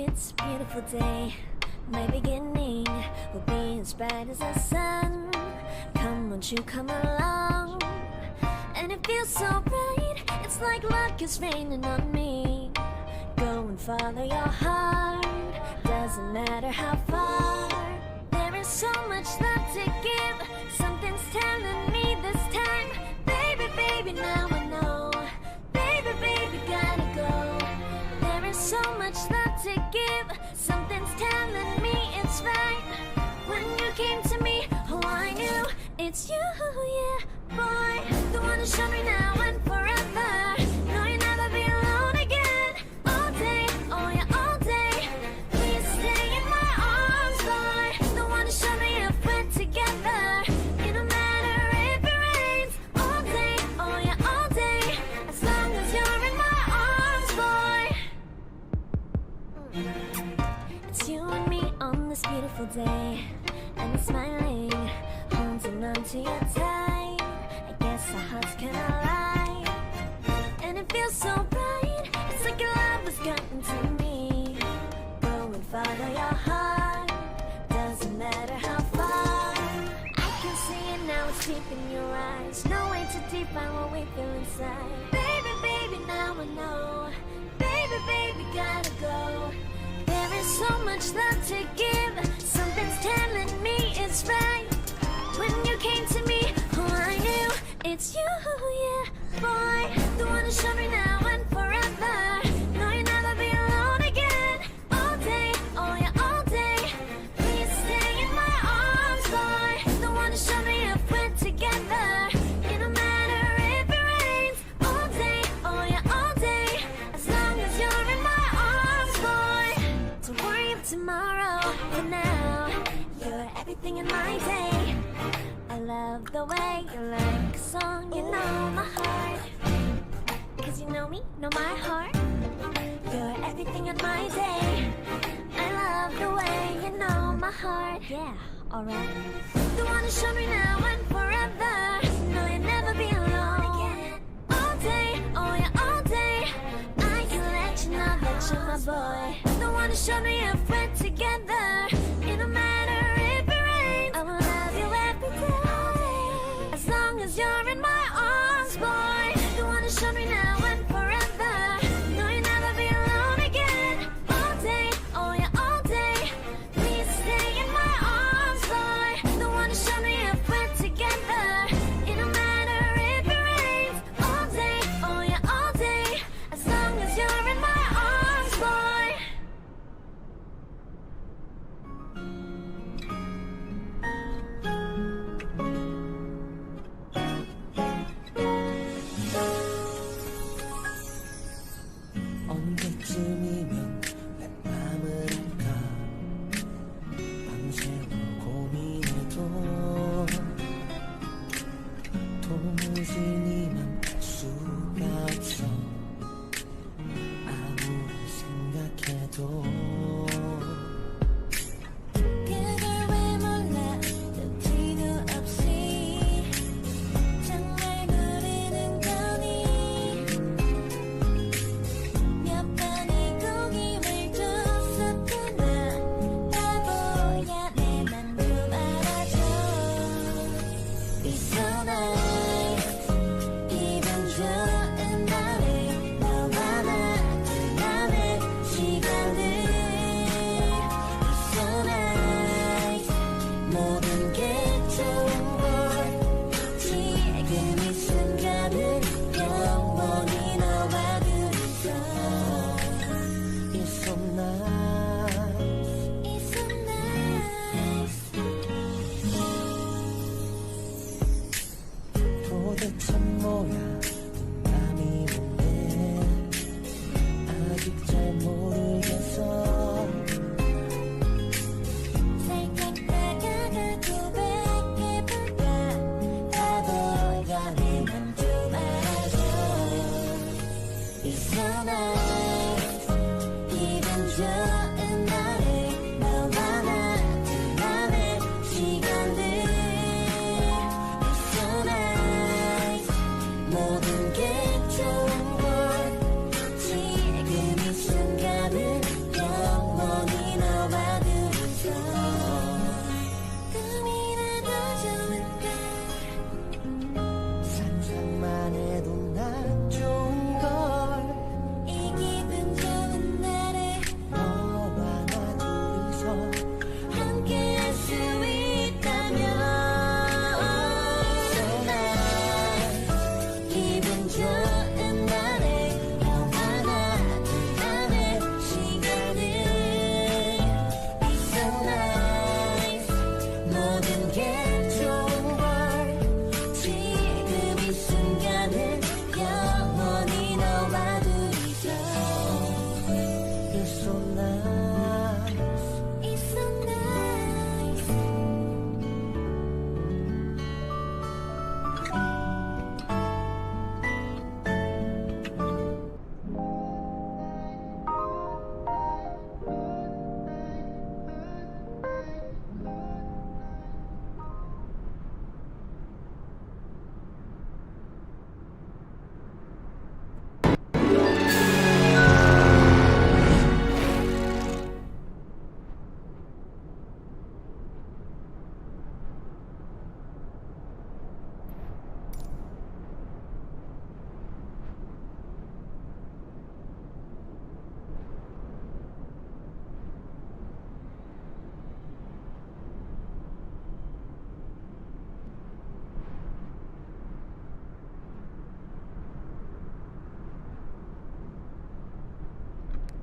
it's a beautiful day. My beginning will be as bright as the sun. Come, won't you come along? And it feels so bright, it's like luck is raining on me. Go and follow your heart, doesn't matter how far. There is so much love to give, something's telling me this time. Baby, baby, now I know. Baby, baby, gotta go. There is so much love to give, something's telling me it's right. When you came to me, oh I knew it's you, yeah, boy. The one who showed me now and forever. No, you'll never be alone again. All day, oh yeah, all day. Please stay in my arms, boy. The one who showed me if we're together. It don't matter if it rains. All day, oh yeah, all day. As long as you're in my arms, boy. It's you and me on this beautiful day. And it's smiling, holding on to your tight. I guess our hearts can align. And it feels so bright, it's like your love has gotten to me. Go and follow your heart, doesn't matter how far. I can see it now, it's deep in your eyes. No way to define what we feel inside. Baby, baby, now I know. Baby, baby, gotta go. There is so much love to give, something's telling me it's right. When you came to me, oh I knew it's you, yeah, boy. The one who showed me now and forever. No, you'll never be alone again. All day, oh yeah, all day. Please stay in my arms, boy. The one who showed me if we're together. It don't matter if it rains. All day, oh yeah, all day. As long as you're in my arms, boy. Don't worry about tomorrow, for now you're everything in my day. I love the way you like a song, you know my heart. Cause you know me, know my heart. You're everything in my day. I love the way you know my heart. Yeah, alright. The one who showed me now and forever. No, you'll never be alone. All day, oh yeah, all day. I can let you know that you're my boy. The one who showed me if we're together. It don't matter if it rains. I will love you every day. As long as you're in my arms, boy. The one who showed me now and forever. No, you'll never be alone again. All day, oh yeah, all day. Please stay in my arms, boy. The one who showed me if we're together. It don't matter if it rains. All day, oh yeah, all day. As long as you're in my arms, boy. 언제쯤이면 내 맘을 알까 밤새워 고민해도 도무지 네맘 알 수가 없어 아무리 생각해도 그걸 왜 몰라 듣지도 없이 정말 모르는 거니 몇 번의 고김을 줬었구나 바보야 내 맘도 알아줘 It's so nice 기분 좋은 날에 너와 나 둘만의 시간들 It's so nice 모든 게 좋은 걸 지금 이 순간은 영원히 너와 둘이서 It's so nice It's so nice 도대체 뭐야 맘이 뭔데 아직 잘 모르겠어 살짝 다가가 고백해볼까 바보야 내 맘 좀 알아줘 It's so nice 기분 좋은 날에 너와 나 둘만의 시간들 It's so nice 모든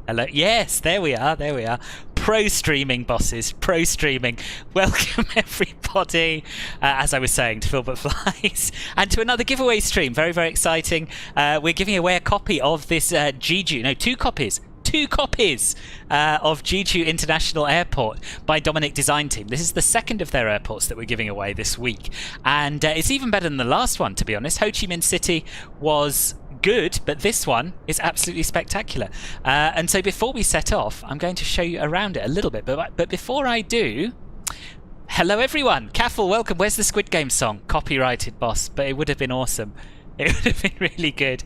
Hello. Yes, there we are. There we are. Pro streaming, bosses. Pro streaming. Welcome, everybody, as I was saying, to Filbert Flies and to another giveaway stream. Very, very exciting. We're giving away a copy of this Jeju. No, two copies. Two copies of Jeju International Airport by Dominic Design Team. This is the second of their airports that we're giving away this week. And it's even better than the last one, to be honest. Ho Chi Minh City was good, but this one is absolutely spectacular. And so before we set off, I'm going to show you around it a little bit. But before I do, hello everyone. Caffel, welcome. Where's the Squid Game song? Copyrighted, boss, but it would have been awesome. It would have been really good.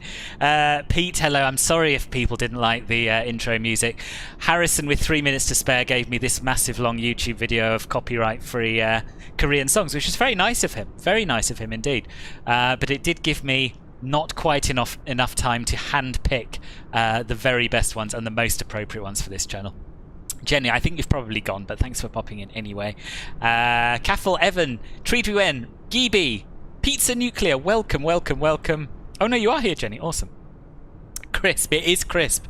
Pete, hello. I'm sorry if people didn't like the intro music. Harrison, with 3 minutes to spare, gave me this massive long YouTube video of copyright-free Korean songs, which was very nice of him. Very nice of him indeed. But it did give me not quite enough time to hand-pick the very best ones and the most appropriate ones for this channel. Jenny, I think you've probably gone, but thanks for popping in anyway. Kaffel, Evan, Triduen, Gibi, Pizza Nuclear, welcome, welcome, welcome. Oh no, you are here, Jenny. Awesome. Crisp, it is crisp.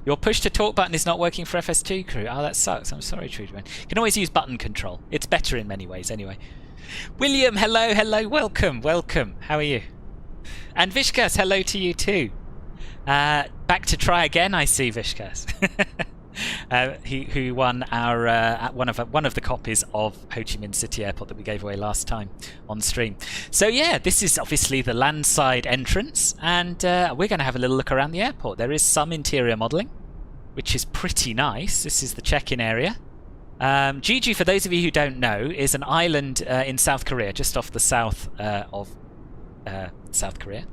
Your push to talk button is not working for FS2 crew. Oh, that sucks. I'm sorry, Triduen. You can always use button control. It's better in many ways anyway. William, hello, hello, welcome, welcome. How are you? And Vishkas, hello to you too. Back to try again, I see, Vishkas. Who won our one of the copies of Ho Chi Minh City Airport that we gave away last time on stream. So yeah, this is obviously the landside entrance, and we're going to have a little look around the airport. There is some interior modelling, which is pretty nice. This is the check-in area. Jeju, for those of you who don't know, is an island in South Korea, just off the south of South Korea.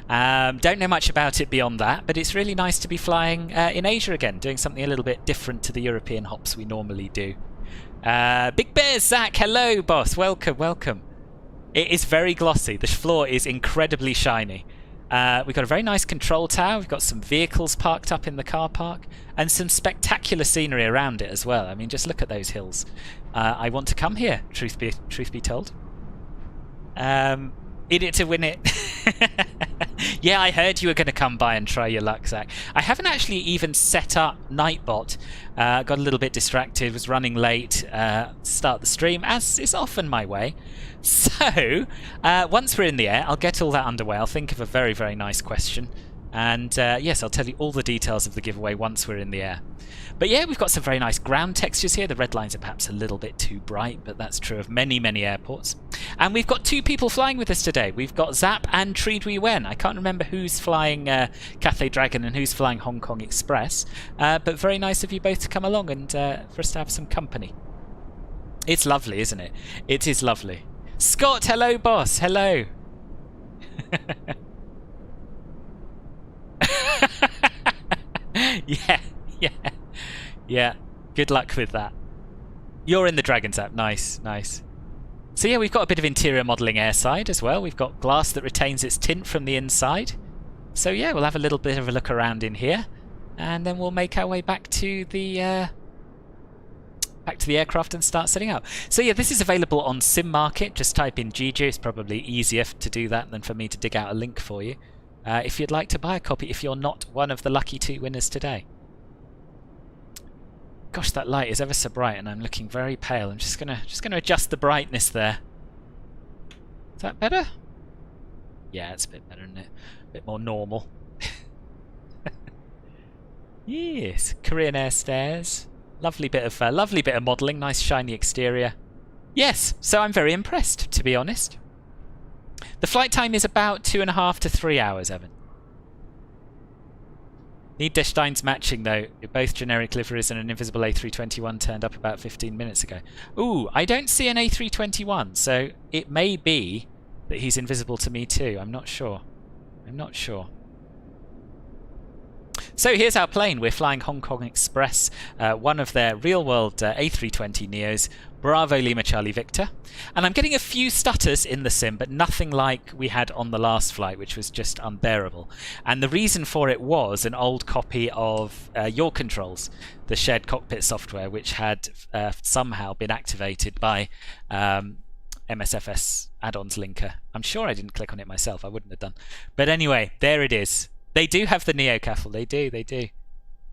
Don't know much about it beyond that, but it's really nice to be flying in Asia again, doing something a little bit different to the European hops we normally do. Big Bears, Zach, hello boss, welcome, welcome. It is very glossy. The floor is incredibly shiny. We've got a very nice control tower. We've got some vehicles parked up in the car park and some spectacular scenery around it as well. I mean, just look at those hills. I want to come here, truth be told. In it to win it. Yeah, I heard you were going to come by and try your luck, Zach. I haven't actually even set up Nightbot. Got a little bit distracted, was running late to start the stream, as is often my way. So, once we're in the air, I'll get all that underway. I'll think of a very, very nice question. And yes, I'll tell you all the details of the giveaway once we're in the air. But yeah, we've got some very nice ground textures here. The red lines are perhaps a little bit too bright, but that's true of many, many airports. And we've got two people flying with us today. We've got Zap and Tridui Wen. I can't remember who's flying Cathay Dragon and who's flying Hong Kong Express. But very nice of you both to come along and for us to have some company. It's lovely, isn't it? It is lovely. Scott, hello, boss. Hello. Yeah. Good luck with that. You're in the Dragons app. Nice, nice. So yeah, we've got a bit of interior modelling airside as well. We've got glass that retains its tint from the inside. So yeah, we'll have a little bit of a look around in here, and then we'll make our way back to the aircraft and start setting up. So yeah, this is available on Sim Market. Just type in Jeju. It's probably easier to do that than for me to dig out a link for you. If you'd like to buy a copy, if you're not one of the lucky two winners today. Gosh, that light is ever so bright, and I'm looking very pale. I'm just gonna adjust the brightness there. Is that better? Yeah, it's a bit better, isn't it? A bit more normal. Yes, Korean Air stairs. Lovely bit of modelling. Nice shiny exterior. Yes, so I'm very impressed, to be honest. The flight time is about 2.5 to 3 hours, Evan. Need Desteins matching though. Both generic liveries and an invisible A321 turned up about 15 minutes ago. Ooh, I don't see an A321, so it may be that he's invisible to me too. I'm not sure. I'm not sure. So here's our plane. We're flying Hong Kong Express, one of their real-world A320 Neos, Bravo Lima Charlie Victor. And I'm getting a few stutters in the sim, but nothing like we had on the last flight, which was just unbearable. And the reason for it was an old copy of Your Controls, the shared cockpit software, which had somehow been activated by MSFS add-ons linker. I'm sure I didn't click on it myself. I wouldn't have done. But anyway, there it is. They do have the Neo Caffel. They do.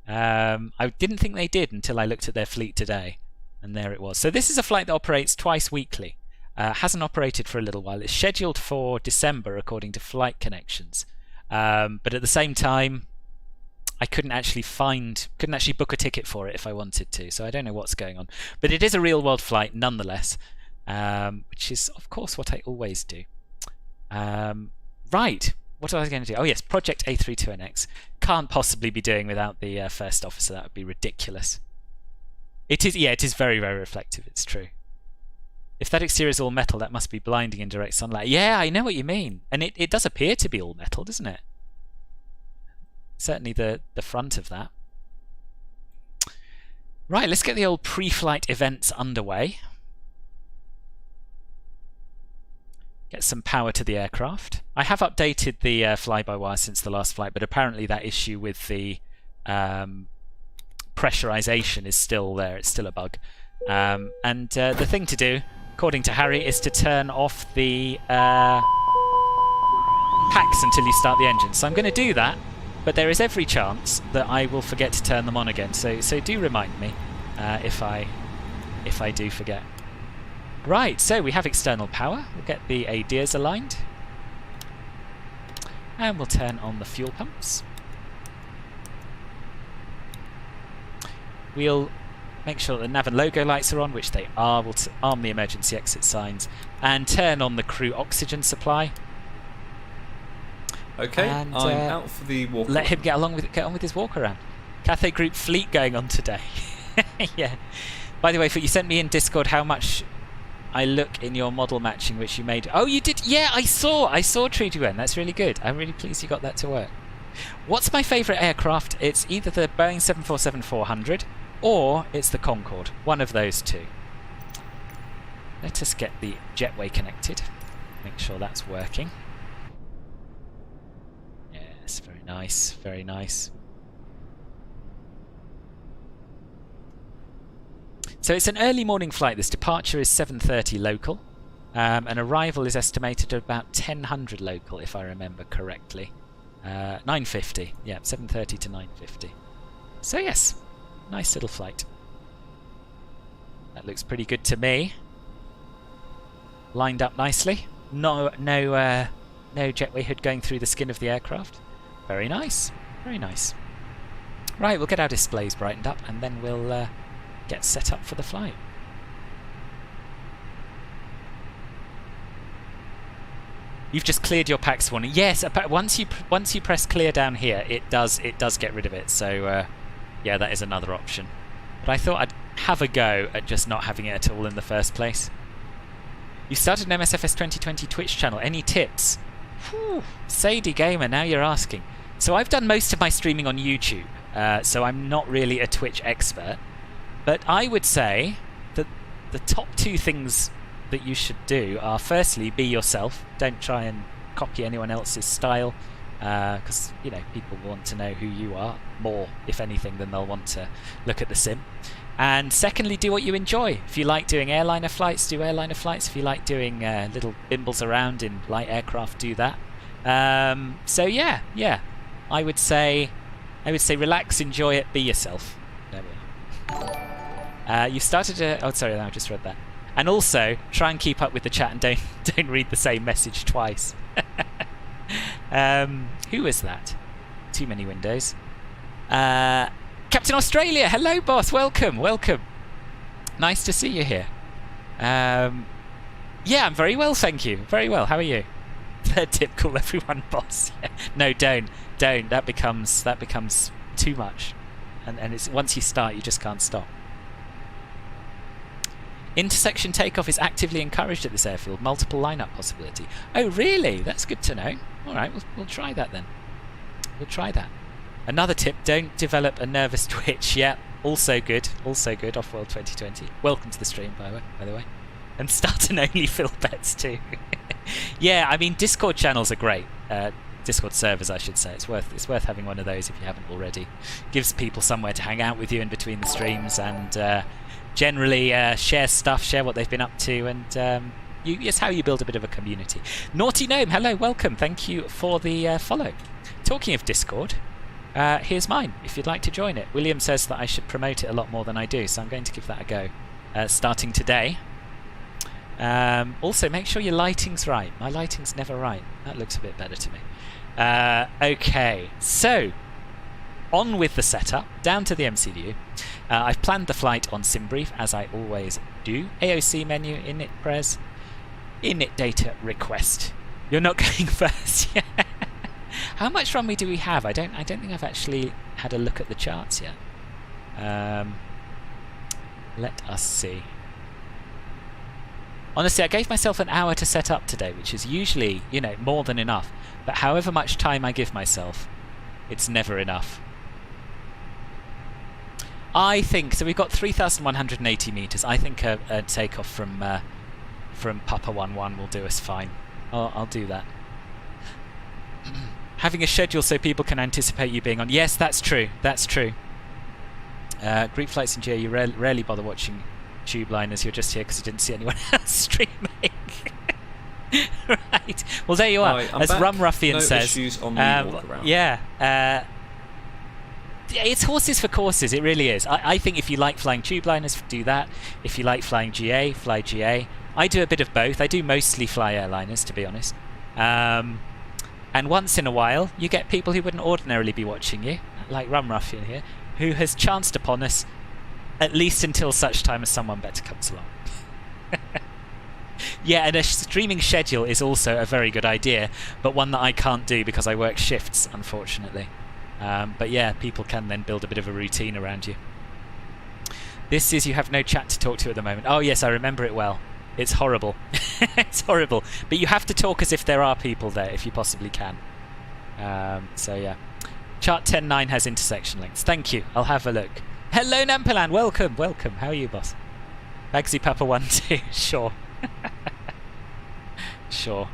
I didn't think they did until I looked at their fleet today, and there it was. So this is a flight that operates twice weekly. Hasn't operated for a little while. It's scheduled for December according to flight connections. But at the same time, I couldn't actually book a ticket for it if I wanted to, so I don't know what's going on. But it is a real-world flight nonetheless, which is, of course, what I always do. Right, what was I going to do? Oh yes, Project A32NX. Can't possibly be doing without the first officer. That would be ridiculous. It is, yeah, it is very, very reflective. It's true. If that exterior is all metal, that must be blinding in direct sunlight. Yeah, I know what you mean. And it does appear to be all metal, doesn't it? Certainly the front of that. Right, let's get the old pre-flight events underway. Get some power to the aircraft. I have updated the fly-by-wire since the last flight, but apparently that issue with the pressurization is still there. It's still a bug. And the thing to do, according to Harry, is to turn off the packs until you start the engine. So I'm going to do that, but there is every chance that I will forget to turn them on again. So do remind me if I do forget. Right, so we have external power. We'll get the ADIRs aligned. And we'll turn on the fuel pumps. We'll make sure that the nav and logo lights are on, which they are. We'll arm the emergency exit signs and turn on the crew oxygen supply. Okay, and, I'm out for the walk. Let him get on with his walk around. Cathay Group fleet going on today. Yeah. By the way, you sent me in Discord how much I look in your model matching, which you made. Oh, you did? Yeah, I saw A32N. That's really good. I'm really pleased you got that to work. What's my favourite aircraft? It's either the Boeing 747-400 or it's the Concorde. One of those two. Let us get the jetway connected. Make sure that's working. Yes, very nice, very nice. So it's an early morning flight. This departure is 7:30 local. And arrival is estimated at about 1000 local, if I remember correctly. 9:50. Yeah, 7:30 to 9:50. So yes, nice little flight. That looks pretty good to me. Lined up nicely. No jetway hood going through the skin of the aircraft. Very nice. Very nice. Right, we'll get our displays brightened up and then we'll get set up for the flight. You've just cleared your packs warning. Yes, once you press clear down here, it does get rid of it. So yeah, that is another option. But I thought I'd have a go at just not having it at all in the first place. You started an MSFS 2020 Twitch channel. Any tips? Whew, Sadie Gamer, now you're asking. So I've done most of my streaming on YouTube, so I'm not really a Twitch expert. But I would say that the top two things that you should do are, firstly, be yourself. Don't try and copy anyone else's style, because you know people want to know who you are more, if anything, than they'll want to look at the sim. And secondly, do what you enjoy. If you like doing airliner flights, do airliner flights. If you like doing little bimbles around in light aircraft, do that. So yeah, I would say relax, enjoy it, be yourself. There we are. You started a... Oh, sorry, I just read that. And also, try and keep up with the chat and don't read the same message twice. Who is that? Too many windows. Captain Australia, hello, boss. Welcome. Nice to see you here. Yeah, I'm very well, thank you. Very well. How are you? Third tip: call everyone boss. Yeah. No, don't. That becomes too much. And it's once you start, you just can't stop. Intersection takeoff is actively encouraged at this airfield. Multiple lineup possibility. Oh, really? That's good to know. All right, we'll try that then. We'll try that. Another tip: don't develop a nervous twitch. Yeah, also good. Off-World 2020. Welcome to the stream, by the way. And start and only fill bets too. Yeah, I mean, Discord channels are great. Discord servers, I should say. It's worth having one of those if you haven't already. Gives people somewhere to hang out with you in between the streams and generally share stuff, share what they've been up to, and it's how you build a bit of a community. Naughty Gnome, hello, welcome. Thank you for the follow. Talking of Discord, here's mine, if you'd like to join it. William says that I should promote it a lot more than I do, so I'm going to give that a go, starting today. Also, make sure your lighting's right. My lighting's never right. That looks a bit better to me. Okay, so on with the setup, down to the MCU. I've planned the flight on SimBrief, as I always do. AOC menu, init pres, init data request. You're not going first yet. How much runway do we have? I don't think I've actually had a look at the charts yet. Let us see. Honestly, I gave myself an hour to set up today, which is usually, you know, more than enough. But however much time I give myself, it's never enough. I think, so we've got 3,180 meters. I think a takeoff from Papa 11 will do us fine. I'll do that. Having a schedule so people can anticipate you being on. Yes, that's true. That's true. Group flights in GA, you rarely bother watching tube liners. You're just here because you didn't see anyone else streaming. Right. Well, there you are. Hi, as back. Rum Ruffian No says. issues on the walk around. Yeah. It's horses for courses. It really is. I think if you like flying tube liners, do that. If you like flying GA, fly GA. I do a bit of both. I do mostly fly airliners, to be honest. And once in a while, you get people who wouldn't ordinarily be watching you, like Rum Ruffian here, who has chanced upon us at least until such time as someone better comes along. Yeah, and a streaming schedule is also a very good idea, but one that I can't do because I work shifts, unfortunately. But yeah, people can then build a bit of a routine around you. This is you have no chat to talk to at the moment. Oh yes, I remember it well. It's horrible. It's horrible. But you have to talk as if there are people there, if you possibly can. So yeah. Chart 10.9 has intersection links. Thank you. I'll have a look. Hello Nampilan, welcome, welcome. How are you, boss? Bagsy Papa 1 2, sure. Sure.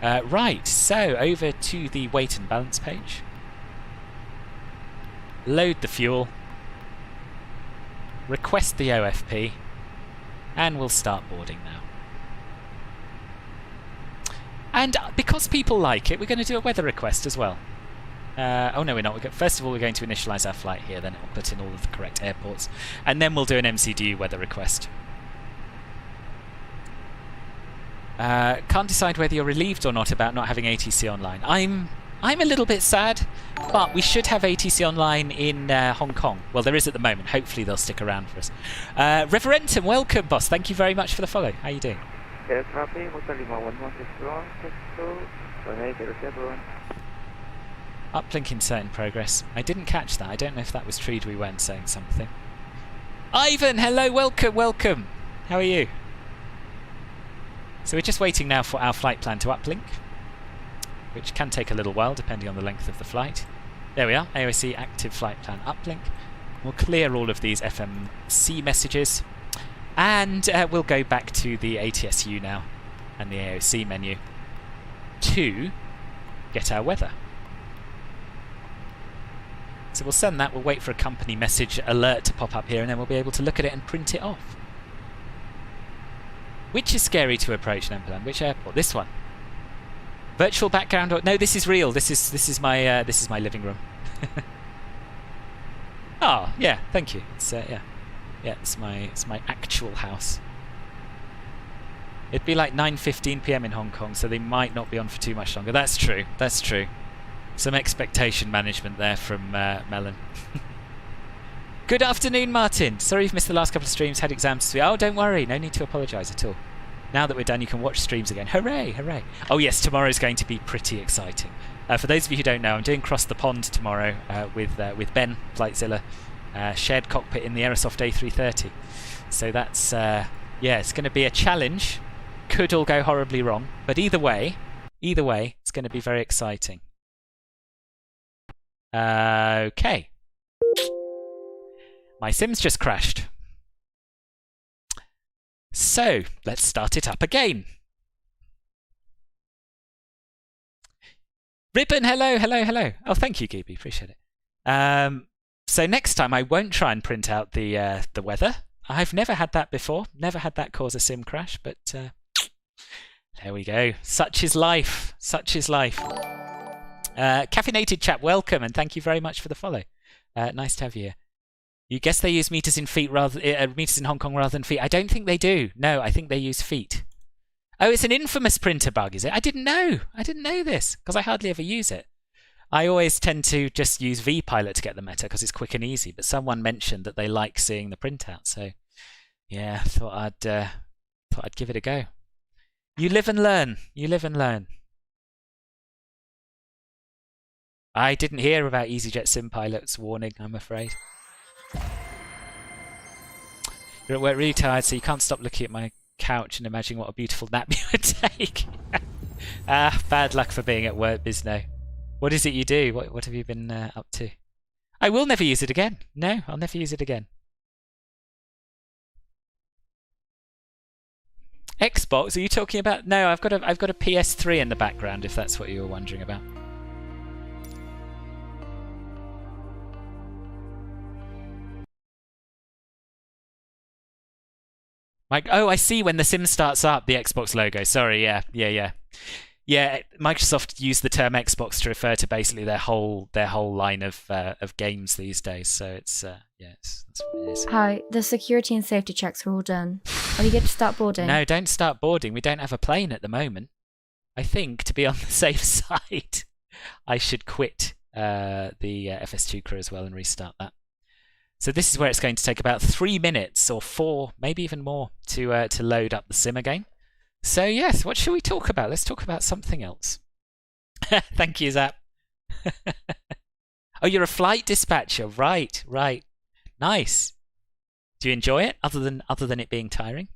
Right, so over to the weight and balance page. Load the fuel. Request the OFP. And we'll start boarding now. And because people like it, we're going to do a weather request as well. Oh no, we're not. First of all, we're going to initialize our flight here, then it will put in all of the correct airports. And then we'll do an MCDU weather request. Can't decide whether you're relieved or not about not having ATC online. I'm a little bit sad, but we should have ATC online in Hong Kong. Well, there is at the moment. Hopefully they'll stick around for us. Reverentum, welcome, boss. Thank you very much for the follow. How are you doing? TFRP, Hotel 51161, Uplink insert in progress. I didn't catch that. I don't know if that was Treed we went saying something. Ivan, hello, welcome, welcome. How are you? So we're just waiting now for our flight plan to uplink, which can take a little while depending on the length of the flight. There we are, AOC active flight plan uplink. We'll clear all of these FMC messages, and we'll go back to the ATSU now and the AOC menu to get our weather. So we'll send that, we'll wait for a company message alert to pop up here, and then we'll be able to look at it and print it off. Which is scary to approach, Nempelan? Which airport? This one. Virtual background? Or, no, this is real. This is my living room. Oh, yeah. Thank you. It's yeah, it's my actual house. It'd be like 9:15 p.m. in Hong Kong, so they might not be on for too much longer. That's true. That's true. Some expectation management there from Melon. Good afternoon, Martin. Sorry you've missed the last couple of streams. Had exams this week. Oh, don't worry. No need to apologise at all. Now that we're done, you can watch streams again. Hooray, hooray. Oh, yes, tomorrow's going to be pretty exciting. For those of you who don't know, I'm doing Cross the Pond tomorrow with Ben, Flightzilla. Shared cockpit in the Aerosoft A330. So that's, yeah, it's going to be a challenge. Could all go horribly wrong. But either way, it's going to be very exciting. Okay. My Sim's just crashed. So, let's start it up again. Ribbon, hello, hello, hello. Oh, thank you, Geeby, appreciate it. So next time I won't try and print out the weather. I've never had that before. Never had that cause a Sim crash, but there we go. Such is life. Such is life. Caffeinated chap, welcome, and thank you very much for the follow. Nice to have you here. You guess they use meters in feet meters in Hong Kong rather than feet? I don't think they do. No, I think they use feet. Oh, it's an infamous printer bug, is it? I didn't know. I didn't know this because I hardly ever use it. I always tend to just use vPilot to get the meta because it's quick and easy. But someone mentioned that they like seeing the printout, so yeah, thought I'd give it a go. You live and learn. You live and learn. I didn't hear about EasyJet SimPilot's warning, I'm afraid. You're at work really tired, so you can't stop looking at my couch and imagining what a beautiful nap you would take. Bad luck for being at work, Bizno. What is it you do? What have you been up to? I will never use it again. No, I'll never use it again. Xbox? Are you talking about? No, I've got a PS3 in the background. If that's what you were wondering about. Like, oh, I see when the sim starts up, the Xbox logo. Sorry, yeah. Microsoft used the term Xbox to refer to basically their whole line of games these days. So it's that's what it is. Hi, the security and safety checks are all done. Are you good to start boarding? No, don't start boarding. We don't have a plane at the moment. I think to be on the safe side, I should quit the FS2 crew as well and restart that. So this is where it's going to take about 3 minutes or 4, maybe even more, to load up the sim again. So yes, what should we talk about? Let's talk about something else. Thank you, Zap. Oh, you're a flight dispatcher, right? Nice. Do you enjoy it, other than it being tiring?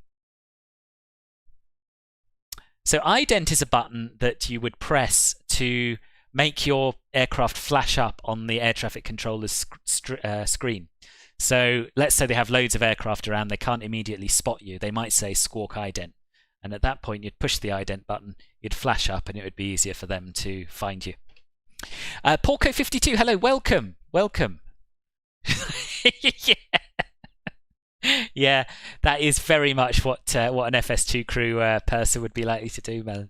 So ident is a button that you would press to make your aircraft flash up on the air traffic controller's screen. So let's say they have loads of aircraft around, they can't immediately spot you. They might say squawk ident. And at that point, you'd push the ident button, you'd flash up, and it would be easier for them to find you. Porco52, hello, welcome. Yeah, that is very much what an FS2 crew person would be likely to do, Mel.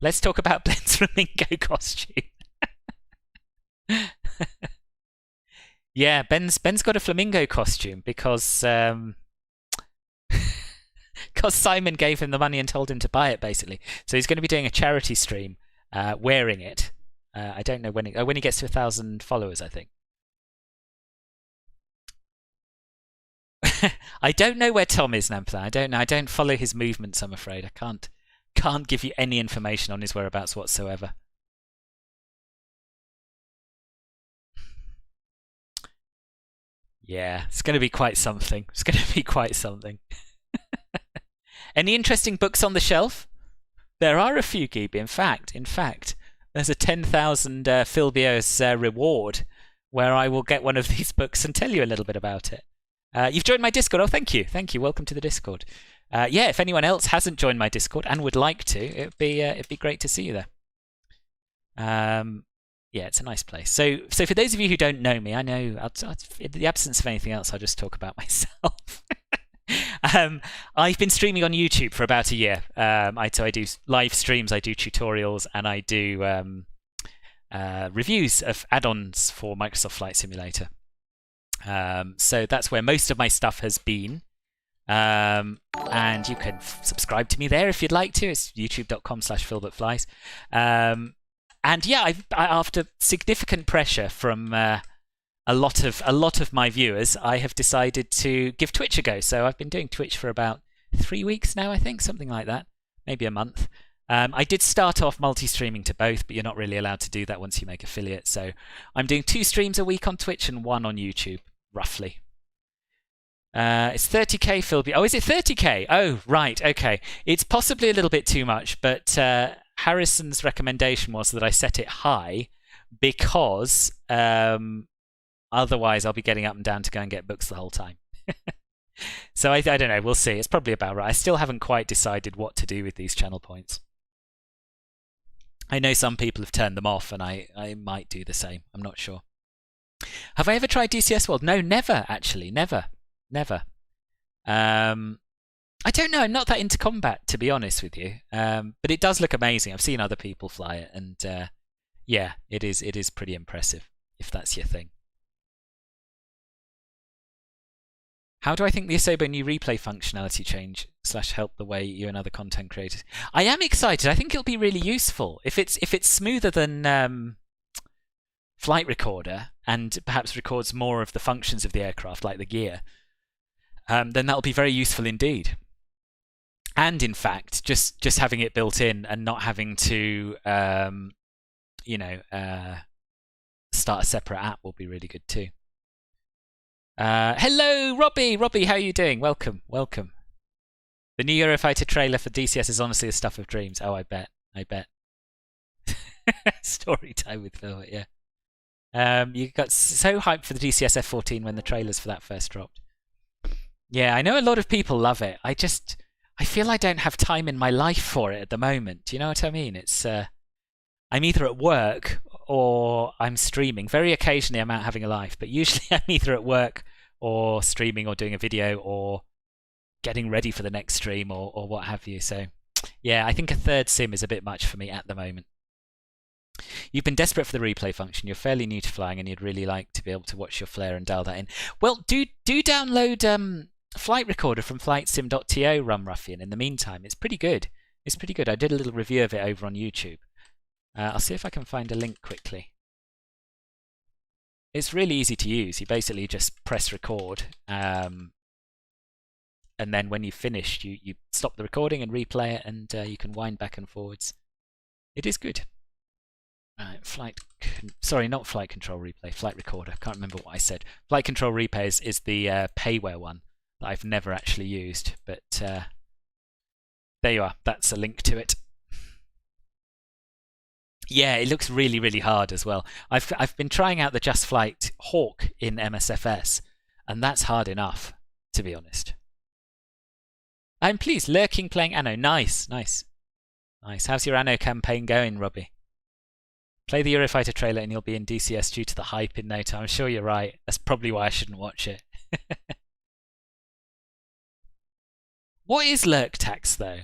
Let's talk about Ben's flamingo costume. Yeah, Ben's got a flamingo costume because Simon gave him the money and told him to buy it, basically. So he's going to be doing a charity stream wearing it. I don't know when he gets to 1,000 followers, I think. I don't know where Tom is, Nampla. I don't know. I don't follow his movements, I'm afraid. I can't give you any information on his whereabouts whatsoever. Yeah, it's going to be quite something. Any interesting books on the shelf? There are a few, Gibi. In fact, there's a 10,000 Philbios reward where I will get one of these books and tell you a little bit about it. You've joined my Discord. Oh, thank you. Welcome to the Discord. Yeah, if anyone else hasn't joined my Discord and would like to, it'd be great to see you there. Yeah, it's a nice place. So for those of you who don't know me, I know in the absence of anything else, I'll just talk about myself. I've been streaming on YouTube for about a year. I do live streams, I do tutorials, and I do reviews of add-ons for Microsoft Flight Simulator. So that's where most of my stuff has been. And you can subscribe to me there if you'd like to. It's youtube.com/philbertflies. And yeah, after significant pressure from a lot of my viewers, I have decided to give Twitch a go. So I've been doing Twitch for about 3 weeks now, I think, something like that, maybe a month. I did start off multi-streaming to both, but you're not really allowed to do that once you make affiliate. So I'm doing 2 streams a week on Twitch and 1 on YouTube, roughly. It's 30k, Philby. Oh, is it 30k? Oh, right, okay. It's possibly a little bit too much, but Harrison's recommendation was that I set it high because otherwise I'll be getting up and down to go and get books the whole time. So I don't know, we'll see. It's probably about right. I still haven't quite decided what to do with these channel points. I know some people have turned them off, and I might do the same. I'm not sure. Have I ever tried DCS World? No, never, actually. Never. I don't know. I'm not that into combat, to be honest with you. But it does look amazing. I've seen other people fly it, and yeah, it is pretty impressive if that's your thing. How do I think the Asobo new replay functionality change / help the way you and other content creators? I am excited. I think it'll be really useful if it's smoother than Flight Recorder and perhaps records more of the functions of the aircraft, like the gear. Then that'll be very useful indeed. And in fact, just having it built in and not having to start a separate app will be really good too. Hello, Robbie. Robbie, how are you doing? Welcome. The new Eurofighter trailer for DCS is honestly the stuff of dreams. Oh, I bet. Story time with Phil, yeah. You got so hyped for the DCS F14 when the trailers for that first dropped. Yeah, I know a lot of people love it. I feel I don't have time in my life for it at the moment. Do you know what I mean? It's I'm either at work or I'm streaming. Very occasionally I'm out having a life, but usually I'm either at work or streaming or doing a video or getting ready for the next stream or what have you. So yeah, I think a third sim is a bit much for me at the moment. You've been desperate for the replay function. You're fairly new to flying and you'd really like to be able to watch your flare and dial that in. Well, do download Flight Recorder from flightsim.to, Rum Ruffian. In the meantime, it's pretty good. I did a little review of it over on YouTube. I'll see if I can find a link quickly. It's really easy to use. You basically just press record, and then when you've finished, you stop the recording and replay it, and you can wind back and forwards. It is good. Sorry, not flight control replay, flight recorder. Can't remember what I said. Flight control replay is the payware one that I've never actually used, but there you are. That's a link to it. Yeah, it looks really, really hard as well. I've been trying out the Just Flight Hawk in MSFS, and that's hard enough, to be honest. I'm pleased. Lurking playing Anno. Nice. How's your Anno campaign going, Robbie? Play the Eurofighter trailer and you'll be in DCS due to the hype in no time. I'm sure you're right. That's probably why I shouldn't watch it. What is lurk tax, though,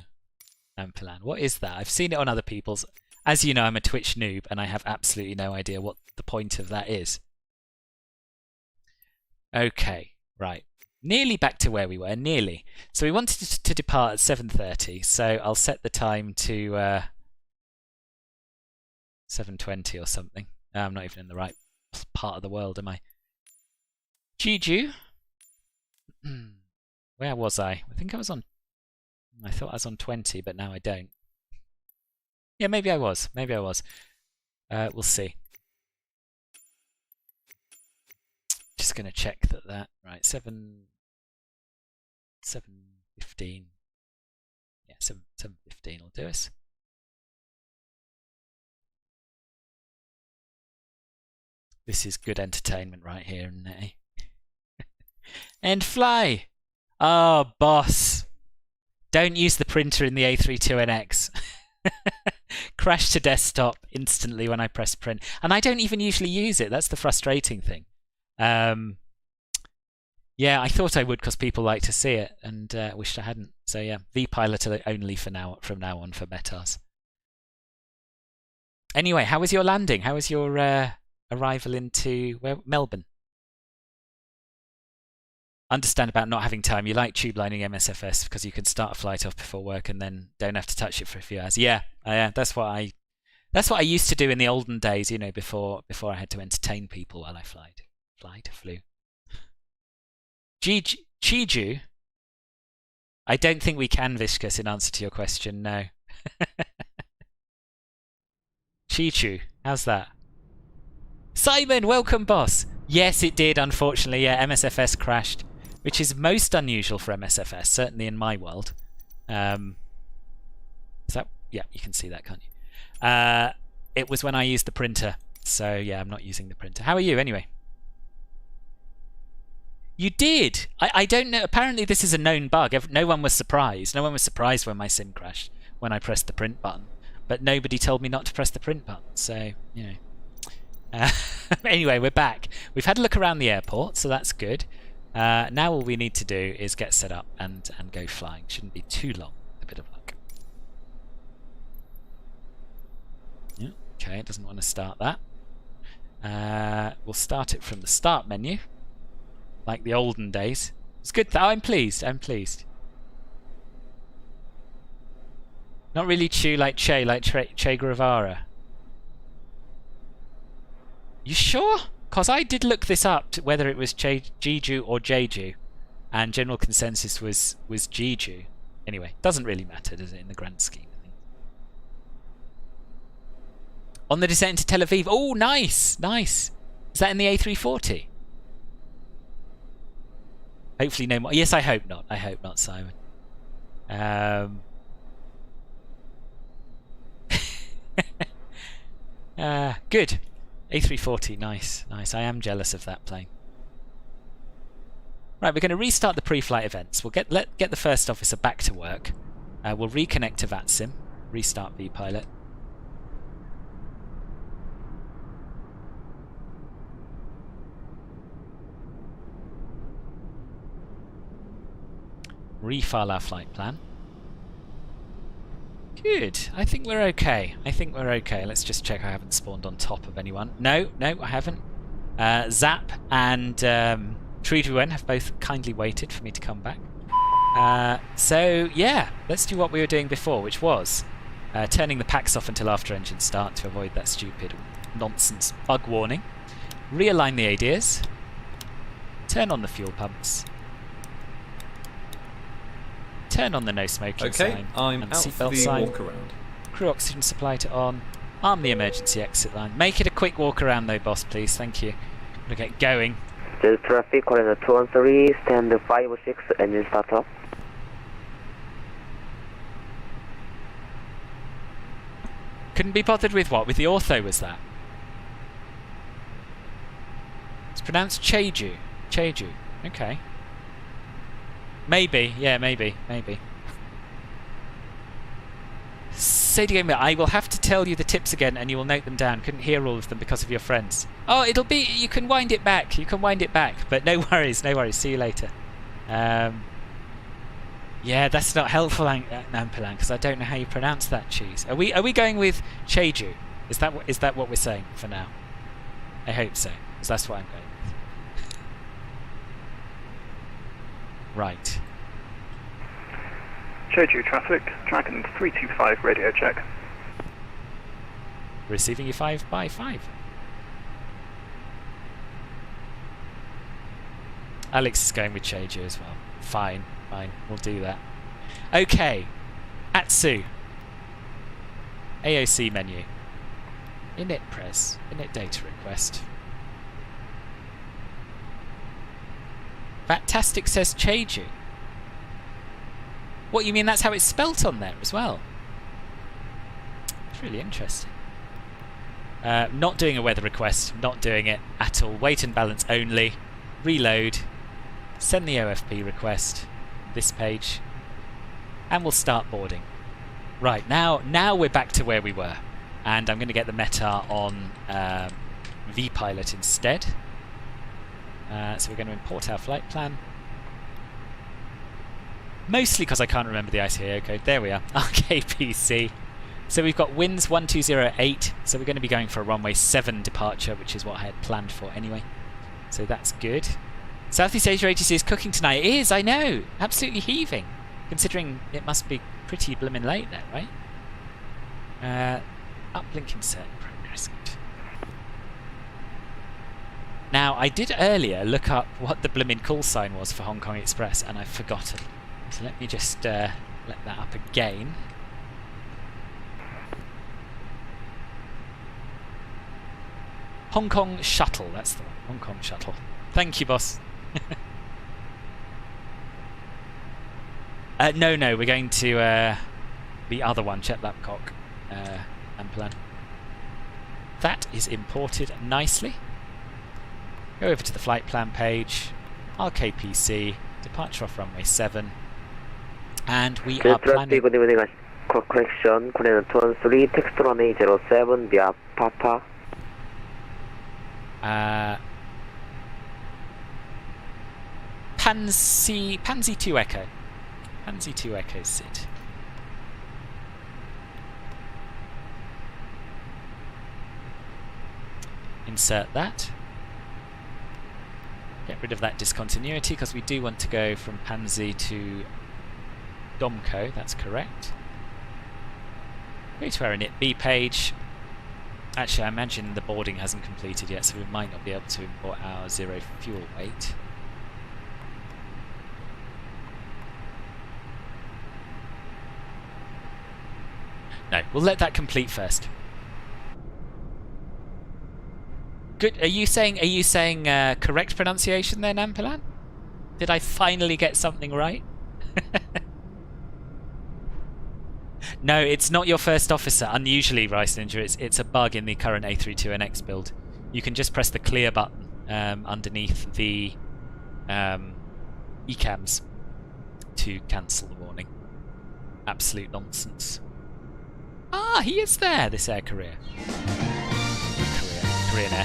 Ampelan? What is that? I've seen it on other people's. As you know, I'm a Twitch noob, and I have absolutely no idea what the point of that is. Okay, right. Nearly back to where we were, nearly. So we wanted to depart at 7:30, so I'll set the time to 7:20 or something. I'm not even in the right part of the world, am I? Jeju. Where was I? I think I was on... I thought I was on 20, but now I don't. Yeah, maybe I was. We'll see. Just going to check that. Right, 7:15. Yeah, 7:15 will do us. This is good entertainment right here, isn't it? And fly! Oh, boss! Don't use the printer in the A32NX. Crash to desktop instantly when I press print. And I don't even usually use it. That's the frustrating thing. Yeah, I thought I would because people like to see it, and wished I hadn't. So yeah, vPilot only from now on for metas. Anyway, how was your landing? How was your arrival into Melbourne? Understand about not having time. You like tube lining MSFS because you can start a flight off before work and then don't have to touch it for a few hours. Yeah, that's what I used to do in the olden days. You know, before I had to entertain people while I flew. Jeju. I don't think we can, Viscous, in answer to your question. No. Chichu, how's that? Simon, welcome, boss. Yes, it did. Unfortunately, yeah, MSFS crashed, which is most unusual for MSFS, certainly in my world. Is that? Yeah, you can see that, can't you? It was when I used the printer, so yeah, I'm not using the printer. How are you, anyway? You did. I don't know. Apparently, this is a known bug. No one was surprised. No one was surprised when my sim crashed when I pressed the print button, but nobody told me not to press the print button. So you know. Anyway, we're back. We've had a look around the airport, so that's good. Now all we need to do is get set up and go flying. Shouldn't be too long. A bit of luck. Yeah, okay, it doesn't want to start that. We'll start it from the start menu, like the olden days. It's good. I'm pleased. I'm pleased. Not really Che like Che Guevara. You sure? Because I did look this up, whether it was Jeju or Jeju, and general consensus was Jeju. Anyway, doesn't really matter, does it, in the grand scheme of things? On the descent into Tel Aviv. Oh, nice, nice. Is that in the A340? Hopefully no more. Yes, I hope not. I hope not, Simon. Good. A340, nice, nice. I am jealous of that plane. Right, we're going to restart the pre-flight events. We'll get the first officer back to work. We'll reconnect to VATSIM, restart VPilot. Refile our flight plan. Good. I think we're okay. I think we're okay. Let's just check I haven't spawned on top of anyone. No, no, I haven't. Zap and A32N have both kindly waited for me to come back. So, yeah, let's do what we were doing before, which was turning the packs off until after engine start to avoid that stupid nonsense bug warning. Realign the ADs. Turn on the fuel pumps. Turn on the no smoking sign. I'm and out for seatbelt the sign. walk around. Crew oxygen supply to on. Arm the emergency exit line. Make it a quick walk around though, boss, please. Thank you. We'll get going. There's traffic, Quadrant 213, stand 56, engine start up. Couldn't be bothered with what? With the ortho, was that? It's pronounced Jeju. Jeju. Okay. Maybe, yeah, maybe. Say it again, I will have to tell you the tips again and you will note them down. Couldn't hear all of them because of your friends. Oh, it'll be, you can wind it back, but no worries, see you later. Yeah, that's not helpful, Nampilan, because I don't know how you pronounce that cheese. Are we going with Jeju? Is that what we're saying for now? I hope so, because that's what I'm going with. Right. Jeju traffic, Dragon 325 radio check. Receiving you 5x5. Alex is going with Jeju as well. Fine, we'll do that. Okay, Atsu. AOC menu. Init pres. Init data request. Fantastic says Jeju. What, you mean that's how it's spelt on there as well? It's really interesting. Not doing a weather request, not doing it at all. Weight and balance only. Reload. Send the OFP request. This page. And we'll start boarding. Right, now we're back to where we were. And I'm going to get the METAR on VPilot instead. So we're going to import our flight plan. Mostly because I can't remember the ICAO code. There we are. RKPC. So we've got winds 1208. So we're going to be going for a runway 7 departure, which is what I had planned for anyway. So that's good. Southeast Asia ATC is cooking tonight. It is, I know. Absolutely heaving. Considering it must be pretty blimmin' late there, right? Uplink insert progress. Now, I did earlier look up what the blimmin' call sign was for Hong Kong Express, and I've forgotten. So let me just let that up again. Hong Kong Shuttle, that's the one. Hong Kong Shuttle. Thank you, boss. No, we're going to the other one, Chet Lapcock and plan. That is imported nicely. Go over to the flight plan page, RKPC, departure off runway 7, and we are planning... Good evening, correction, Quadrant 213, text runway 07 via Papa. Pansy 2 Echo. Pansy 2 Echo Sid. Insert that. Get rid of that discontinuity because we do want to go from Pansy to Domco, that's correct. Go to our init B page. Actually, I imagine the boarding hasn't completed yet, so we might not be able to import our 0 fuel weight. No, we'll let that complete first. Good. Are you saying correct pronunciation there, Nampilan? Did I finally get something right? No, it's not your first officer. Unusually, Rice Ninja, it's a bug in the current A32NX build. You can just press the clear button underneath the ECAMs to cancel the warning. Absolute nonsense. Ah, he is there, this air career. Korean Air.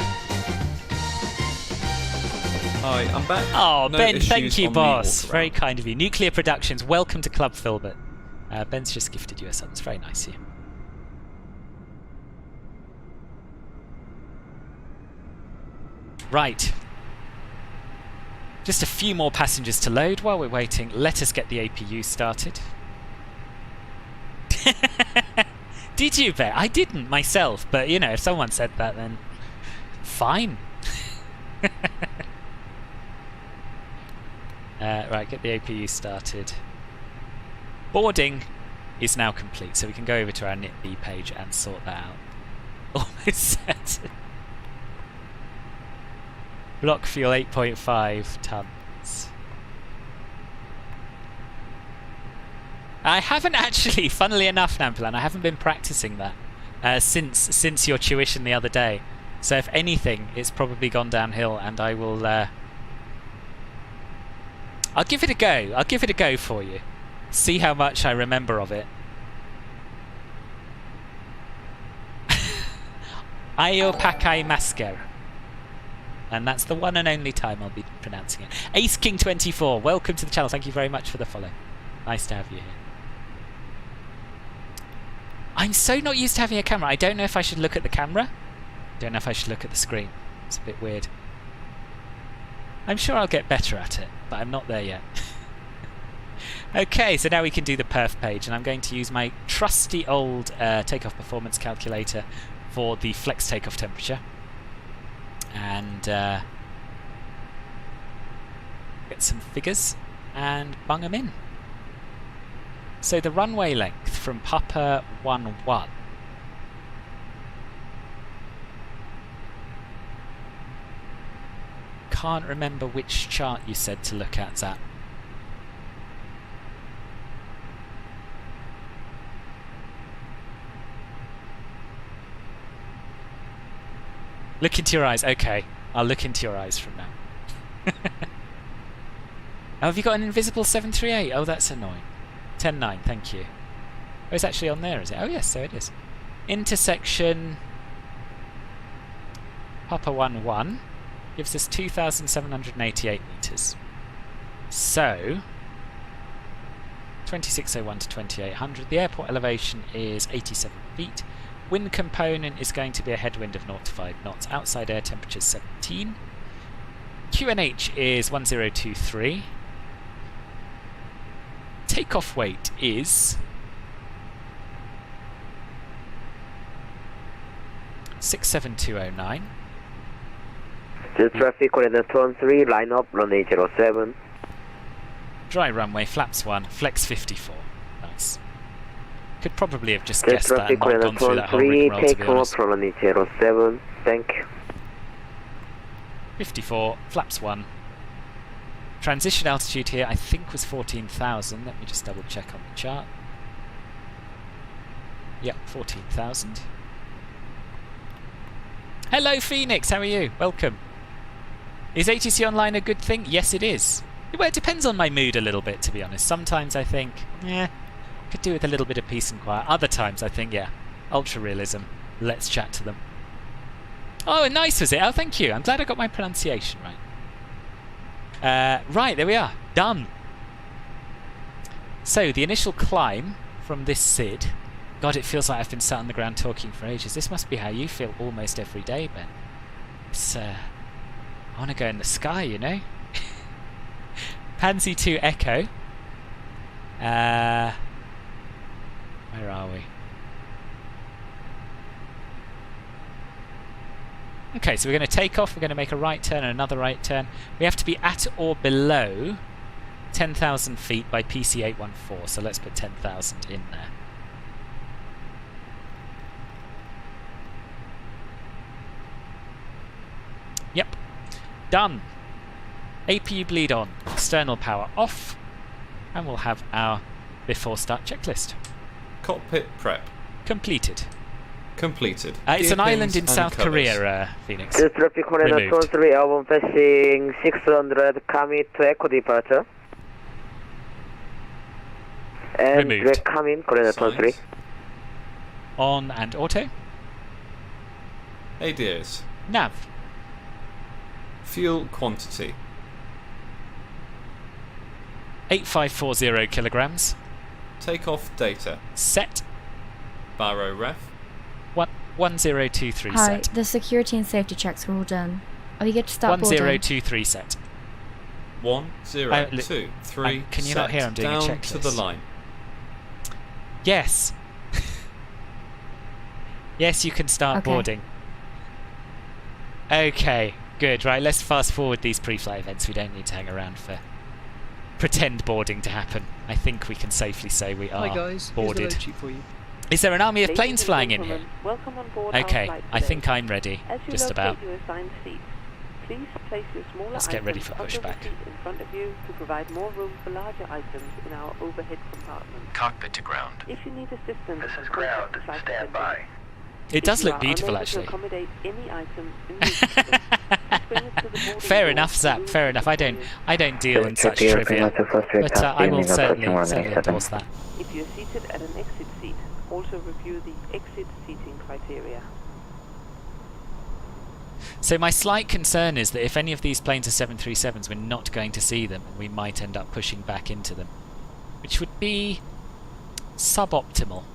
Hi, I'm back. Oh, No Ben, issues thank you, on the boss. walk Very around. kind of you. Nuclear Productions, welcome to Club Filbert. Ben's just gifted you a sub. It's very nice of you. Right. Just a few more passengers to load while we're waiting. Let us get the APU started. Did you, Ben? I didn't myself, but you know, if someone said that, then fine. Right, get the APU started. Boarding is now complete, so we can go over to our NitB page and sort that out. Almost certain. Block fuel 8.5 tons. I haven't actually, funnily enough, Nampilan, I haven't been practicing that since your tuition the other day. So if anything, it's probably gone downhill, and I will. I'll give it a go. I'll give it a go for you. See how much I remember of it. Ayo Pakai Masker. And that's the one and only time I'll be pronouncing it. Ace King 24, welcome to the channel. Thank you very much for the follow. Nice to have you here. I'm so not used to having a camera. I don't know if I should look at the camera. Don't know if I should look at the screen. It's a bit weird. I'm sure I'll get better at it, but I'm not there yet. Okay, so now we can do the perf page, and I'm going to use my trusty old takeoff performance calculator for the flex takeoff temperature. And get some figures and bung them in. So the runway length from Papa 11. Can't remember which chart you said to look at, Zap. Look into your eyes. Okay, I'll look into your eyes from now. Oh, have you got an invisible 738? Oh, that's annoying. 10.9, thank you. Oh, it's actually on there, is it? Oh, yes, so it is. Intersection Papa 11 gives us 2,788 metres. So, 2601 to 2800. The airport elevation is 87 feet. Wind component is going to be a headwind of 0 to 5 knots. Outside air temperature is 17. QNH is 1023. Takeoff weight is 67209. The traffic coordinate 13, line up, runway 07. Dry runway, flaps 1, flex 54. Nice. Could probably have just The guessed that and traffic not gone coordinate through that whole 13, rigmarole, to be take honest. off, runway 07. Thank you. 54, flaps 1. Transition altitude here I think was 14,000. Let me just double check on the chart. Yep, 14,000. Hello Phoenix, how are you? Welcome. Is ATC Online a good thing? Yes, it is. Well, it depends on my mood a little bit, to be honest. Sometimes I think, could do with a little bit of peace and quiet. Other times I think, yeah, ultra realism. Let's chat to them. Oh, nice was it? Oh, thank you. I'm glad I got my pronunciation right. Right, there we are. Done. So, the initial climb from this SID. God, it feels like I've been sat on the ground talking for ages. This must be how you feel almost every day, Ben. It's, I want to go in the sky, you know? Pansy 2 Echo. Where are we? Okay, so we're going to take off, we're going to make a right turn and another right turn. We have to be at or below 10,000 feet by PC814, so let's put 10,000 in there. Yep, done. APU bleed on, external power off, and we'll have our before start checklist. Cockpit prep. Completed. Completed. It's Gear an island pins in and South colours. Korea, Phoenix. This traffic Korean Removed. 23 album passing 600 commit to echo departure. And Removed. direct coming Korean 23. Signs. On and auto. ADOs. Nav. Fuel quantity. 8540 kilograms. Takeoff data. Set. Barrow ref. 1023 Hi, set. the security and safety checks are all done. Are we good to start boarding? 1023 set. 1, 0, 2, 3. can you not set. hear I'm doing a Down checklist? to the line. Yes. Yes, you can start Okay. boarding. Okay, good. Right, let's fast forward these pre-flight events. We don't need to hang around for pretend boarding to happen. I think we can safely say we are Hi guys, here's the boarded. load sheet for you. Is there an army of Ladies planes and flying in here? gentlemen, welcome on board Okay, our flight I today. think I'm ready. As you Just locate about. your assigned seats, please place your smaller Let's get ready items for under the pushback. seat in front of you to provide more room for larger items in our overhead compartment. Cockpit to ground. If you need assistance, This is contact ground. the flight Stand attendant. by. It does If you look are beautiful, unable actually. to accommodate any items in the system, please bring it to the boarding Fair door enough, to Zap. room Fair enough. I don't deal in such Check trivia, but I will certainly endorse endorse that. If you are seated at an exit seat, also review the exit seating criteria. So my slight concern is that if any of these planes are 737s, we're not going to see them, and we might end up pushing back into them, which would be suboptimal.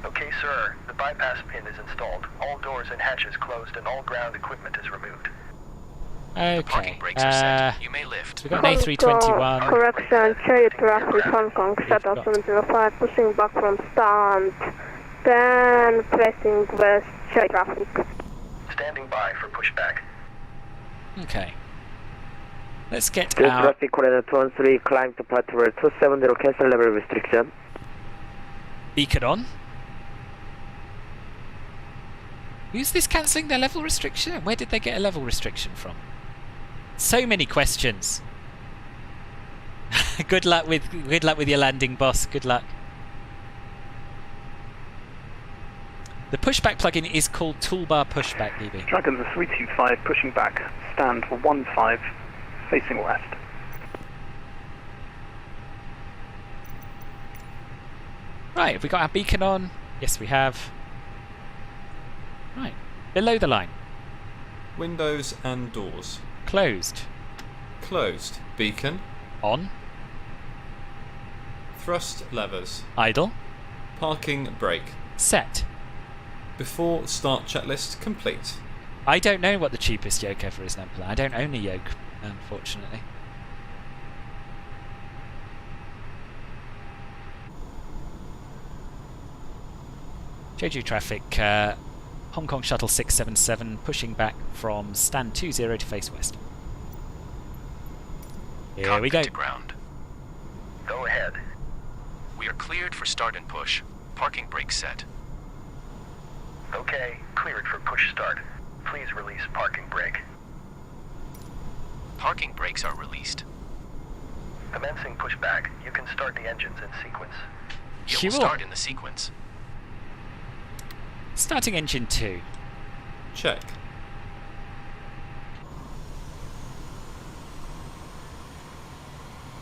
Okay, sir. The bypass pin is installed. All doors and hatches closed and all ground equipment is removed. Okay. Parking brakes are set. You may lift. We've got an A321. Correction, cherry traffic, Hong Kong, We've shuttle got- 705, pushing back from stand, then pressing west, cherry traffic. Standing by for pushback. Okay. Let's get This our... traffic Korean 23 climb to patrol 270 cancel level restriction. beacon on. Who's this cancelling their level restriction? Where did they get a level restriction from? So many questions. Good luck with your landing, boss. Good luck. The pushback plugin is called Toolbar Pushback, DB. Dragon 325 pushing back. Stand for 15 facing west. Right, have we got our beacon on? Yes, we have. Right, below the line. Windows and doors. Closed. Closed. Beacon. On. Thrust levers. Idle. Parking brake. Set. Before start checklist complete. I don't know what the cheapest yoke ever is, Nempla. I don't own a yoke, unfortunately. Jeju traffic, Hong Kong Shuttle 677 pushing back from stand 20 to face west. Here we go. Cockpit to ground. Go ahead. We are cleared for start and push. Parking brake set. Okay, cleared for push start. Please release parking brake. Parking brakes are released. Commencing pushback. You can start the engines in sequence. You Sure. will start in the sequence. Starting engine 2. Check.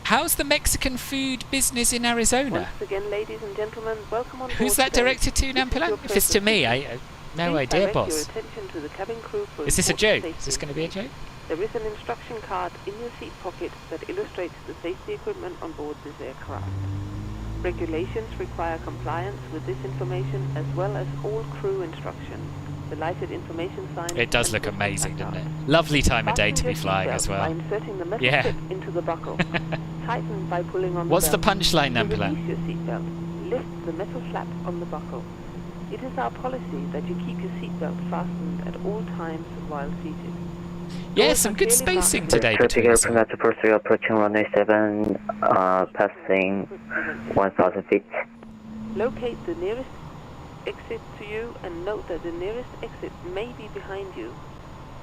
How's the Mexican food business in Arizona? Once again, ladies and gentlemen, welcome on board Who's that today. directed to, This is Nampula? your If it's to me, purpose. No Please idea, direct boss. your attention to the cabin crew for Is this a important joke? Is this safety going to be a joke? There is an instruction card in your seat pocket that illustrates the safety equipment on board this aircraft. Regulations require compliance with this information as well as all crew instructions. The lighted information sign. It does look amazing, doesn't it? Lovely time of day to be flying as By well. inserting the metal Yeah. clip into the buckle. Tighten by pulling on What's the belt. punchline, To Nampala? release your seatbelt, lift the metal flap on the buckle. It is our policy that you keep your seatbelt fastened at all times while seated. Yeah, some good spacing today Traffic between us. Airplane 243 approaching runway 7, passing 1,000 feet. Locate the nearest exit to you and note that the nearest exit may be behind you.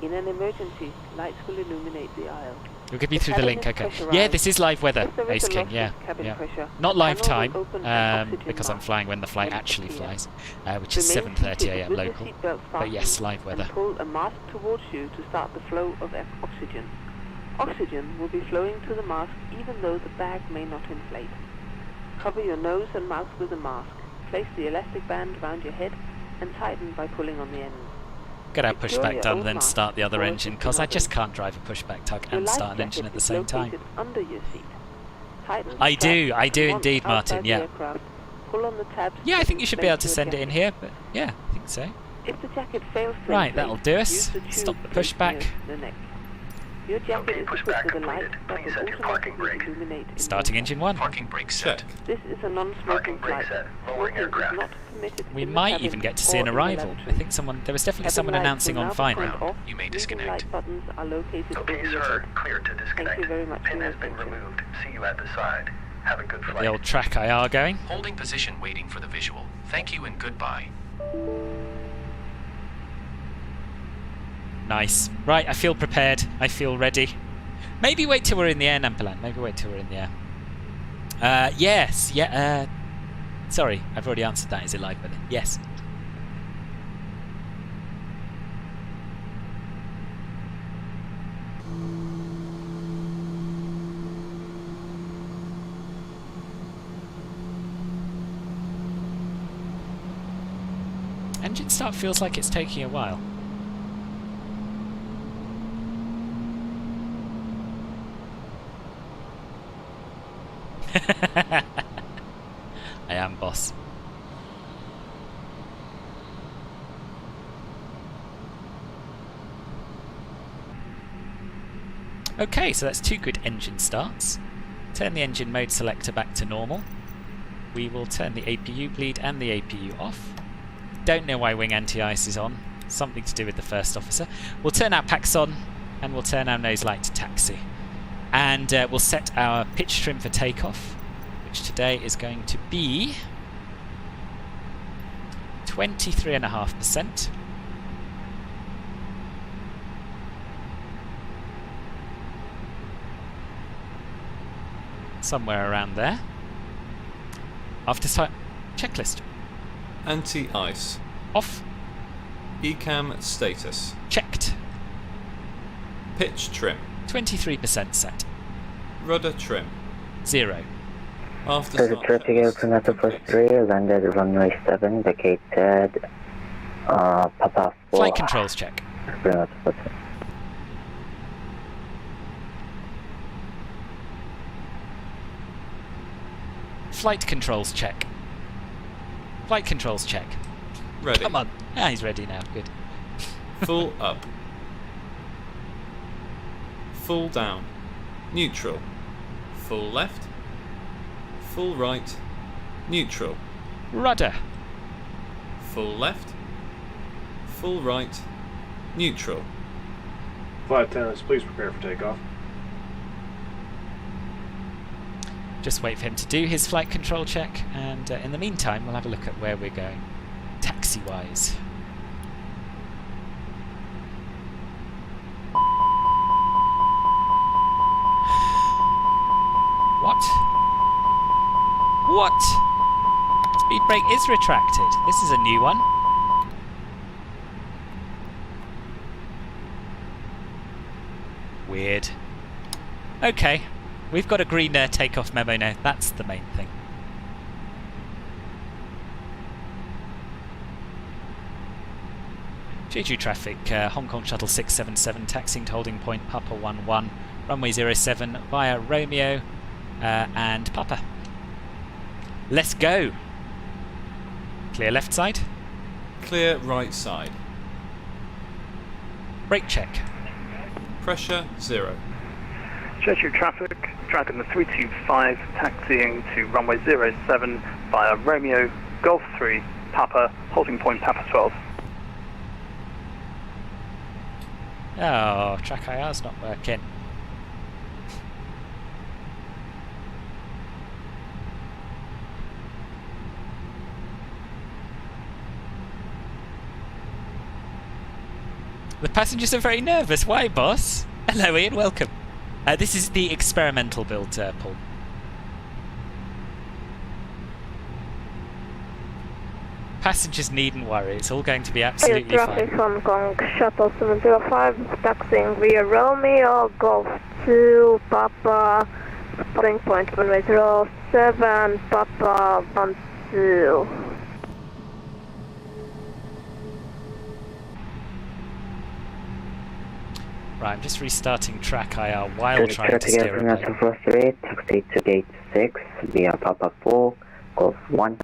In an emergency, lights will illuminate the aisle. You'll get me through the link, okay. Yeah, this is live weather, If there is Ace a King, loss yeah. of cabin Yeah. pressure, Not the live panel time, will open an oxygen because I'm mask flying when the flight when it actually appears. flies, which is Remain 7:30 seated AM with the local. seatbelt But yes, fastened live weather. and pull a mask towards you to start the flow of oxygen. Oxygen will be flowing to the mask even though the bag may not inflate. Cover your nose and mouth with the mask. Place the elastic band around your head and tighten by pulling on the end. Get our Secure pushback your done, own then mask start the other or engine, assist because I others. just can't drive a pushback tug Your and life start an engine jacket at the is same time. located under your seat. Tighten the I do straps once indeed, outside Martin, the yeah. aircraft. Pull on the tabs Yeah, I to think you should be able inflate to your send it in jacket. here, but yeah, I think so. If the jacket fails to Right, inflate, that'll do us. use the tube Stop the placed pushback. near the neck. Your jacket Okay, is pushback equipped with a light completed. that Please will set your parking automatically brake. illuminate in Starting motion. engine 1. Parking brake set. This is a non-smoking Parking brake flight. set. Lowering Smoking is aircraft. not permitted We in the might cabin even get to or see an in the arrival. I lavatory. think there was definitely Cabin someone lights announcing will on now be final. turned off. You may Leaving disconnect. light buttons are located Okay, over your sir. head. Clear to disconnect. Thank you very much Pin for your has been attention. removed. See you at the side. Have a good Got flight. the old track IR going. Holding position, waiting for the visual. Thank you and goodbye. Nice. Right, I feel prepared. I feel ready. Maybe wait till we're in the air, Nampalan. Maybe wait till we're in the air. Yes. Yeah. Sorry, I've already answered that. Is it live weather? Yes. Engine start feels like it's taking a while. I am, boss. Okay, so that's 2 good engine starts. Turn the engine mode selector back to normal. We will turn the APU bleed and the APU off. Don't know why wing anti-ice is on. Something to do with the first officer. We'll turn our packs on and we'll turn our nose light to taxi. And we'll set our pitch trim for takeoff, which today is going to be 23.5%. Somewhere around there. After checklist. Anti-ice. Off. ECAM status. Checked. Pitch trim. 23% set. Rudder trim. 0. After There's a start traffic checklist airplane complete. 243, landed runway 7, vacated, Papa 4. Flight controls check. Flight controls check. Flight controls check. Ready. Come on. Ah, he's ready now. Good. Full up. Full down. Neutral. Full left. Full right. Neutral. Rudder. Full left. Full right. Neutral. Flight attendants, please prepare for takeoff. Just wait for him to do his flight control check, and in the meantime, we'll have a look at where we're going, taxi-wise. What? What? Speed brake is retracted. This is a new one. Weird. Okay. We've got a green takeoff memo now. That's the main thing. Jeju traffic, Hong Kong Shuttle 677 taxiing to holding point Papa 11, runway 07 via Romeo and Papa. Let's go! Clear left side. Clear right side. Brake check. Pressure 0. Jeju traffic, Dragon 325 taxiing to runway 07 via Romeo, Golf 3, Papa, holding point Papa 12. Oh, track IR's not working. The passengers are very nervous. Why, boss? Hello, Ian. Welcome. This is the experimental build, Paul. Passengers needn't worry. It's all going to be absolutely traffic, fine. Hong Kong Shuttle 705 taxiing via Romeo, Golf 2, Papa, holding point runway 07, Papa 12. Right, I'm just restarting track IR while trying to steer a plane. First rate, taxi to gate 6 via Papa 4, Golf 1.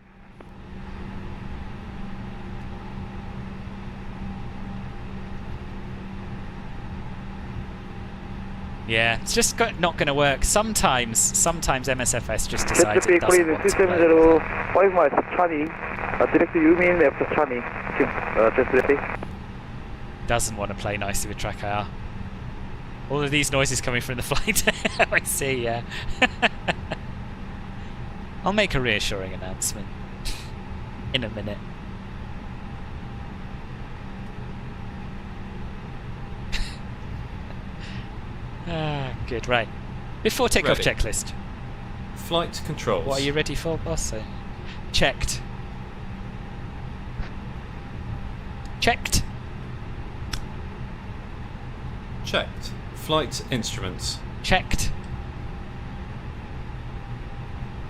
Yeah, it's just not going to work. Sometimes MSFS just decides it doesn't want to work. 5 miles, Charlie. Direct Yumin after Charlie. Just ready. Doesn't want to play nicely with track IR. All of these noises coming from the flight. I see, yeah. I'll make a reassuring announcement in a minute. Good, right. Before takeoff Ready. checklist. Flight controls. What are you ready for, boss? Checked. Checked. Checked. Flight instruments. Checked.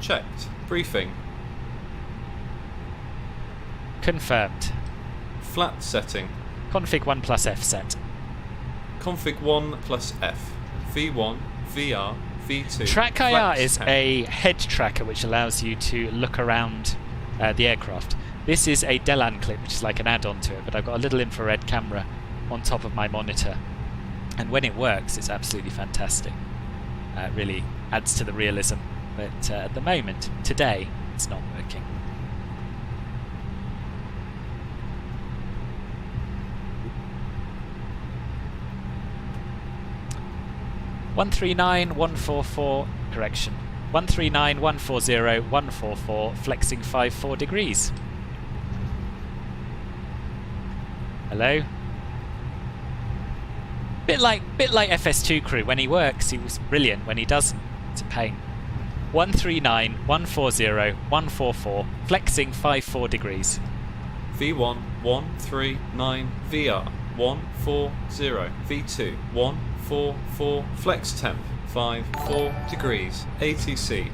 Checked. Briefing. Confirmed. Flat setting. Config 1 plus F set. Config 1 plus F. V1, VR, V2. Track IR flex is temp. a head tracker which allows you to look around the aircraft. This is a Delan clip, which is like an add-on to it, but I've got a little infrared camera on top of my monitor. And when it works, it's absolutely fantastic. It really adds to the realism. But at the moment, today, it's not working. (139,144) correction. 139,140,144 flexing 54 degrees. Hello. Bit like FS2 crew. When he works, he was brilliant. When he doesn't, it's a pain. 139,140,144 flexing 54 degrees. V1, 139 VR, 140 V2, 144 flex temp, 54 degrees, ATC.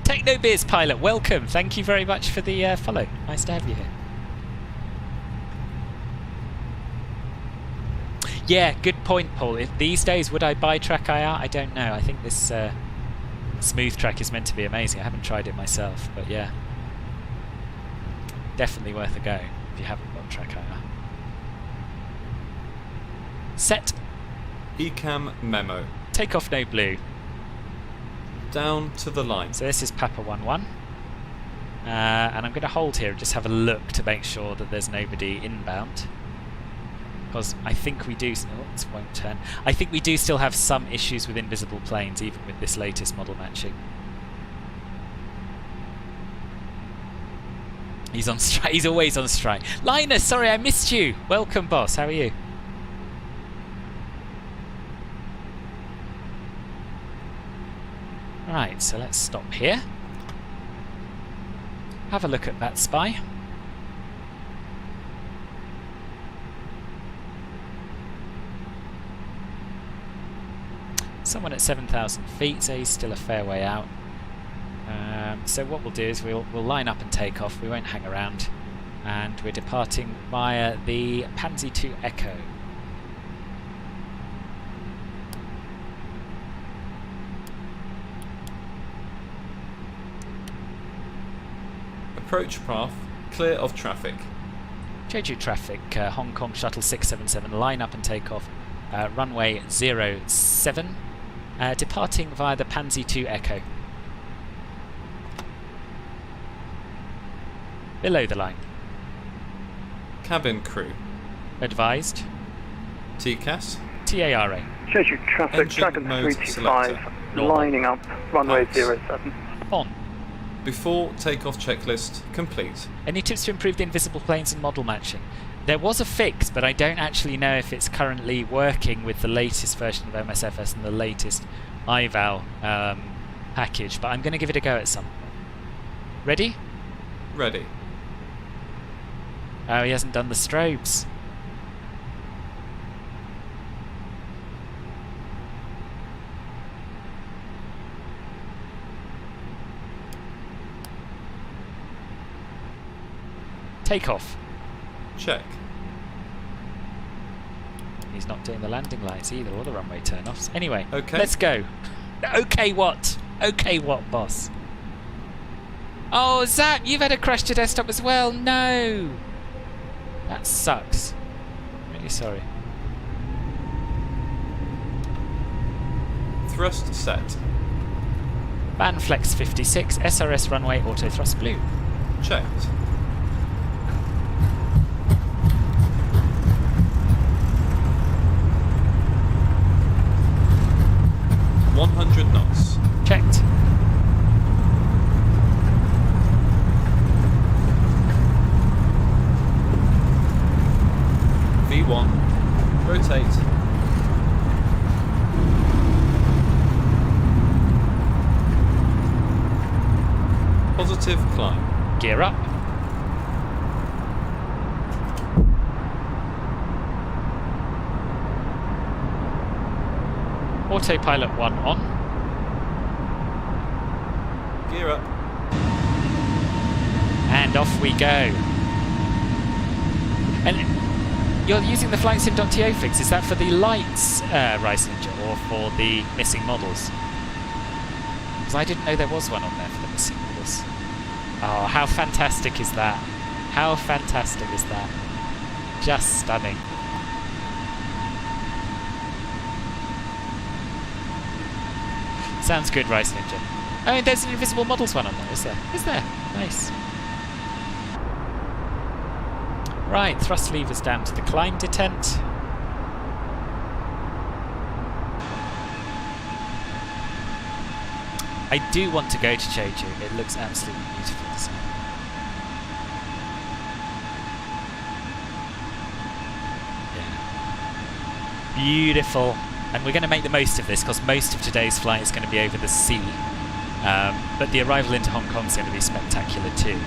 Techno Beers pilot, welcome. Thank you very much for the follow. Nice to have you here. Yeah, good point, Paul. These days, would I buy Track IR? I don't know. I think this smooth track is meant to be amazing. I haven't tried it myself, but yeah. Definitely worth a go if you haven't got Track IR. Set. Ecam memo. Takeoff no blue. Down to the line. So this is Papa 11. And I'm going to hold here and just have a look to make sure that there's nobody inbound. Because I think we do... Oh, this won't turn. I think we do still have some issues with invisible planes, even with this latest model matching. He's on strike. He's always on strike. Linus, sorry I missed you. Welcome, boss. How are you? Right, so let's stop here. Have a look at that spy. Someone at 7,000 feet, so he's still a fair way out. So what we'll do is we'll line up and take off. We won't hang around. And we're departing via the Pansy 2 Echo. Approach path clear of traffic. Jeju traffic, Hong Kong Shuttle 677, line up and take off, runway 07, departing via the Pansy 2 Echo. Below the line. Cabin crew. Advised. TCAS. TARA. Jeju traffic, Engine Dragon mode 325, selector. lining up, runway Pass. 07. On. Before takeoff checklist complete. Any tips to improve the invisible planes and model matching? There was a fix, but I don't actually know if it's currently working with the latest version of MSFS and the latest iVal package, but I'm going to give it a go at some point. Ready? Ready. Oh, he hasn't done the strobes. Takeoff. Check. He's not doing the landing lights either, or the runway turn-offs. Anyway, Okay. let's go. Okay, what? Okay, what, boss? Oh, Zap, you've had a crash to desktop as well. No. That sucks. I'm really sorry. Thrust set. Banflex 56, SRS runway, auto thrust blue. Checked. .100 knots. Checked. V1. Rotate. Positive climb. Gear up. Autopilot 1 on. Gear up. And off we go. And you're using the FlightSim.to fix. Is that for the lights, Rice Ninja, or for the missing models? Because I didn't know there was one on there for the missing models. Oh, how fantastic is that? How fantastic is that? Just stunning. Sounds good, Rice Ninja. Oh, there's an invisible models one on there, is there? Is there? Nice. Right, thrust levers down to the climb detent. I do want to go to Jeju. It looks absolutely beautiful. So. Yeah. Beautiful. And we're going to make the most of this because most of today's flight is going to be over the sea. But the arrival into Hong Kong is going to be spectacular too,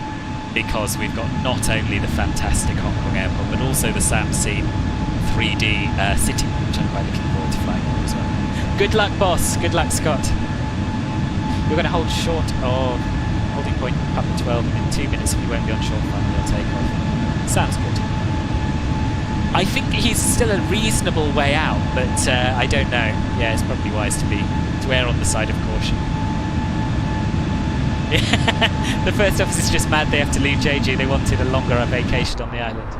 because we've got not only the fantastic Hong Kong airport, but also the SAMC 3D city, which I'm quite looking forward to flying over as well. Good luck, boss. Good luck, Scott. You're going to hold short of holding point Papa 12 in 2 minutes, if you won't be on short final your takeoff. Sounds good. I think he's still a reasonable way out, but I don't know. Yeah, it's probably wise to err on the side of caution. The first officer is just mad they have to leave Jeju. They wanted a longer vacation on the island.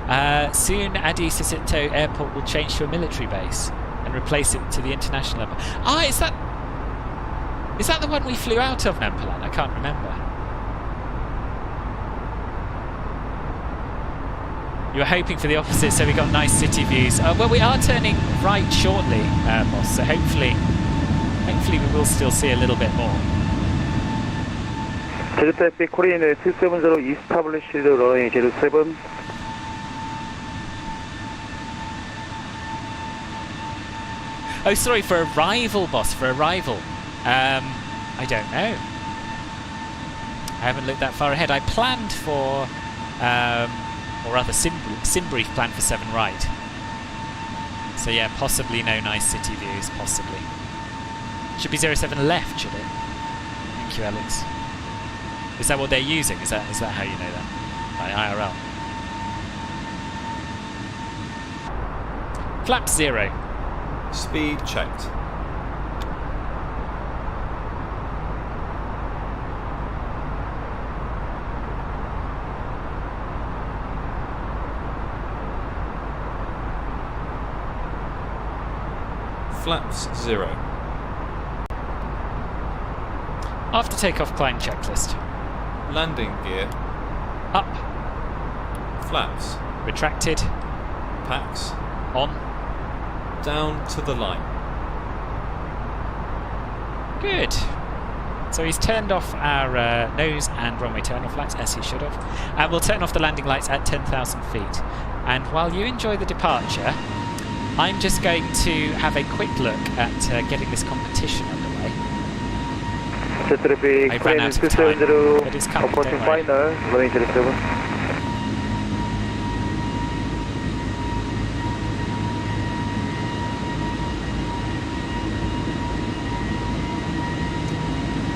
Yeah. Soon ADD-ONS airport will change to a military base and replace it to the international airport. Ah, is that the one we flew out of, Nampalan? I can't remember. You were hoping for the opposite, so we got nice city views. Well, we are turning right shortly, boss, so hopefully we will still see a little bit more. 제주 트래픽 코리인 270 established runway 07. Oh, sorry, for arrival, boss, for arrival. I don't know. I haven't looked that far ahead. I planned for, or rather, Simbrief planned for 7 right. So yeah, possibly no nice city views, possibly. Should be 07 left, should it? Thank you, Alex. Is that what they're using? Is that how you know that? By IRL. Flap 0. Speed checked. Flaps 0. After takeoff, climb checklist. Landing gear. Up. Flaps. Retracted. Packs. On. Down to the line. Good. So he's turned off our nose and runway turn-off lights, as he should have. And we'll turn off the landing lights at 10,000 feet. And while you enjoy the departure, I'm just going to have a quick look at getting this competition underway. traffic I ran out of time, but it's coming, approaching don't worry. final, runway 07.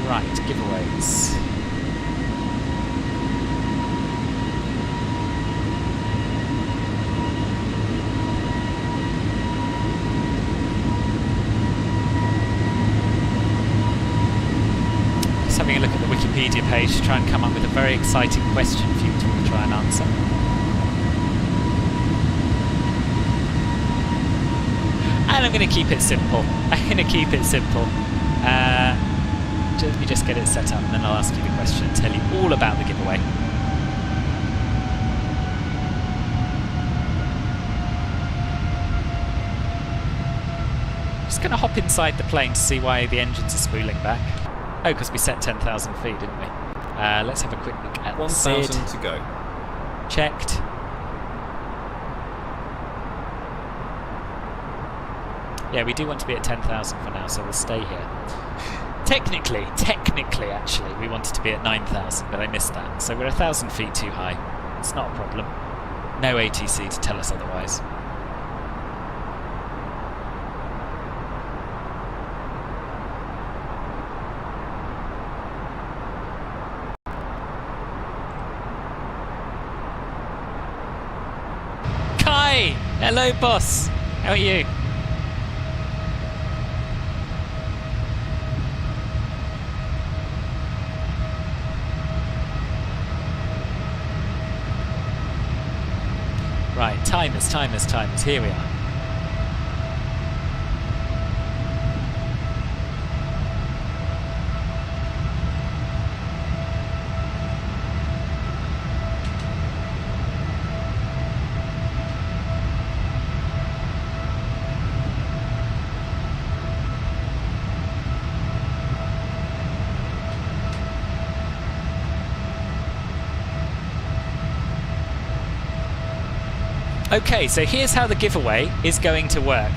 Right, giveaways. Just having a look at the Wikipedia page to try and come up with a very exciting question for you to try and answer. And I'm going to keep it simple. I'm going to keep it simple. Let me just get it set up and then I'll ask you the question and tell you all about the giveaway. Just going to hop inside the plane to see why the engines are spooling back. Oh, because we set 10,000 feet, didn't we? Let's have a quick look at 1,000 SID. to go. Checked. Yeah, we do want to be at 10,000 for now, so we'll stay here. Technically, actually, we wanted to be at 9,000, but I missed that. So we're 1,000 feet too high. It's not a problem. No ATC to tell us otherwise. Kai! Hello, boss! How are you? Right, timers, here we are. Okay, so here's how the giveaway is going to work.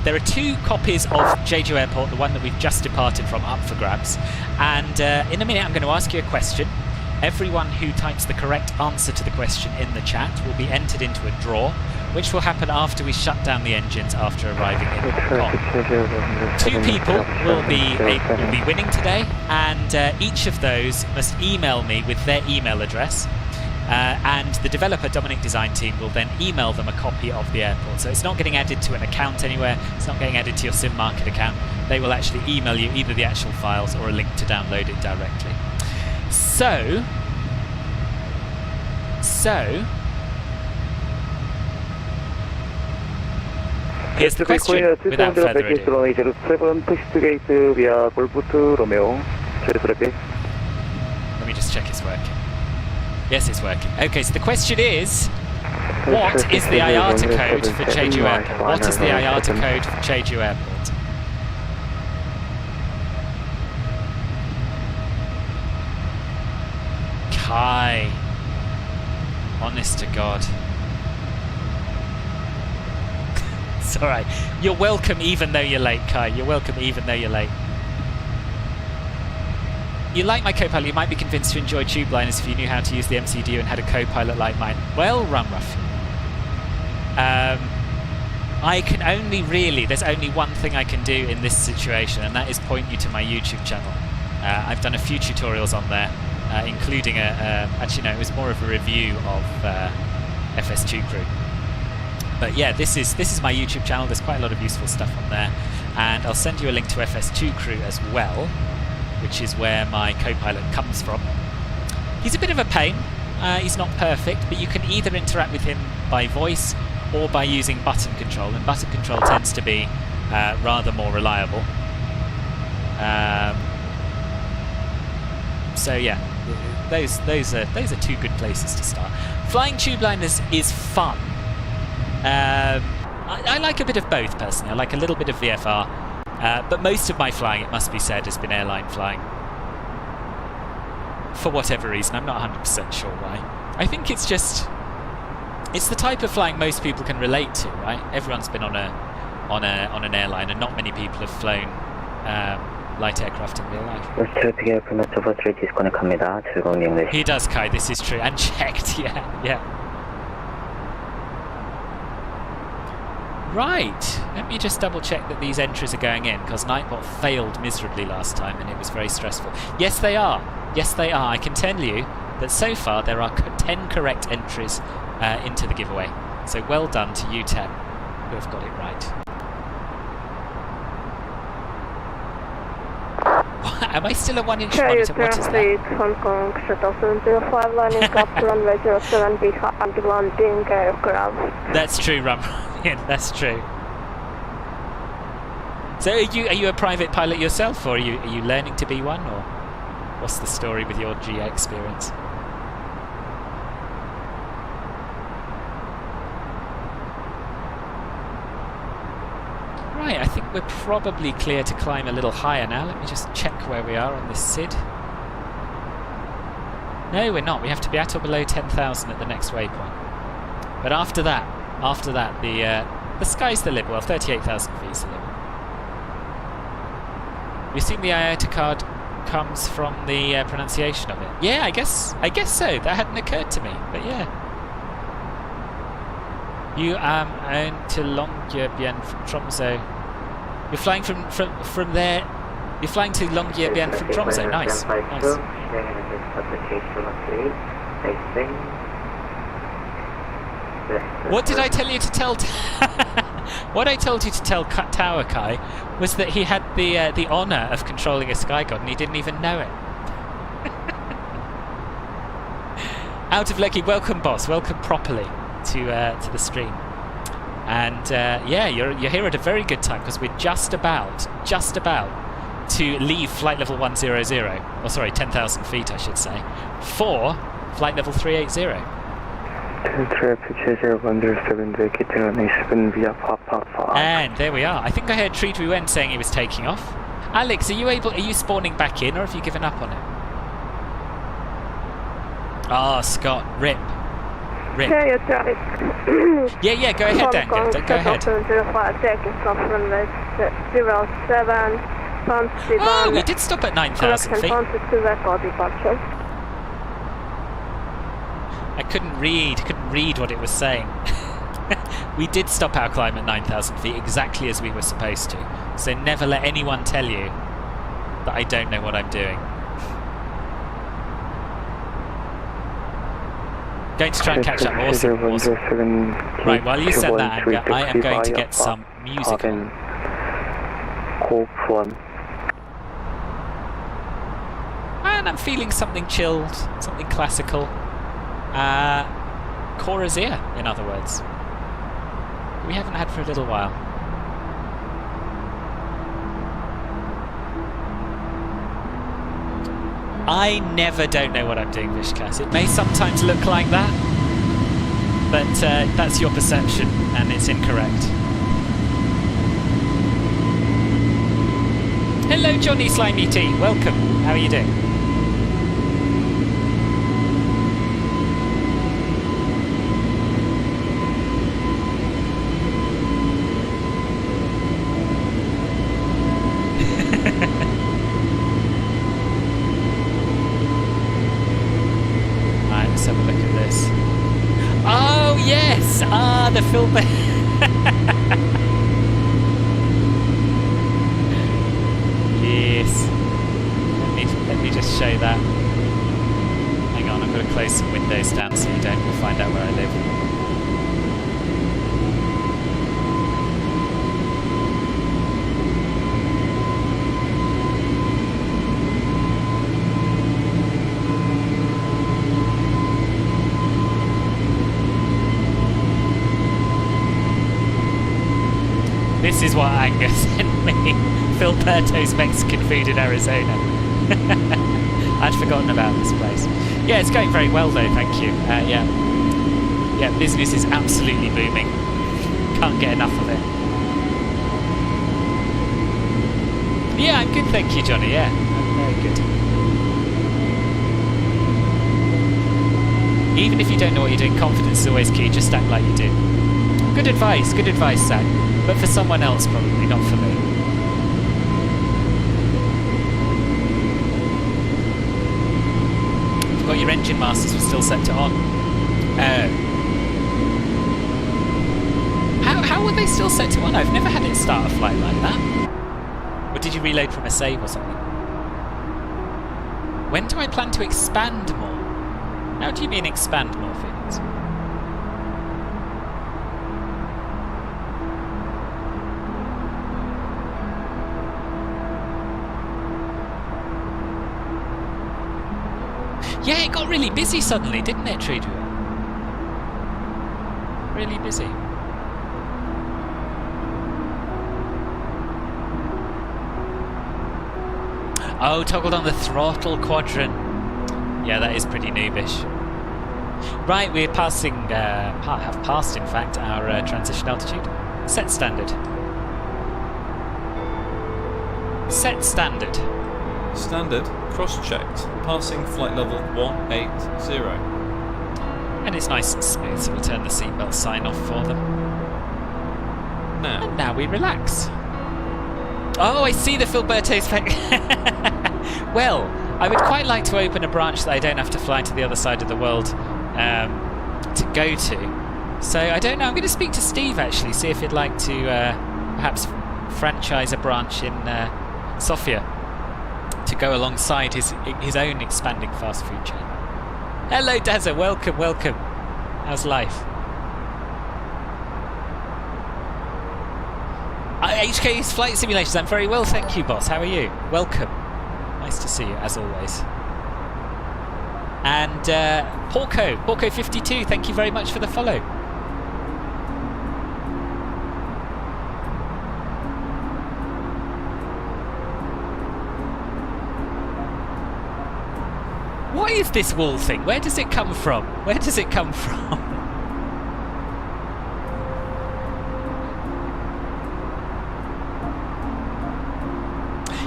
There are 2 copies of Jeju Airport, the one that we've just departed from, up for grabs. And in a minute I'm going to ask you a question. Everyone who types the correct answer to the question in the chat will be entered into a draw, which will happen after we shut down the engines after arriving in Hong Kong. 2 people will be winning today, and each of those must email me with their email address. And the developer, Dominic Design Team, will then email them a copy of the airport. So it's not getting added to an account anywhere, it's not getting added to your SIM Market account. They will actually email you either the actual files or a link to download it directly. So here's the question, without further ado. runway 07, push to gate via Golf 2 Romeo, traffic. Let me just check it's working. Yes, it's working. Okay, so the question is, what is the IATA code for Jeju Airport? What is the IATA code for Jeju Airport? Kai. Honest to God. It's alright. You're welcome even though you're late, Kai. You're welcome even though you're late. You like my co-pilot, you might be convinced to enjoy tube liners if you knew how to use the MCDU and had a co-pilot like mine. Well, Rumruff. I can only really, there's only one thing I can do in this situation, and that is point you to my YouTube channel. I've done a few tutorials on there. including actually no, it was more of a review of FS2 Crew. But yeah, this is my YouTube channel. There's quite a lot of useful stuff on there, and I'll send you a link to FS2 Crew as well, which is where my co-pilot comes from. He's a bit of a pain. He's not perfect, but you can either interact with him by voice or by using button control, and button control tends to be rather more reliable. So yeah, those are two good places to start. Flying tubeliners is fun. I like a bit of both personally. I like a little bit of VFR, but most of my flying, it must be said, has been airline flying. For whatever reason, I'm not 100% sure why. I think it's the type of flying most people can relate to, right? Everyone's been on an airline, and not many people have flown light aircraft in real life. He does, Kai, this is true. And checked, yeah. Right, let me just double check that these entries are going in, because Nightbot failed miserably last time and it was very stressful. Yes, they are. I can tell you that so far there are 10 correct entries into the giveaway. So well done to you 10 who have got it right. Am I still a 1-inch monitor? What is that? Hong Kong, Shuttle 705, lining up runway 07 behind landing aircraft. That's true, Ryan, that's true. So are you a private pilot yourself, or are you learning to be one, or what's the story with your GA experience? Right, I think we're probably clear to climb a little higher now. Let me just check where we are on this SID. No, we're not. We have to be at or below 10,000 at the next waypoint. But after that, the sky's the limit. Well, 38,000 feet is the limit. You think the IATA card comes from the pronunciation of it? Yeah, I guess so. That hadn't occurred to me, but yeah. You own to Longyearbyen from Tromsø. You're flying from there. You're flying to Longyearbyen from Tromsø. Nice. What did I tell you to tell? What I told you to tell Tower Kai was that he had the honour of controlling a Sky God, and he didn't even know it. Out of Lucky, welcome, boss. Welcome properly to the stream. And yeah, you're here at a very good time, because we're just about to leave flight level 100, or sorry, 10,000 feet I should say, for flight level 380. And there we are. I think I heard A32NX saying he was taking off. Alex, are you spawning back in, or have you given up on it? Ah, Scott, rip. Yeah, go ahead, Dan. Go ahead. Oh, we did stop at 9,000 feet. I couldn't read what it was saying. We did stop our climb at 9,000 feet exactly as we were supposed to. So never let anyone tell you that I don't know what I'm doing. Going to try and catch up. Awesome. Right, while you send that, Anger, I am going to get some music on. And I'm feeling something chilled, something classical. Corazia, in other words. We haven't had for a little while. I never don't know what I'm doing, Vishkas. It may sometimes look like that, but that's your perception, and it's incorrect. Hello, Johnny Slimy T. Welcome. How are you doing? The film. Yes. Let me just show that. over. This is what Angus sent me. Phil Berto's Mexican food in Arizona. I'd forgotten about this place. Yeah, it's going very well though, thank you. Yeah, business is absolutely booming. Can't get enough of it. Yeah, I'm good, thank you, Johnny. Yeah, I'm very good. Even if you don't know what you're doing, confidence is always key. Just act like you do. Good advice, Zach. But for someone else, probably, not for me. Forgot your engine masters were still set to on. How were they still set to on? I've never had it start a flight like that. Or did you reload from a save or something? When do I plan to expand more? How do you mean expand more, Phoenix? Yeah, it got really busy suddenly, didn't it, Treadwell? Really busy. Oh, toggled on the throttle quadrant. Yeah, that is pretty noobish. Right, we're passing, have passed in fact, our transition altitude. Set standard. Set standard. Standard, cross-checked, passing flight level 180. And it's nice and smooth, so we'll turn the seatbelt sign off for them. Now. And now we relax. Oh, I see the Filberto's effect. Well, I would quite like to open a branch that I don't have to fly to the other side of the world to go to. So I don't know, I'm going to speak to Steve actually, see if he'd like to perhaps franchise a branch in Sofia to go alongside his own expanding fast food chain. Hello Dazza, welcome. How's life? HKE's flight simulations, I'm very well, thank you boss, how are you? Welcome. Nice to see you, as always. And Porco52, thank you very much for the follow. What is this wall thing? Where does it come from? Where does it come from?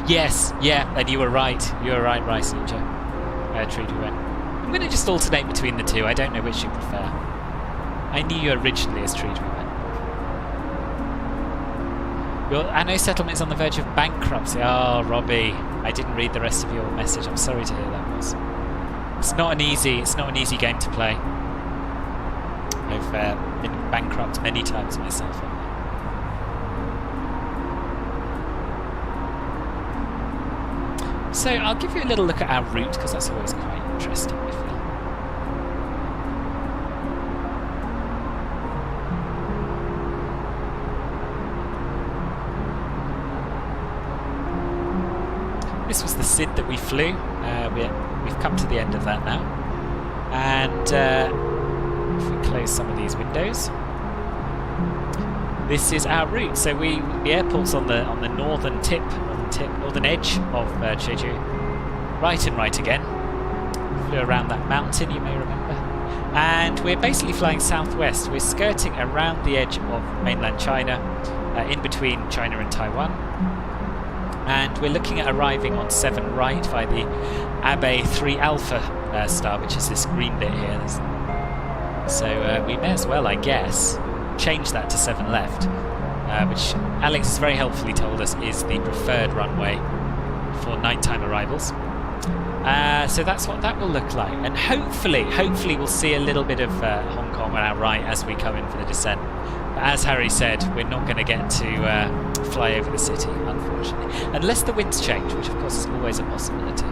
Yes, yeah, and you were right. You were right, Rice Ninja. I'm going to just alternate between the two. I don't know which you prefer. I knew you originally as Treadwell. Your anno settlement is on the verge of bankruptcy. Oh, Robbie, I didn't read the rest of your message. I'm sorry to hear that was. It's not an easy game to play. I've been bankrupt many times myself. So I'll give you a little look at our route because that's always quite interesting, I feel. This was the SID that we flew. We've come to the end of that now. And if we close some of these windows, this is our route. So the airport's on the northern edge of Jeju. Right and right again. Flew around that mountain, you may remember. And we're basically flying southwest. We're skirting around the edge of mainland China, in between China and Taiwan. And we're looking at arriving on 7 right via the Abe 3 Alpha star, which is this green bit here. So we may as well, I guess, change that to 7 left, which Alex has very helpfully told us is the preferred runway for nighttime arrivals. So that's what that will look like. And hopefully we'll see a little bit of Hong Kong on our right as we come in for the descent. But as Harry said, we're not going to get to fly over the city, unfortunately. Unless the winds change, which of course is always a possibility.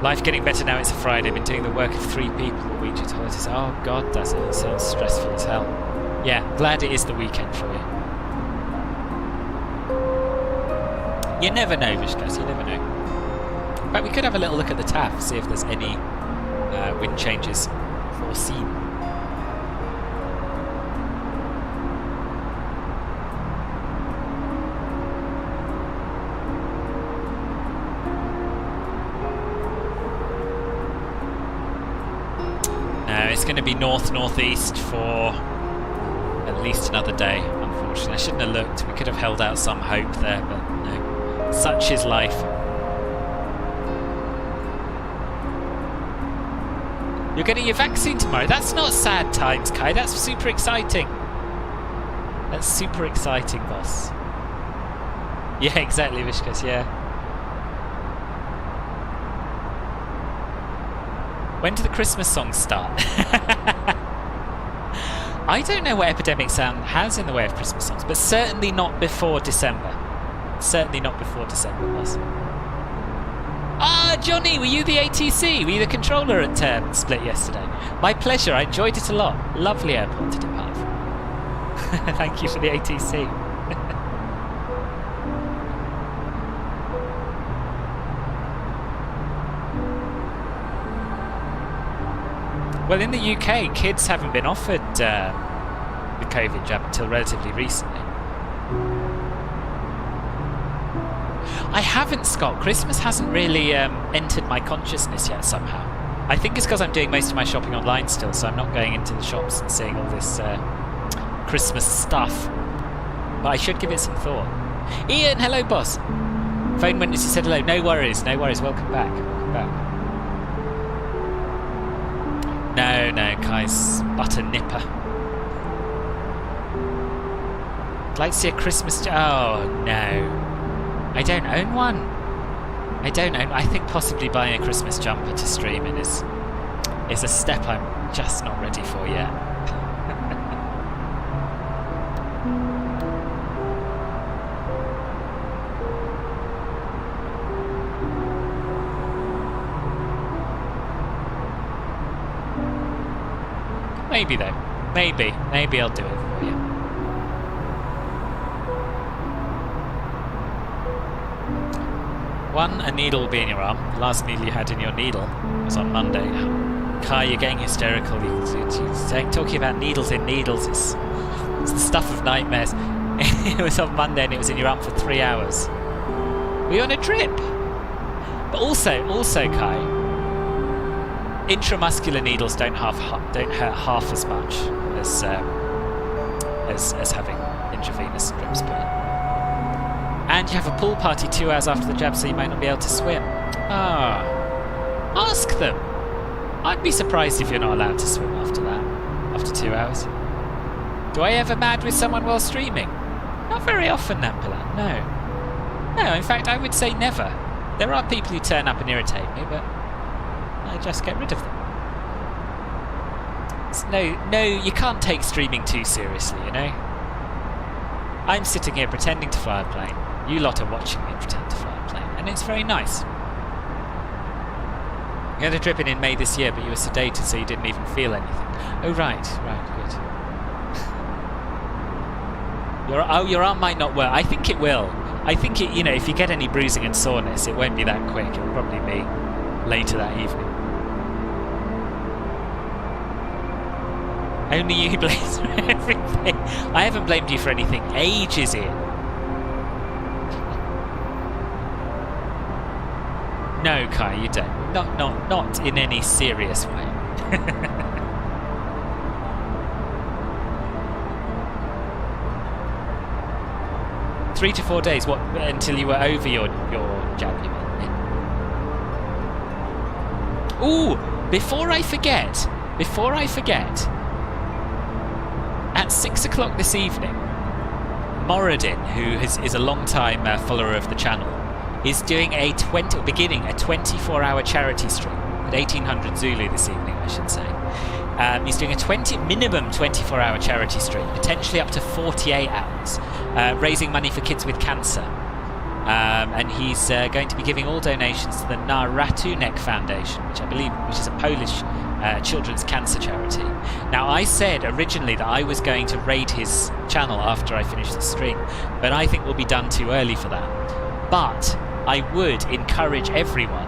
Life getting better now it's a Friday. Been doing the work of 3 people all week due to holidays. Oh God, does it? It sounds stressful as hell. Yeah, glad it is the weekend for you. You never know, Vishkas, you never know. In fact, we could have a little look at the TAF, see if there's any wind changes foreseen. It's going to be north-northeast for at least another day, unfortunately. I shouldn't have looked. We could have held out some hope there, but no. Such is life. You're getting your vaccine tomorrow. That's not sad times, Kai. That's super exciting. That's super exciting, boss. Yeah, exactly, Vishkas, yeah. When do the Christmas songs start? I don't know what Epidemic Sound has in the way of Christmas songs, but certainly not before December. Certainly not before December, boss. Ah, Johnny, were you the ATC? Were you the controller at Split yesterday? My pleasure, I enjoyed it a lot. Lovely airport to depart from. Thank you for the ATC. Well, in the UK, kids haven't been offered the COVID jab until relatively recently. I haven't, Scott. Christmas hasn't really entered my consciousness yet somehow. I think it's because I'm doing most of my shopping online still, so I'm not going into the shops and seeing all this Christmas stuff. But I should give it some thought. Ian, hello, boss. Phone witness, you said hello. No worries, no worries. Welcome back. Welcome back. No, Kai's butter nipper. I'd like to see a Christmas... Oh, no. I don't own one. I think possibly buying a Christmas jumper to stream in is a step I'm just not ready for yet. Maybe though. Maybe I'll do it for you. One, a needle will be in your arm. The last needle you had in your needle was on Monday. Kai, you're getting hysterical. You're talking about needles in needles. It's the stuff of nightmares. It was on Monday and it was in your arm for 3 hours. Were you on a drip? But also, Kai, intramuscular needles don't hurt half as much as having intravenous strips put in. And you have a pool party 2 hours after the jab, so you might not be able to swim. Ah, ask them. I'd be surprised if you're not allowed to swim after that, after 2 hours. Do I ever mad with someone while streaming? Not very often, Nampilan, no. No, in fact, I would say never. There are people who turn up and irritate me, but I just get rid of them. No, you can't take streaming too seriously, you know? I'm sitting here pretending to fly a plane. You lot are watching me pretend to fly a plane, and it's very nice. You had a drip in May this year, but you were sedated, so you didn't even feel anything. Oh, right, good. Your arm might not work. I think it will. I think it, if you get any bruising and soreness, it won't be that quick. It'll probably be later that evening. Only you blame for everything. I haven't blamed you for anything ages in. No, Kai, you don't. Not in any serious way. 3 to 4 days. What? Until you were over your jab, you mean? Ooh! Before I forget. At 6 o'clock this evening, Moradin, who is a long-time follower of the channel, is doing beginning a 24-hour charity stream at 1800 Zulu this evening, I should say. He's doing a minimum 24-hour charity stream, potentially up to 48 hours, raising money for kids with cancer. And he's going to be giving all donations to the A32NX Foundation, which is a Polish children's cancer charity. Now, I said originally that I was going to raid his channel after I finished the stream, but I think we'll be done too early for that. But I would encourage everyone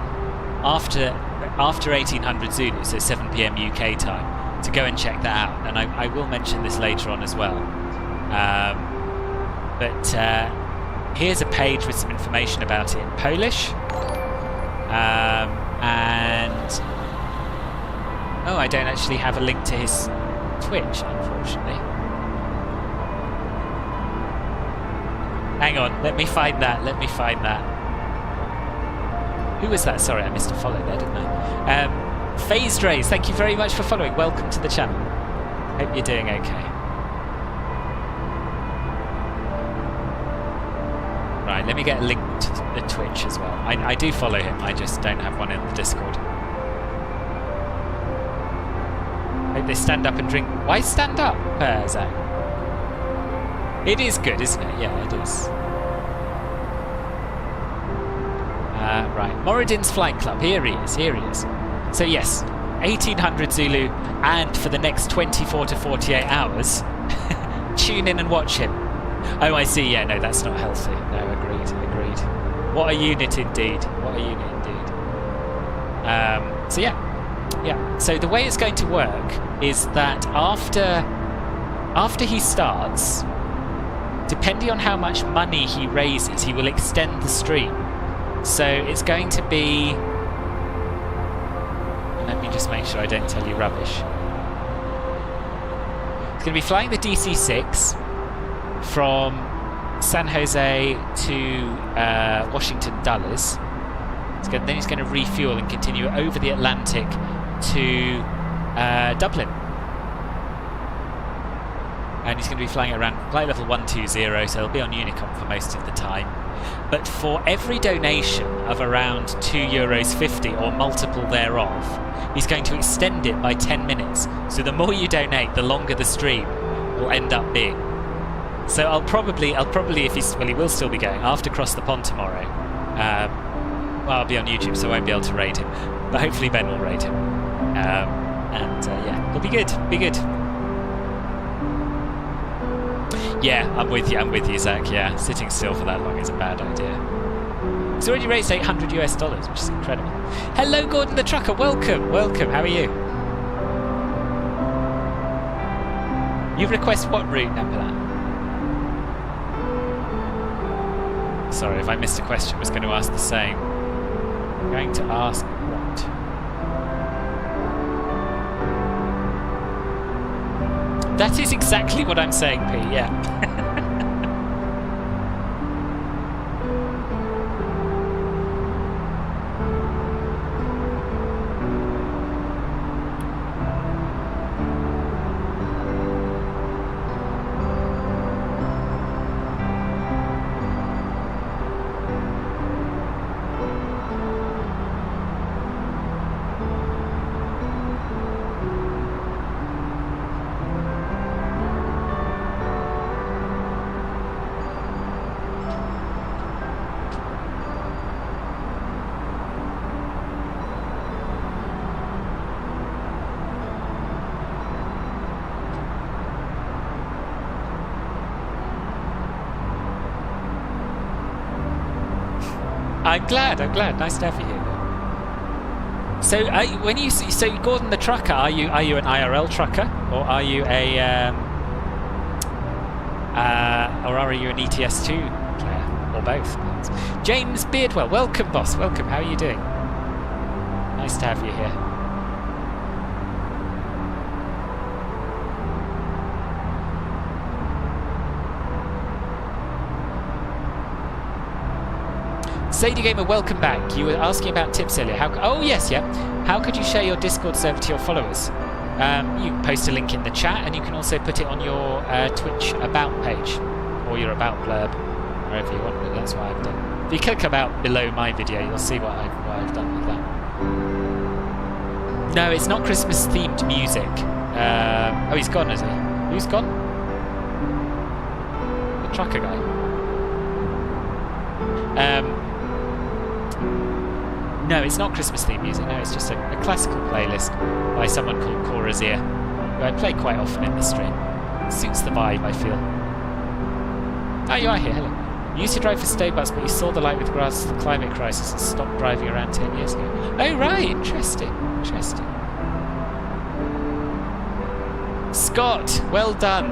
after 1800 Zulu, so 7 PM UK time, to go and check that out. And I will mention this later on as well. Here's a page with some information about it in Polish. Oh, I don't actually have a link to his Twitch, unfortunately. Hang on, let me find that. Who was that? Sorry, I missed a follow there, didn't I? Phased Rays, thank you very much for following. Welcome to the channel. Hope you're doing okay. Right, let me get a link to the Twitch as well. I do follow him, I just don't have one in the Discord. Hope they stand up and drink. Why stand up, Zach? It is good, isn't it? Yeah, it is. Right, Moradin's Flight Club. Here he is. So yes, 1800 Zulu, and for the next 24 to 48 hours, tune in and watch him. Oh, I see. Yeah, no, that's not healthy. No, agreed. What a unit indeed. So yeah. So the way it's going to work is that after he starts, depending on how much money he raises, he will extend the stream. So it's going to be... Let me just make sure I don't tell you rubbish. It's going to be flying the DC-6 from San Jose to Washington Dulles. Then he's going to refuel and continue over the Atlantic to Dublin. And he's going to be flying around flight level 120, so he'll be on Honeycomb for most of the time. But for every donation of around €2.50 or multiple thereof, he's going to extend it by 10 minutes. So the more you donate, the longer the stream will end up being. So I'll probably, if he's, well, he will still be going after Cross the Pond tomorrow. Well, I'll be on YouTube, so I won't be able to raid him. But hopefully Ben will raid him. Yeah, it'll be good. Yeah, I'm with you, Zach. Yeah, sitting still for that long is a bad idea. It's already raised $800, which is incredible. Hello, Gordon the Trucker. Welcome. How are you? You request what route, Napoleon? Sorry, if I missed a question, I was going to ask the same. I'm going to ask what? That is exactly what I'm saying, P, yeah. I'm glad. Nice to have you here. So, so Gordon the Trucker, are you an IRL trucker, or are you an ETS2 player, or both? James Beardwell, welcome, boss. Welcome. How are you doing? Nice to have you here. Sadie Gamer, welcome back. You were asking about tips earlier. Oh yes, yeah. How could you share your Discord server to your followers? You can post a link in the chat, and you can also put it on your Twitch about page, or your about blurb, wherever you want. That's what I've done. If you click about below my video, you'll see what I've done with that. No, it's not Christmas themed music. Oh, he's gone, is he? Who's gone? The trucker guy. No, it's not Christmas theme music. No, it's just a classical playlist by someone called Corazir, who I play quite often in the stream. It suits the vibe, I feel. Oh, you are here. Hello. You used to drive for Staybus, but you saw the light with regards to the climate crisis and stopped driving around 10 years ago. Oh, right. Interesting. Interesting. Scott, well done.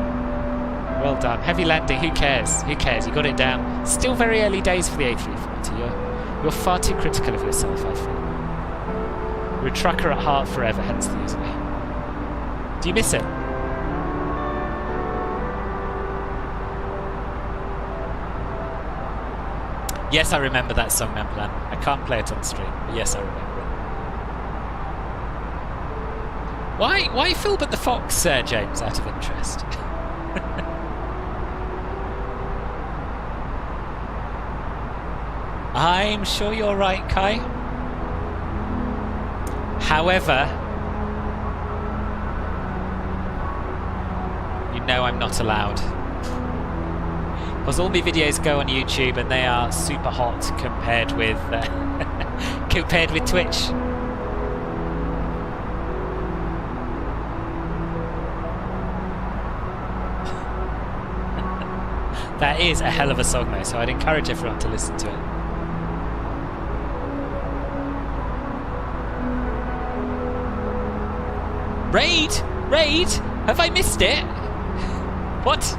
Well done. Heavy landing. Who cares? Who cares? You got it down. Still very early days for the A340. You're far too critical of yourself, I feel. You're a trucker at heart forever, hence the username. Do you miss it? Yes, I remember that song, Namplan. I can't play it on stream, but yes, I remember it. Why Philbert the Fox, James, out of interest? I'm sure you're right, Kai. However, you know I'm not allowed. Because all my videos go on YouTube and they are super hot compared with compared with Twitch. That is a hell of a song though, so I'd encourage everyone to listen to it. Raid? Raid? Have I missed it? What?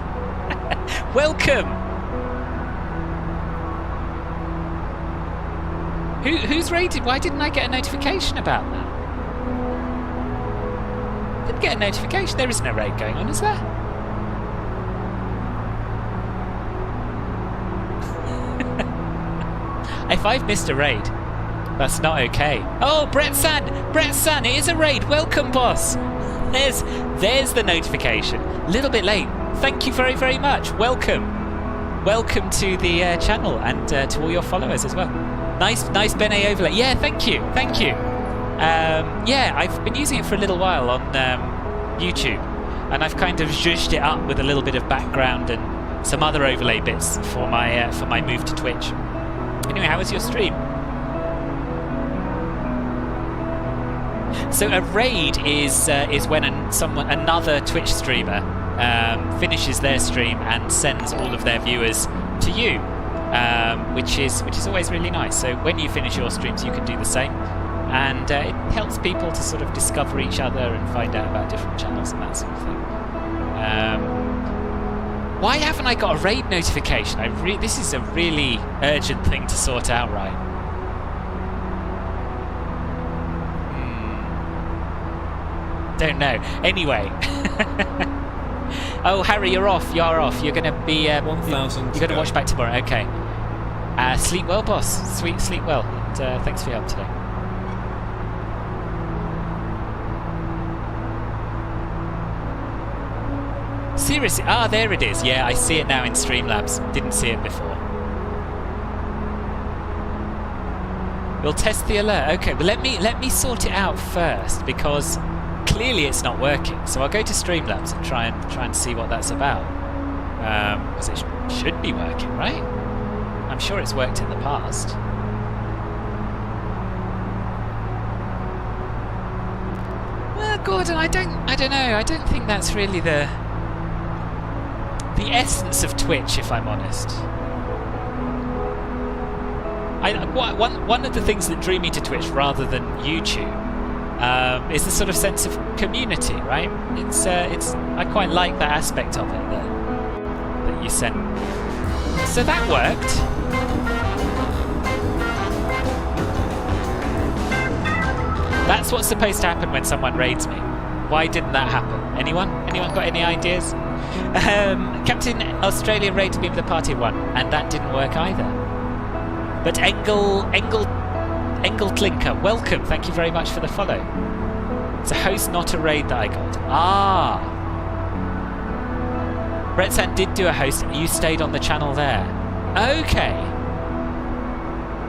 Welcome! Who's raided? Why didn't I get a notification about that? Didn't get a notification. There isn't a raid going on, is there? If I've missed a raid, that's not okay. Oh, Brett San! Brett San, it is a raid! Welcome, boss! There's the notification. A little bit late. Thank you very, very much. Welcome. Welcome to the channel and to all your followers as well. Nice Benet overlay. Yeah, thank you. Thank you. Yeah, I've been using it for a little while on YouTube, and I've kind of zhuzhed it up with a little bit of background and some other overlay bits for my move to Twitch. Anyway, how was your stream? So a raid is when another Twitch streamer finishes their stream and sends all of their viewers to you, which is always really nice. So when you finish your streams, you can do the same, and it helps people to sort of discover each other and find out about different channels and that sort of thing. Why haven't I got a raid notification? This is a really urgent thing to sort out, right? Don't know. Anyway. Oh, Harry, you're off. You're off. You're going to be... 1,000 You're going to watch back tomorrow. Okay. Sleep well, boss. Sleep well. And, thanks for your help today. Seriously? Ah, there it is. Yeah, I see it now in Streamlabs. Didn't see it before. We'll test the alert. Okay, well let me sort it out first, because clearly it's not working. So I'll go to Streamlabs and try and see what that's about. Because it should be working, right? I'm sure it's worked in the past. Well, Gordon, I don't know. I don't think that's really the essence of Twitch, if I'm honest. One of the things that drew me to Twitch rather than YouTube is the sort of sense of community, right? I quite like that aspect of it that you sent. So that worked. That's what's supposed to happen when someone raids me. Why didn't that happen? Anyone got any ideas? Captain Australia raided me with a party of one, and that didn't work either. But Engel Klinker, welcome. Thank you very much for the follow. It's a host, not a raid that I got. Ah. Brett Sand did do a host. You stayed on the channel there. Okay.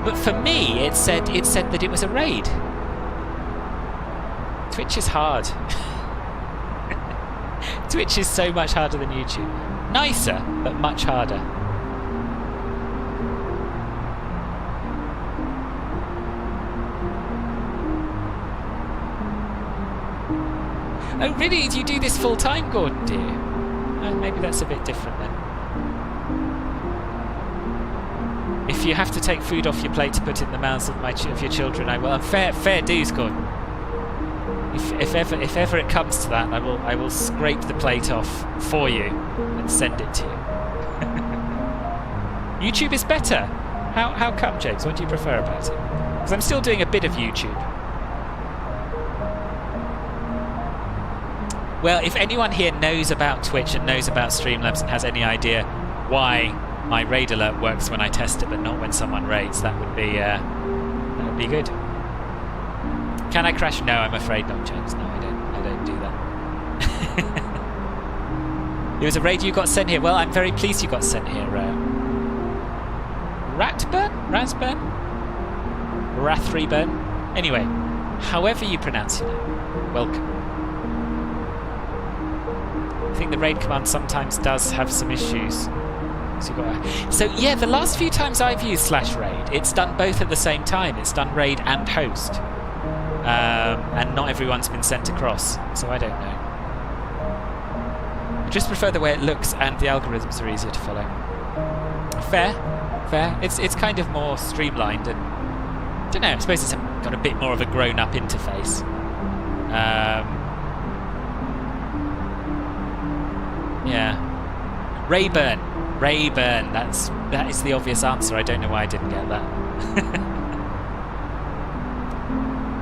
But for me, it said that it was a raid. Twitch is hard. Twitch is so much harder than YouTube. Nicer, but much harder. Oh, really? Do you do this full time, Gordon, do you? Maybe that's a bit different then. If you have to take food off your plate to put in the mouths of your children, I will. Fair dues, Gordon. If ever it comes to that, I will scrape the plate off for you and send it to you. YouTube is better. How come, James? What do you prefer about it? Because I'm still doing a bit of YouTube. Well, if anyone here knows about Twitch and knows about Streamlabs and has any idea why my raid alert works when I test it but not when someone raids, that would be good. Can I crash? No, I'm afraid not, James. No, I don't do that. It was a raid you got sent here. Well, I'm very pleased you got sent here. Rathreburn? Anyway, however you pronounce your name, welcome. I think the raid command sometimes does have some issues. So yeah, the last few times I've used /raid, it's done both at the same time. It's done raid and host. And not everyone's been sent across, so I don't know. I just prefer the way it looks, and the algorithms are easier to follow. Fair. It's kind of more streamlined, and I don't know, I suppose it's got a bit more of a grown-up interface. Yeah. Rayburn. That is the obvious answer. I don't know why I didn't get that.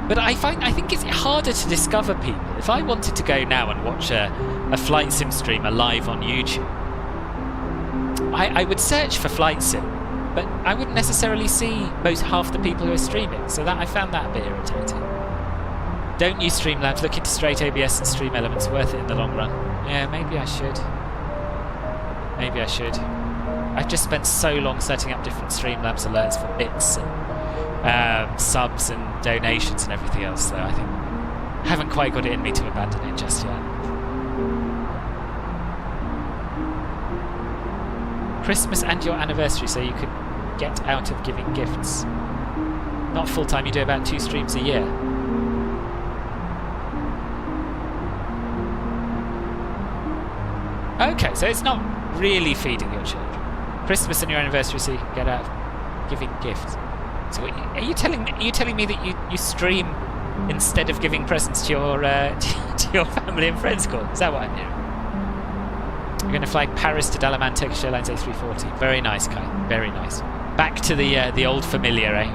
But I think it's harder to discover people. If I wanted to go now and watch a flight sim streamer live on YouTube, I would search for flight sim, but I wouldn't necessarily see half the people who are streaming. So that I found that a bit irritating. Don't use Streamlabs. Look into straight OBS and Stream Elements. Worth it in the long run. Yeah, maybe I should. I've just spent so long setting up different Streamlabs alerts for bits and subs and donations and everything else, so I think I haven't quite got it in me to abandon it just yet. Christmas and your anniversary, so you could get out of giving gifts. Not full time, you do about 2 streams a year. Okay, so it's not really feeding your children. Christmas and your anniversary, so you can get out of giving gifts. So are you telling me that you stream instead of giving presents to your to your family and friends? Call? Is that what I'm hearing? We're going to fly Paris to Dalaman, Turkish Airlines A340. Very nice, Kai. Very nice. Back to the old familiar, eh?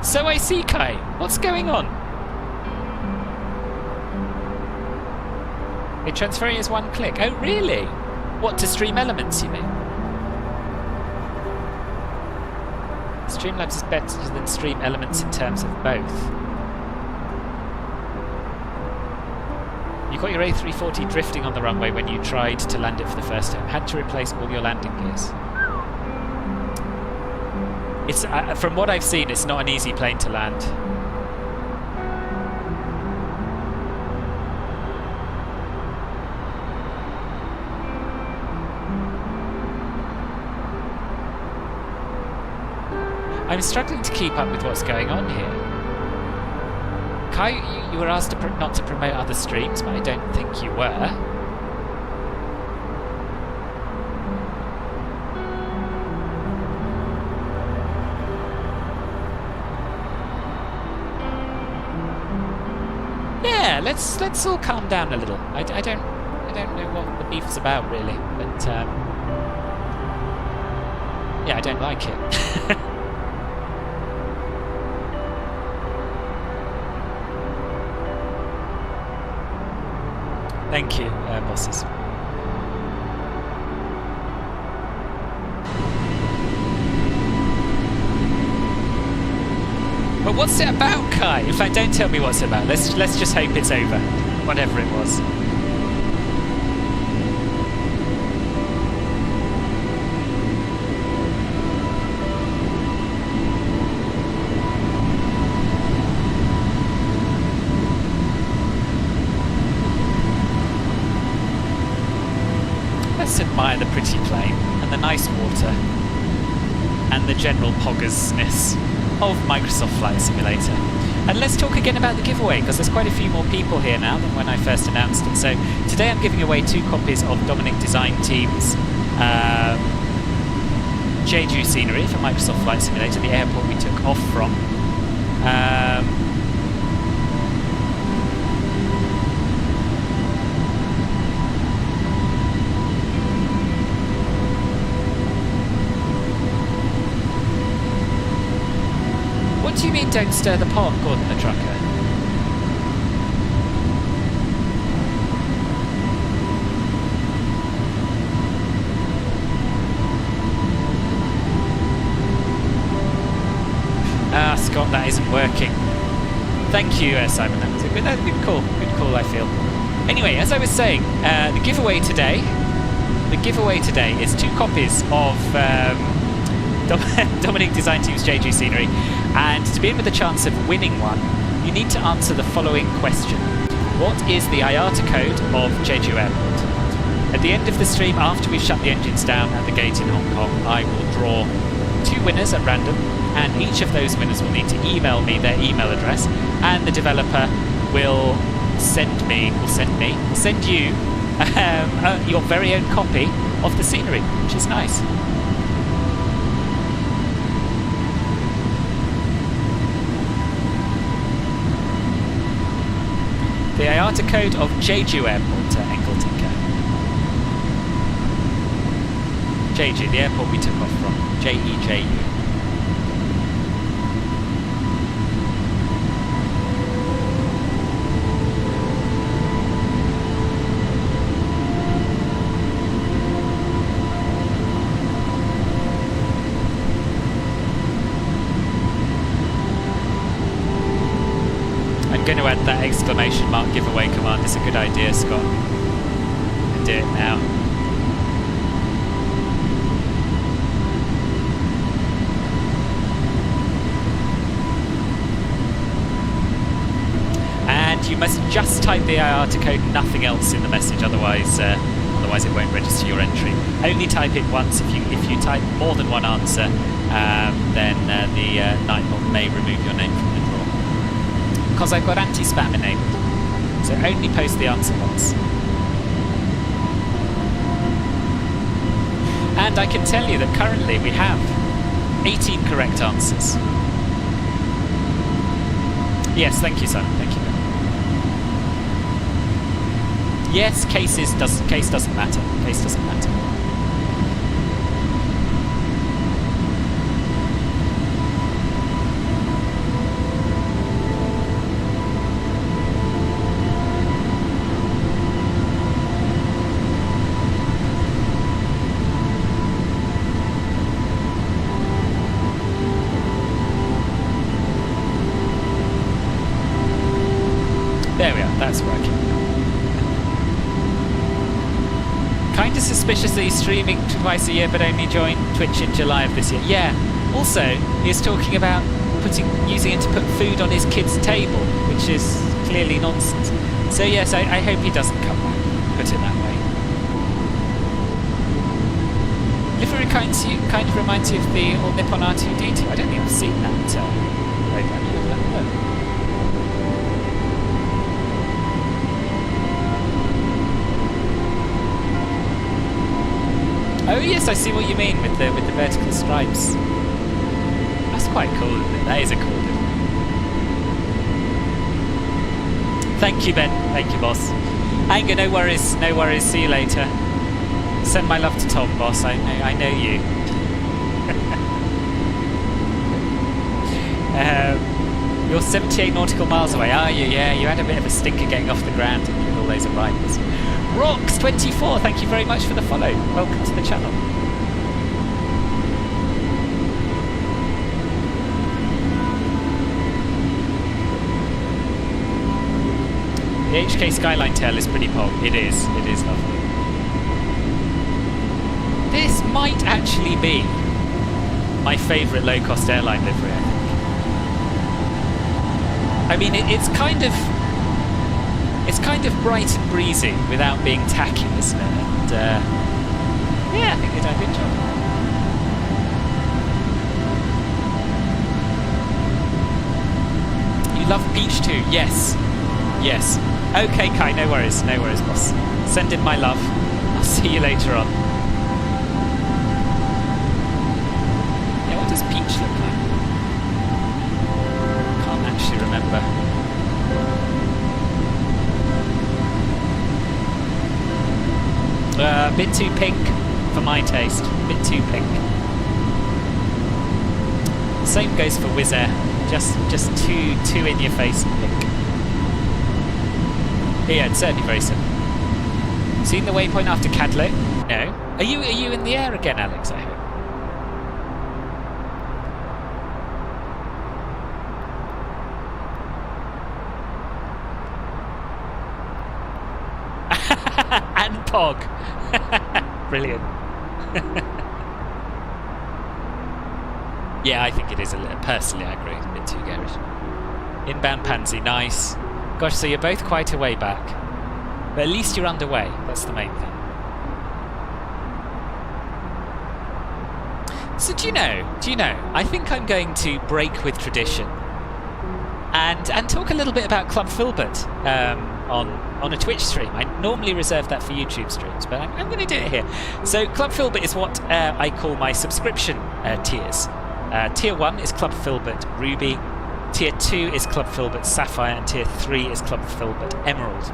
So I see, Kai. What's going on? It's transferring as one click. Oh, really? What, to Stream Elements, you mean? Streamlabs is better than Stream Elements in terms of both. You got your A340 drifting on the runway when you tried to land it for the first time. Had to replace all your landing gears. It's from what I've seen, it's not an easy plane to land. I'm struggling to keep up with what's going on here. Kai, you were asked not to promote other streams, but I don't think you were. Yeah, let's all calm down a little. I don't know what the beef's about really, but yeah, I don't like it. Thank you, bosses. But what's it about, Kai? In fact, don't tell me what's it about. Let's just hope it's over, whatever it was. admire the pretty plane and the nice water and the general poggersness of Microsoft Flight Simulator. And let's talk again about the giveaway, because there's quite a few more people here now than when I first announced it. So today I'm giving away 2 copies of Dominic Design Team's Jeju scenery for Microsoft Flight Simulator, the airport we took off from. What do you mean, don't stir the pot, Gordon the trucker? Ah, Scott, that isn't working. Thank you, Simon. That was a good call. Good call, I feel. Anyway, as I was saying, the giveaway today is 2 copies of Dominic Design Team's Jeju scenery, and to begin with a chance of winning one, you need to answer the following question: what is the IATA code of Jeju Airport? At the end of the stream, after we've shut the engines down at the gate in Hong Kong, I will draw 2 winners at random, and each of those winners will need to email me their email address, and the developer will send you your very own copy of the scenery, which is nice. The IATA code of Jeju Airport, Engeltinker. Jeju, the airport we took off from. Jeju. I'm going to add that exclamation mark giveaway command. It's a good idea, Scott. I'll do it now. And you must just type the IATA code, nothing else in the message, otherwise it won't register your entry. Only type it once. If you type more than one answer, then the Nightbot may remove your name from the draw. Because I've got anti-spam enabled, so only post the answer once. And I can tell you that currently we have 18 correct answers. Yes, thank you, Simon. Thank you. Yes, case doesn't matter. Case doesn't matter. There we are, that's working. Kinda suspicious that he's streaming twice a year but only joined Twitch in July of this year. Yeah, also, he's talking about using it to put food on his kid's table, which is clearly nonsense. So yes, I hope he doesn't come back, put it that way. Livery kind of reminds you of the All Nippon R2D2. I don't think I've seen that program. Oh yes, I see what you mean with the vertical stripes. That's quite cool, isn't it? That is a cool little. Thank you, Ben. Thank you, boss. Anger, no worries. No worries. See you later. Send my love to Tom, boss. I know you. You're 78 nautical miles away, are you? Yeah, you had a bit of a stinker getting off the ground with all those arrivals. Rox24, thank you very much for the follow. Welcome to the channel. The HK Skyline tail is pretty pog. It is lovely. This might actually be my favourite low-cost airline livery, I think. I mean, it's kind of bright and breezy without being tacky, isn't it? And Yeah, I think they've done a good job. You love Peach too? Yes. Yes. Okay, Kai, no worries, boss. Send in my love. I'll see you later on. Yeah, what does Peach look like? Can't actually remember. A bit too pink for my taste. A bit too pink. Same goes for Wizz Air. Just too in your face and pink. Yeah, it's certainly very simple. Seen the waypoint after Cadlo? No. Are you in the air again, Alex? I hope. And Pog. Brilliant. Yeah, I think it is a little. Personally, I agree. A bit too garish. Inbound Pansy, nice. Gosh, so you're both quite a way back. But at least you're underway. That's the main thing. So do you know, I think I'm going to break with tradition and talk a little bit about Club Filbert on a Twitch stream. I normally reserve that for YouTube streams, but I'm going to do it here. So Club Filbert is what I call my subscription tiers. Tier 1 is Club Filbert Ruby, Tier 2 is Club Filbert Sapphire, and Tier 3 is Club Filbert Emerald.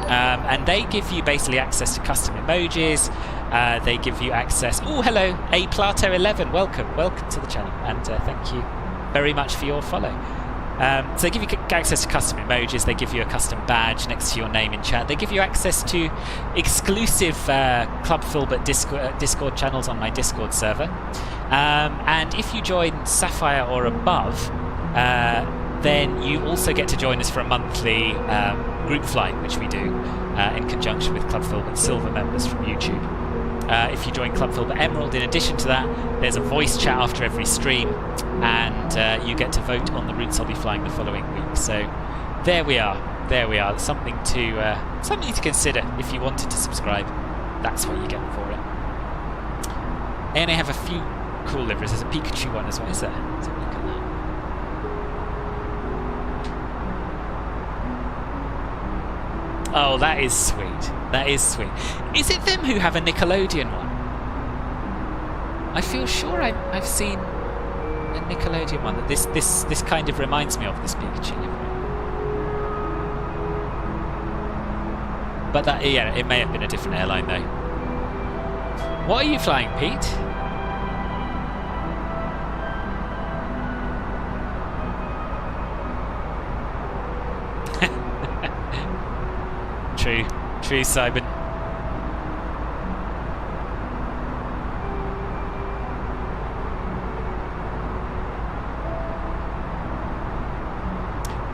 And they give you basically access to custom emojis. They give you access. Oh, hello, A Plato 11. Welcome to the channel, and thank you very much for your follow. So they give you access to custom emojis. They give you a custom badge next to your name in chat. They give you access to exclusive Club Filbert Discord channels on my Discord server. And if you join Sapphire or above, then you also get to join us for a monthly group flight, which we do in conjunction with Club Filbert Silver members from YouTube. If you join Club Filbert Emerald, in addition to that, there's a voice chat after every stream, and you get to vote on the routes I'll be flying the following week. So there we are. Something to consider if you wanted to subscribe. That's what you get for it. And they have a few cool liveries. There's a Pikachu one as well. Is there? Let's have a look at that. Oh, that is sweet. That is sweet. Is it them who have a Nickelodeon one? I feel sure I've seen a Nickelodeon one that this kind of reminds me of, this Pikachu livery. But that, yeah, it may have been a different airline though. What are you flying, Pete? True, Simon.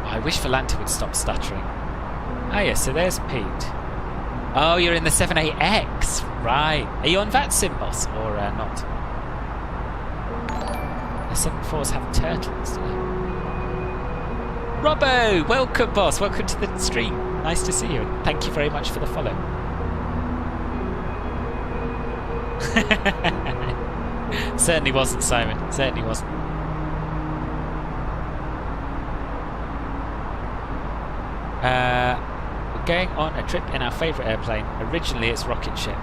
I wish Volanta would stop stuttering. Oh yeah, so there's Pete. Oh, you're in the 78X, right? Are you on VATSIM, boss, or not? The 74s have turtles, do they? Robbo, welcome, boss. Welcome to the stream. Nice to see you. Thank you very much for the follow. Certainly wasn't, Simon. Certainly wasn't. We're going on a trip in our favourite airplane. Originally, it's rocket ship.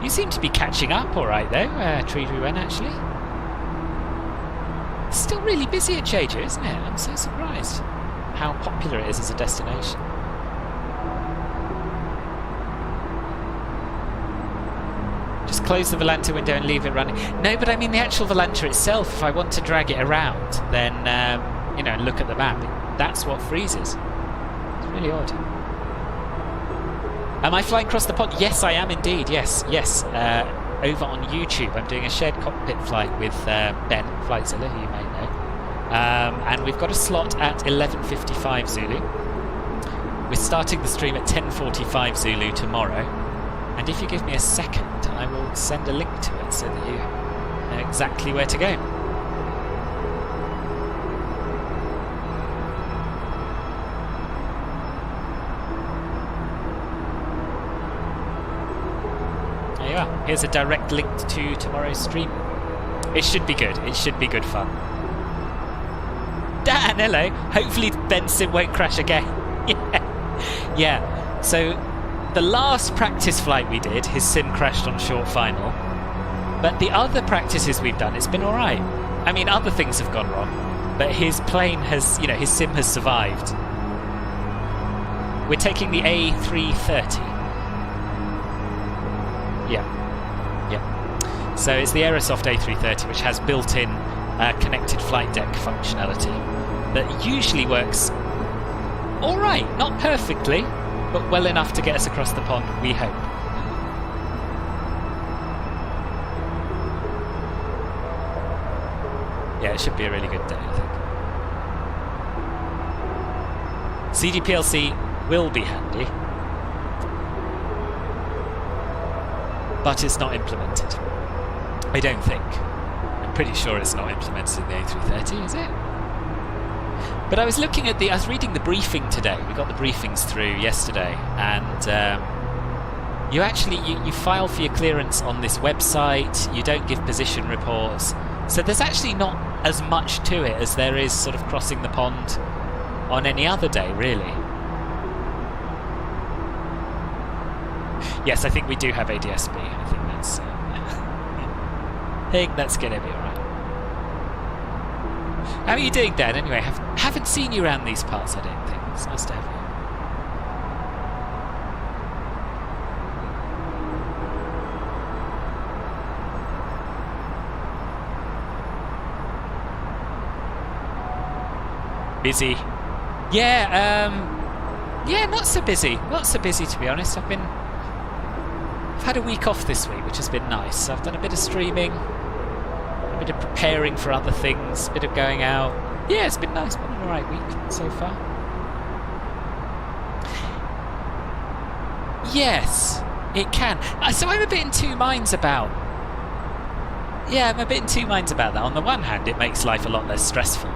You seem to be catching up all right, though, Treewen, actually. It's still really busy at Jeju, isn't it? I'm so surprised how popular it is as a destination. Just close the Volanta window and leave it running. No, but I mean the actual Volanta itself, if I want to drag it around, then, you know, and look at the map, that's what freezes. It's really odd. Am I flying across the pond? Yes, I am indeed. Yes. Over on YouTube, I'm doing a shared cockpit flight with Ben, Flightzilla, who you may know. And we've got a slot at 11:55 Zulu. We're starting the stream at 10:45 Zulu tomorrow. And if you give me a second, I will send a link to it so that you know exactly where to go. Here's a direct link to tomorrow's stream. It should be good. It should be good fun. Dan, hello. Hopefully Ben's sim won't crash again. Yeah. So the last practice flight we did, his sim crashed on short final. But the other practices we've done, it's been all right. I mean, other things have gone wrong, but his plane has, you know, his sim has survived. We're taking the A330. Yeah. So it's the Aerosoft A330, which has built-in connected flight deck functionality that usually works all right, not perfectly, but well enough to get us across the pond, we hope. Yeah, it should be a really good day, I think. CDPLC will be handy, but it's not implemented. I don't think. I'm pretty sure it's not implemented in the A330, is it? But I was looking at I was reading the briefing today. We got the briefings through yesterday, and you actually you file for your clearance on this website. You don't give position reports, so there's actually not as much to it as there is sort of crossing the pond on any other day, really. Yes, I think we do have ADSB. I think that's. I think that's gonna be alright. How are you doing, Dan? Anyway, haven't seen you around these parts, I don't think. It's nice to have you. Busy. Yeah, not so busy. Not so busy, to be honest. I've had a week off this week, which has been nice. I've done a bit of streaming, a bit of preparing for other things, a bit of going out. Yeah, it's been nice. Been an alright week so far. Yes, it can. So I'm a bit in two minds about. Yeah, I'm a bit in two minds about that. On the one hand, it makes life a lot less stressful.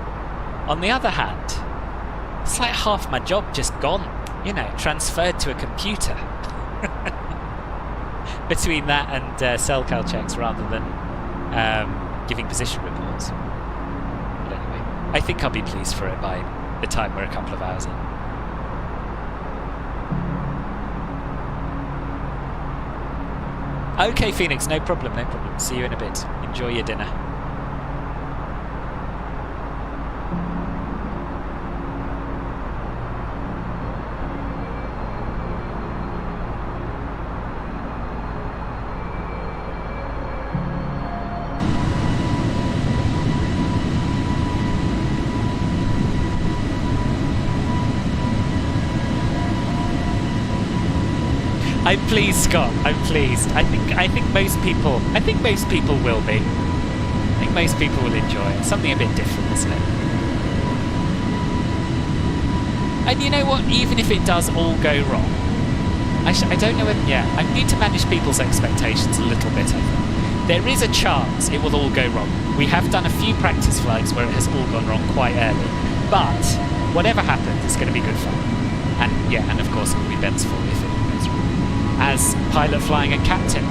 On the other hand, it's like half my job just gone. You know, transferred to a computer. Between that and cell cal checks rather than giving position reports. But anyway, I think I'll be pleased for it by the time we're a couple of hours in. Okay, Phoenix, no problem, no problem. See you in a bit. Enjoy your dinner. I'm pleased, Scott. I'm pleased. I think most people will be. I think most people will enjoy it. Something a bit different, isn't it? And you know what? Even if it does all go wrong, I don't know whether. Yeah, I need to manage people's expectations a little bit. I think there is a chance it will all go wrong. We have done a few practice flights where it has all gone wrong quite early, but whatever happens, it's going to be good fun. And yeah, and of course it will be Ben's fault if it all goes wrong. As pilot, flying, and captain.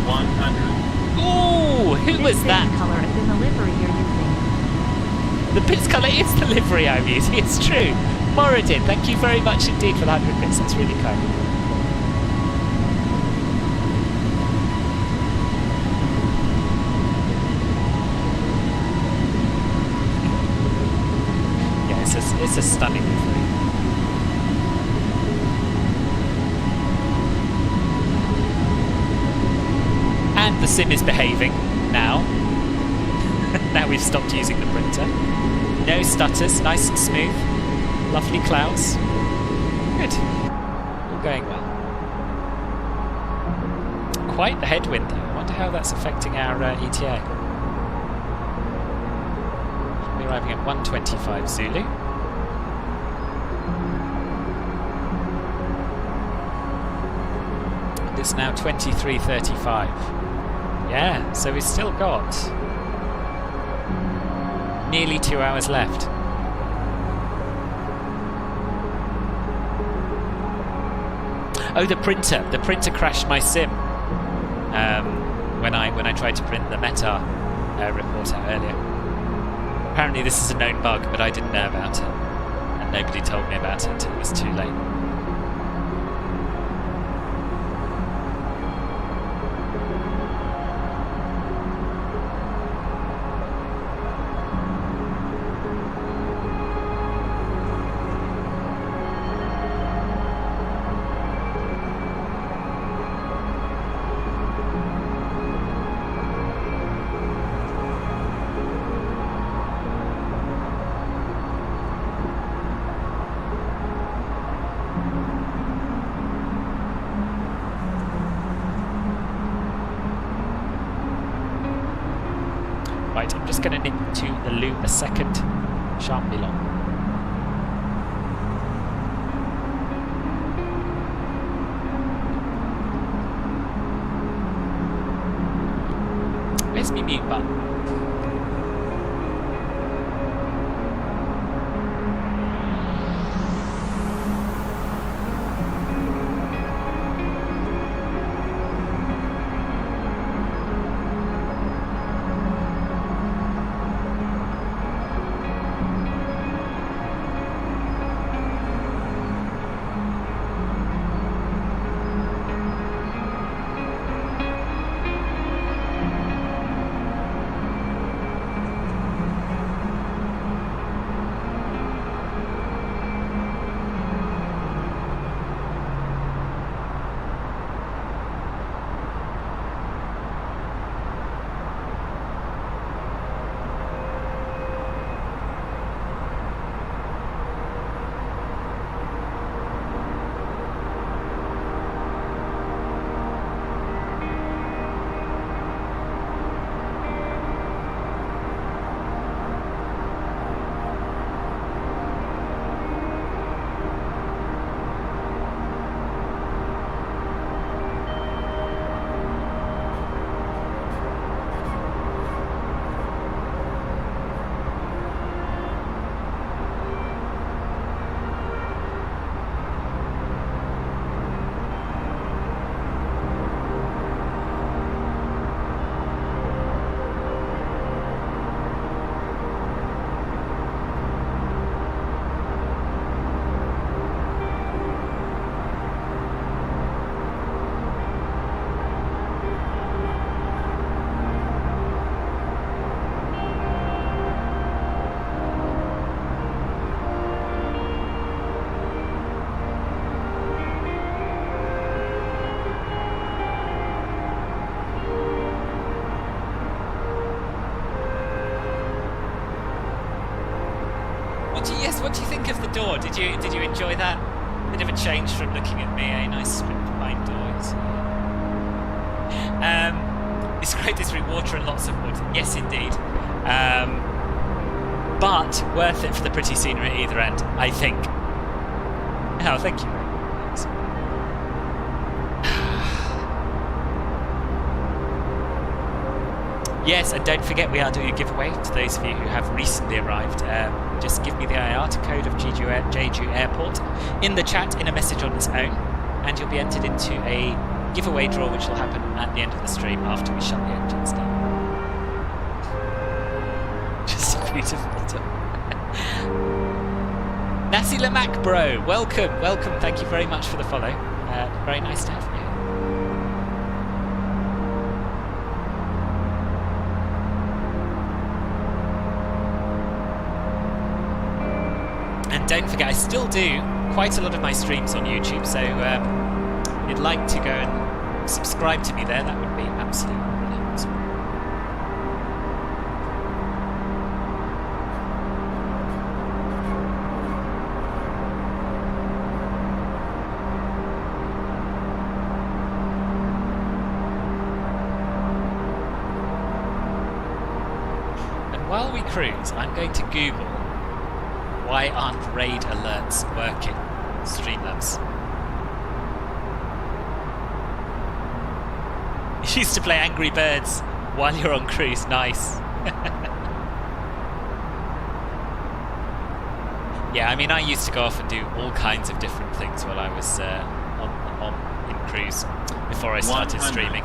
100. Ooh, who was that? The color is in the livery you're using. The bits colour is the livery I'm using, it's true. Moradin, thank you very much indeed for the 100 bits, that's really kind. Yeah, it's a stunning livery. And the sim is behaving now. Now we've stopped using the printer. No stutters, nice and smooth. Lovely clouds. Good. All going well. Quite the headwind though. I wonder how that's affecting our ETA. Should be arriving at 125 Zulu. And it's now 23:35. Yeah, so we've still got nearly 2 hours left. Oh, the printer. The printer crashed my sim when I tried to print the Meta report out earlier. Apparently this is a known bug, but I didn't know about it, and nobody told me about it until it was too late. Right, I'm just going to nip to the loo a second. Shan't be long. Where's my mute button? What do you think of the door? Did you enjoy that? Bit of a change from looking at me, a nice strip behind doors. Describe this route, water and lots of wood. Yes, indeed. But worth it for the pretty scenery at either end, I think. Oh, thank you. Yes, and don't forget we are doing a giveaway to those of you who have recently arrived. Just give me the IATA code of Jeju Airport in the chat in a message on its own, and you'll be entered into a giveaway draw which will happen at the end of the stream after we shut the engines down. Just a beautiful Nassi Lamac bro, welcome, thank you very much for the follow. Very nice to have you. And don't forget, I still do quite a lot of my streams on YouTube, so if you'd like to go and subscribe to me there, that would be absolutely brilliant. And while we cruise, I'm going to Google why aren't raid alerts working? Streamlabs. You used to play Angry Birds while you're on cruise. Nice. Yeah, I mean, I used to go off and do all kinds of different things while I was in cruise before I started streaming.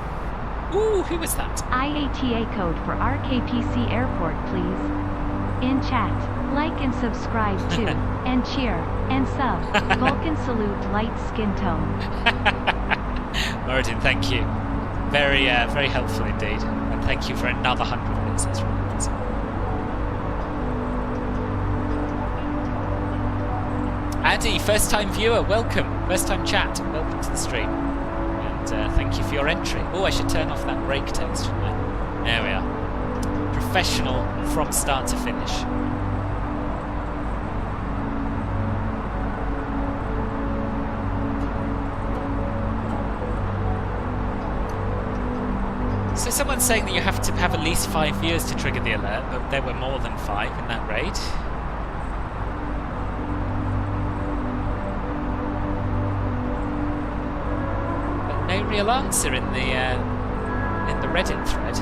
Ooh, who was that? IATA code for RKPC Airport, please. In chat, like and subscribe to, and cheer, and sub. Vulcan salute light skin tone. Moradin, thank you. Very, very helpful indeed. And thank you for another 100 minutes. That's really awesome. Addy, first time viewer, welcome. First time chat, welcome to the stream. And thank you for your entry. Oh, I should turn off that brake text, shouldn't I? There we are. Professional from start to finish. So someone's saying that you have to have at least 5 viewers to trigger the alert, but there were more than 5 in that raid. But no real answer in the Reddit thread.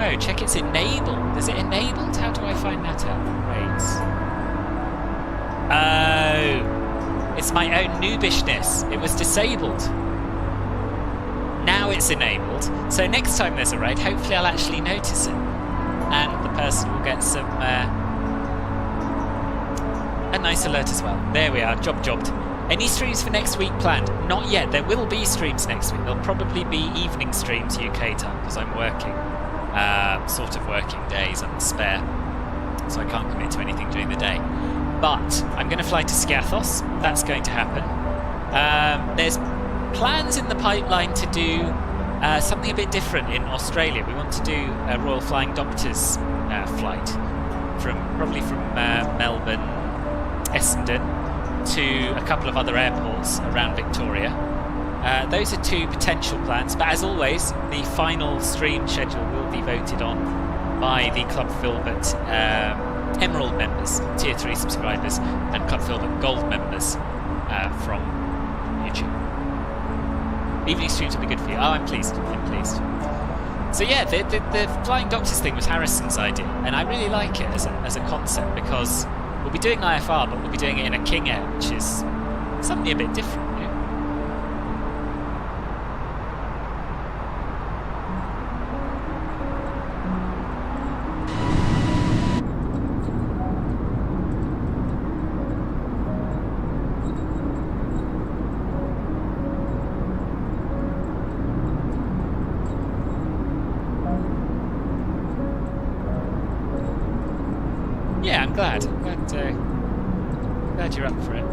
Oh, check it's enabled. Is it enabled? How do I find that out? Raids. Oh, it's my own noobishness. It was disabled. Now it's enabled. So next time there's a raid, hopefully I'll actually notice it. And the person will get some a nice alert as well. There we are, jobbed. Any streams for next week planned? Not yet. There will be streams next week. There'll probably be evening streams UK time because I'm working. Sort of working days on the spare. So I can't commit to anything during the day. But I'm going to fly to Skiathos. That's going to happen. There's plans in the pipeline to do something a bit different in Australia. We want to do a Royal Flying Doctors flight probably from Melbourne, Essendon to a couple of other airports around Victoria. Those are 2 potential plans, but as always, the final stream schedule will be voted on by the Club Filbert Emerald members, Tier 3 subscribers, and Club Filbert Gold members from YouTube. Evening streams will be good for you. Oh, I'm pleased. So yeah, the Flying Doctors thing was Harrison's idea, and I really like it as a concept because we'll be doing IFR, but we'll be doing it in a King Air, which is something a bit different. Yeah, I'm glad. Glad you're up for it.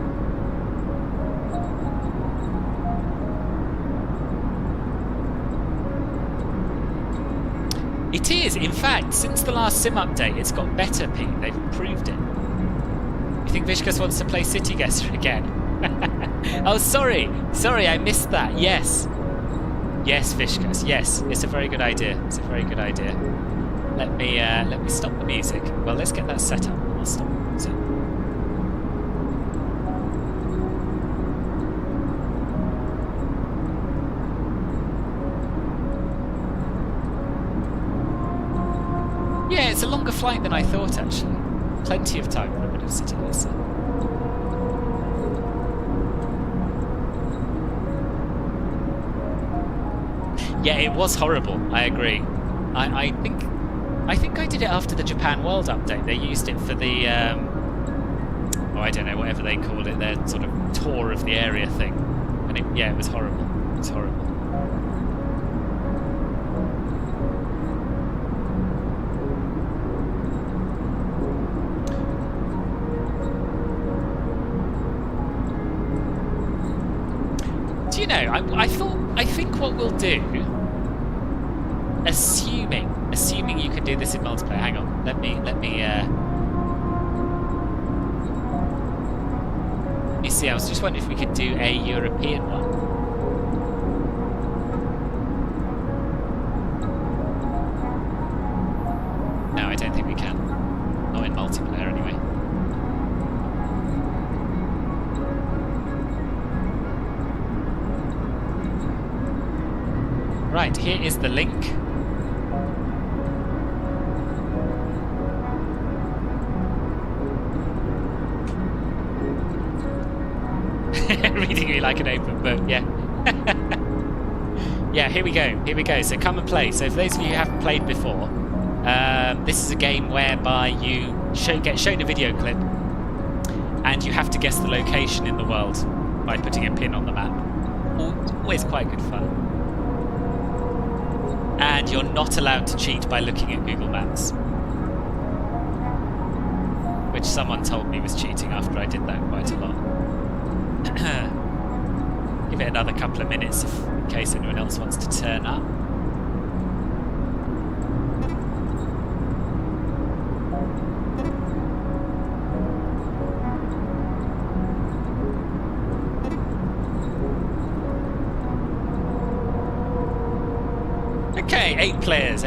It is, in fact, since the last sim update, it's got better, Pete. They've improved it. You think Vishkas wants to play City Guesser again? Oh, sorry, I missed that. Yes, Vishkas. Yes, it's a very good idea. Let me stop the music. Well, let's get that set up. I'll stop the music. Yeah, it's a longer flight than I thought, actually. Plenty of time for a bit of City Guesser. Yeah, it was horrible. I agree. I think I did it after the Japan World update. They used it for the, I don't know, whatever they call it, their sort of tour of the area thing. And it was horrible. It was horrible. Do you know, I think what we'll do, assuming you can do this in multiplayer. Hang on, let me you see, I was just wondering if we could do a European one. No, I don't think we can. Not in multiplayer anyway. Right, here is the link. literally like an open book, yeah. Yeah, here we go. So come and play. So for those of you who haven't played before, this is a game whereby you get shown a video clip and you have to guess the location in the world by putting a pin on the map. Always quite good fun. And you're not allowed to cheat by looking at Google Maps, which someone told me was cheating after I did that quite a lot. Give it another couple of minutes in case anyone else wants to turn up. Okay, 8 players.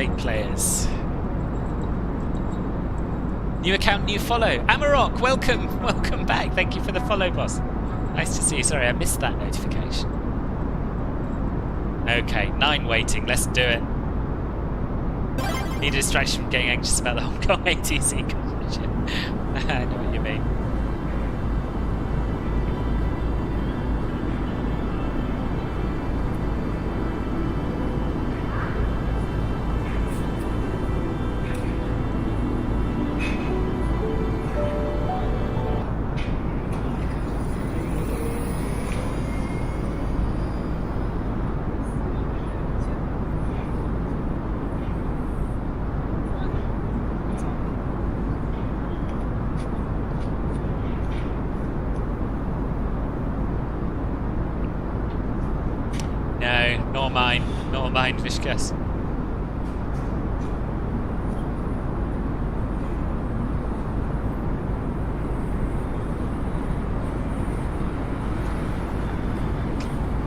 New account, new follow. Amarok, welcome back. Thank you for the follow, boss. Nice to see you. Sorry, I missed that notification. Okay, 9 waiting. Let's do it. Need a distraction from getting anxious about the Hong Kong ATC competition. I know what you mean. Not mine, Vishkas.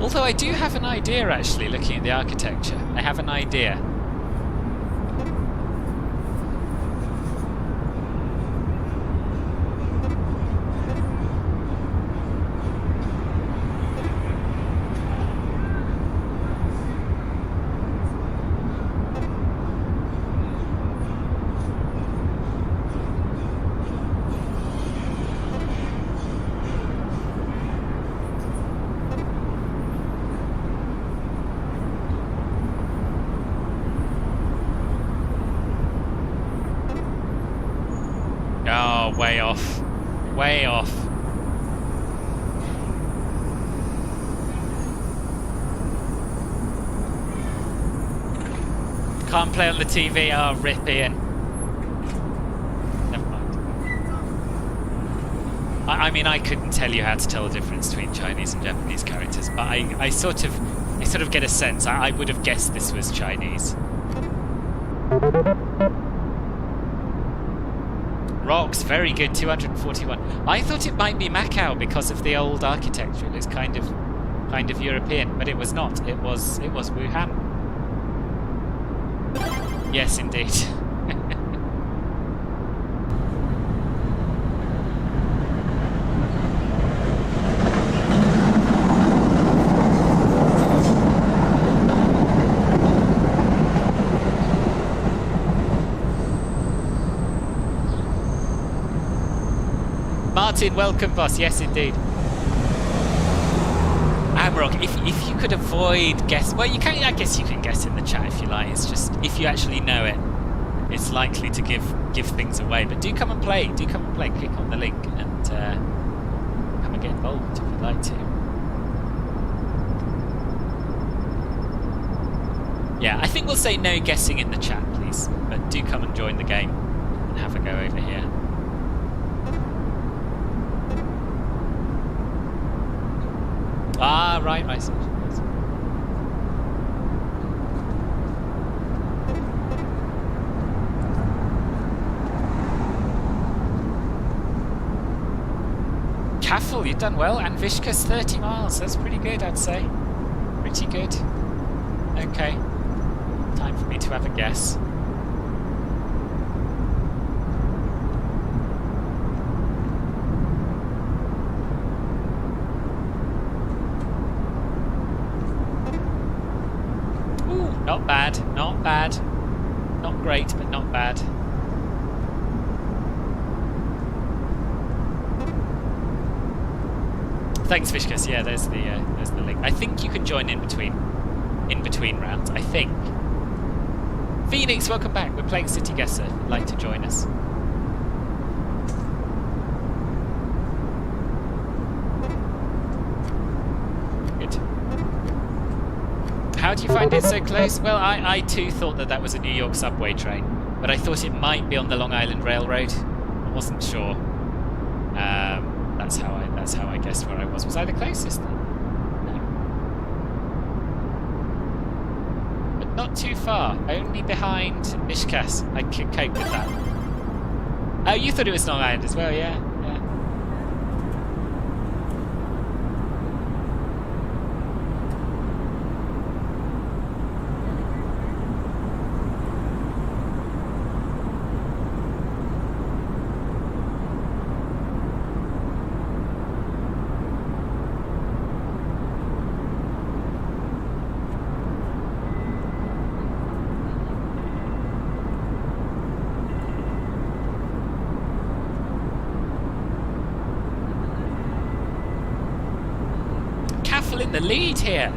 Although I do have an idea, actually, looking at the architecture. I have an idea. Way off. Way off. Can't play on the TV. Oh, rip Ian. Never mind. I mean, I couldn't tell you how to tell the difference between Chinese and Japanese characters, but I sort of get a sense. I would have guessed this was Chinese. Rocks, very good, 241. I thought it might be Macau because of the old architecture. It was kind of European, but it was not. It was Wuhan. Yes, indeed. Martin, welcome, boss. Yes, indeed. Amrock, if you could avoid guess, well, you can. I guess you can guess in the chat if you like. It's just if you actually know it, it's likely to give things away. But do come and play. Do come and play. Click on the link and come and get involved if you'd like to. Yeah, I think we'll say no guessing in the chat, please. But do come and join the game and have a go over here. Ah, right. Kaffel, you've done well, and Vishka's 30 miles. That's pretty good, I'd say. Pretty good. Okay. Time for me to have a guess. Not bad, not bad. Not great, but not bad. Thanks, Vishkas. Yeah, there's the link. I think you can join in between rounds. I think. Phoenix, welcome back. We're playing City Guesser. If you'd like to join us. Good. How do you find it so close? Well, I too thought that was a New York subway train, but I thought it might be on the Long Island Railroad. I wasn't sure. That's how I guessed where I was. Was I the closest then? No. But not too far. Only behind Mishkas. I could cope with that. Oh, you thought it was Long Island as well, yeah? Yeah. In the lead here.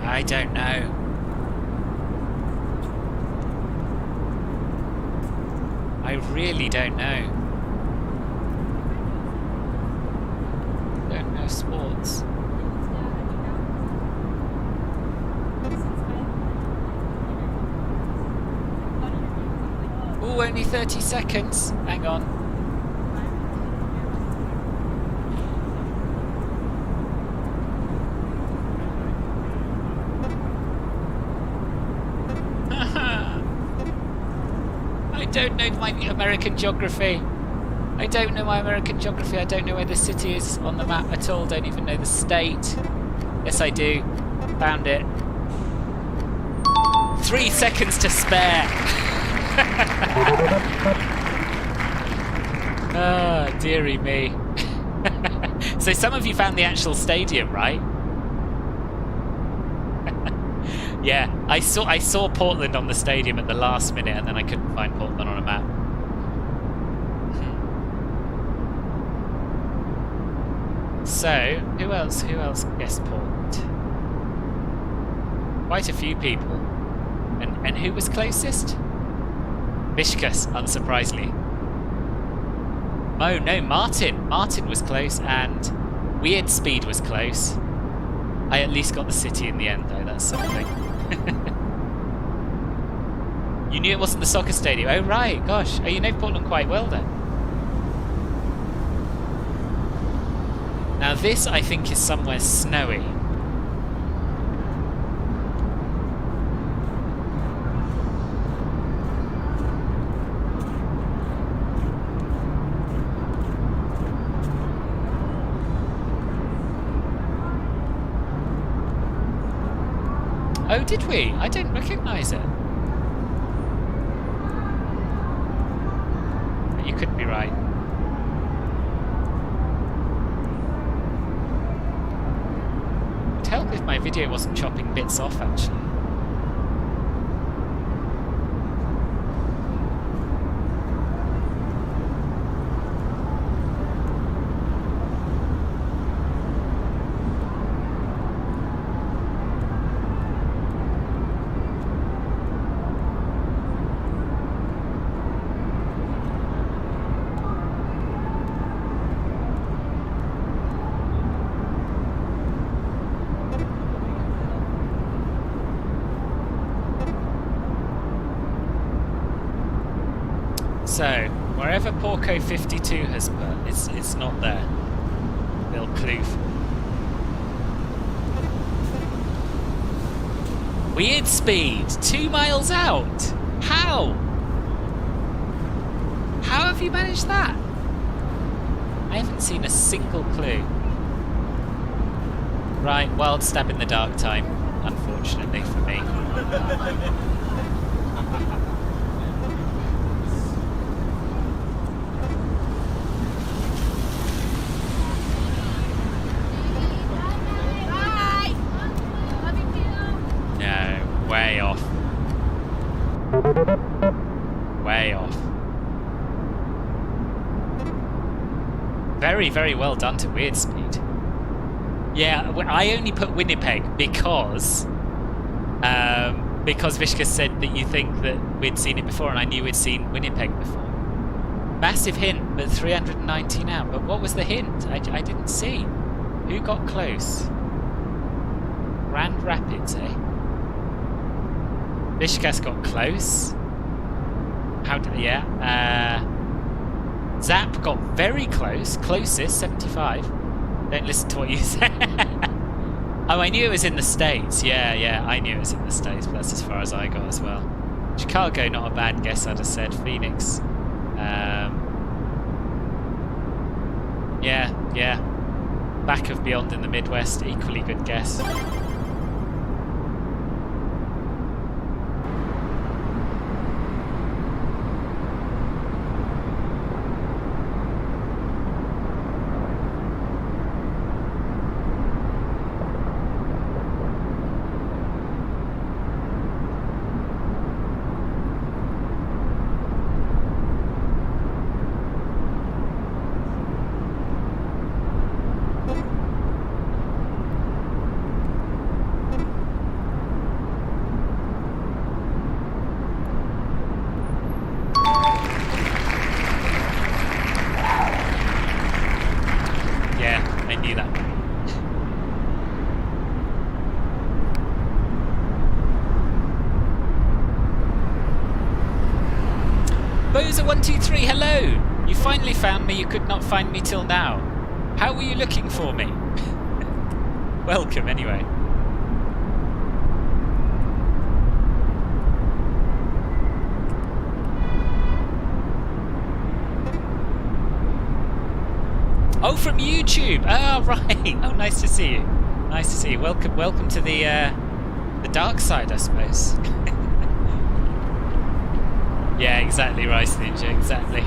I don't know. I really don't know. Don't know sports. Ooh, only 30 seconds. Hang on. I don't know my American geography. I don't know my American geography. I don't know where the city is on the map at all. Don't even know the state. Yes, I do. Found it. 3 seconds to spare. Oh, dearie me. So some of you found the actual stadium, right? Yeah, I saw Portland on the stadium at the last minute, and then I couldn't find Portland on a map. So, who else guessed Portland? Quite a few people. And who was closest? Vishkas, unsurprisingly. Oh no, Martin. Martin was close, and Weird Speed was close. I at least got the city in the end, though. That's something. You knew it wasn't the soccer stadium. Oh right, gosh. Oh, you know Portland quite well then. Now this, I think, is somewhere snowy. Oh, did we? I don't recognise it. You could be right. It'd help if my video wasn't chopping bits off, actually. So, wherever Porco 52 has put, it's not there. Bill Kloof. Weird Speed, 2 miles out. How? How have you managed that? I haven't seen a single clue. Right, wild stab in the dark time, unfortunately for me. No, way off. Way off. Very, very well done to Weird Speed. Yeah, I only put Winnipeg because Vishka said that you think that we'd seen it before, and I knew we'd seen Winnipeg before. Massive hint, but 390 now. But what was the hint? I didn't see. Who got close? Grand Rapids, eh? Vishkas got close. How did... Yeah. Zap got very close. Closest, 75. Don't listen to what you said. Oh, I knew it was in the States. Yeah, I knew it was in the States, but that's as far as I got as well. Chicago, not a bad guess, I'd have said. Phoenix. Yeah. Back of Beyond in the Midwest, equally good guess. Boza123, hello! You finally found me, you could not find me till now. How were you looking for me? Welcome, anyway. Oh, from YouTube! Oh, right! Oh, nice to see you. Nice to see you. Welcome to the dark side, I suppose. Yeah, exactly, Rice Ninja, exactly.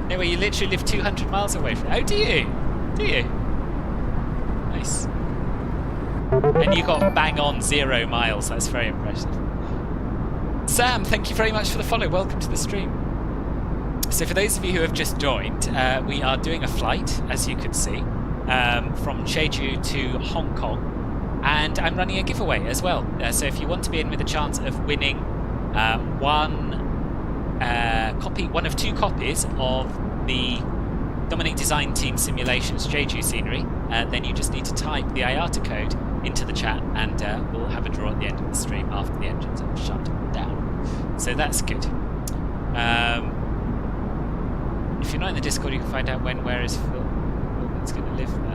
Anyway, you literally live 200 miles away from... Oh, do you? Do you? Nice. And you got bang on 0 miles, that's very impressive. Sam, thank you very much for the follow, welcome to the stream. So for those of you who have just joined, we are doing a flight, as you can see, from Jeju to Hong Kong. And I'm running a giveaway as well. So if you want to be in with a chance of winning one of 2 copies of the Dominic Design Team Simulations Jeju scenery, then you just need to type the IATA code into the chat, and we'll have a draw at the end of the stream after the engines have shut down. So that's good. If you're not in the Discord, you can find out where is Phil. Phil's going to live there.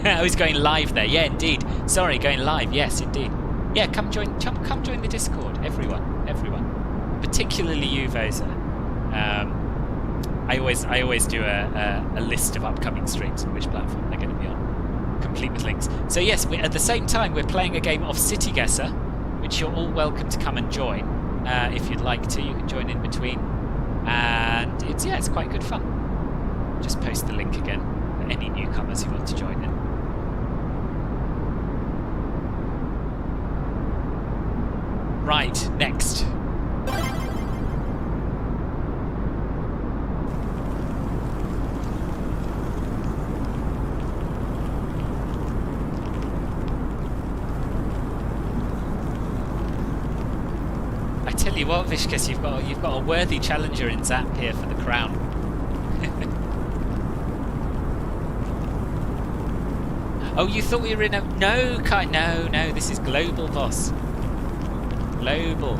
I was going live there. Yeah, indeed. Sorry, going live. Yes, indeed. Yeah, come join the Discord. Everyone. Particularly you, Vosa. I always do a list of upcoming streams and which platform they're going to be on, complete with links. So yes, at the same time we're playing a game of City Guesser, which you're all welcome to come and join. If you'd like to, you can join in between, and it's quite good fun. Just post the link again for any newcomers who want to join in. Right, next. I tell you what, Vishkas, you've got a worthy challenger in Zap here for the crown. Oh, you thought we were in a... No, no, this is global, boss. Global.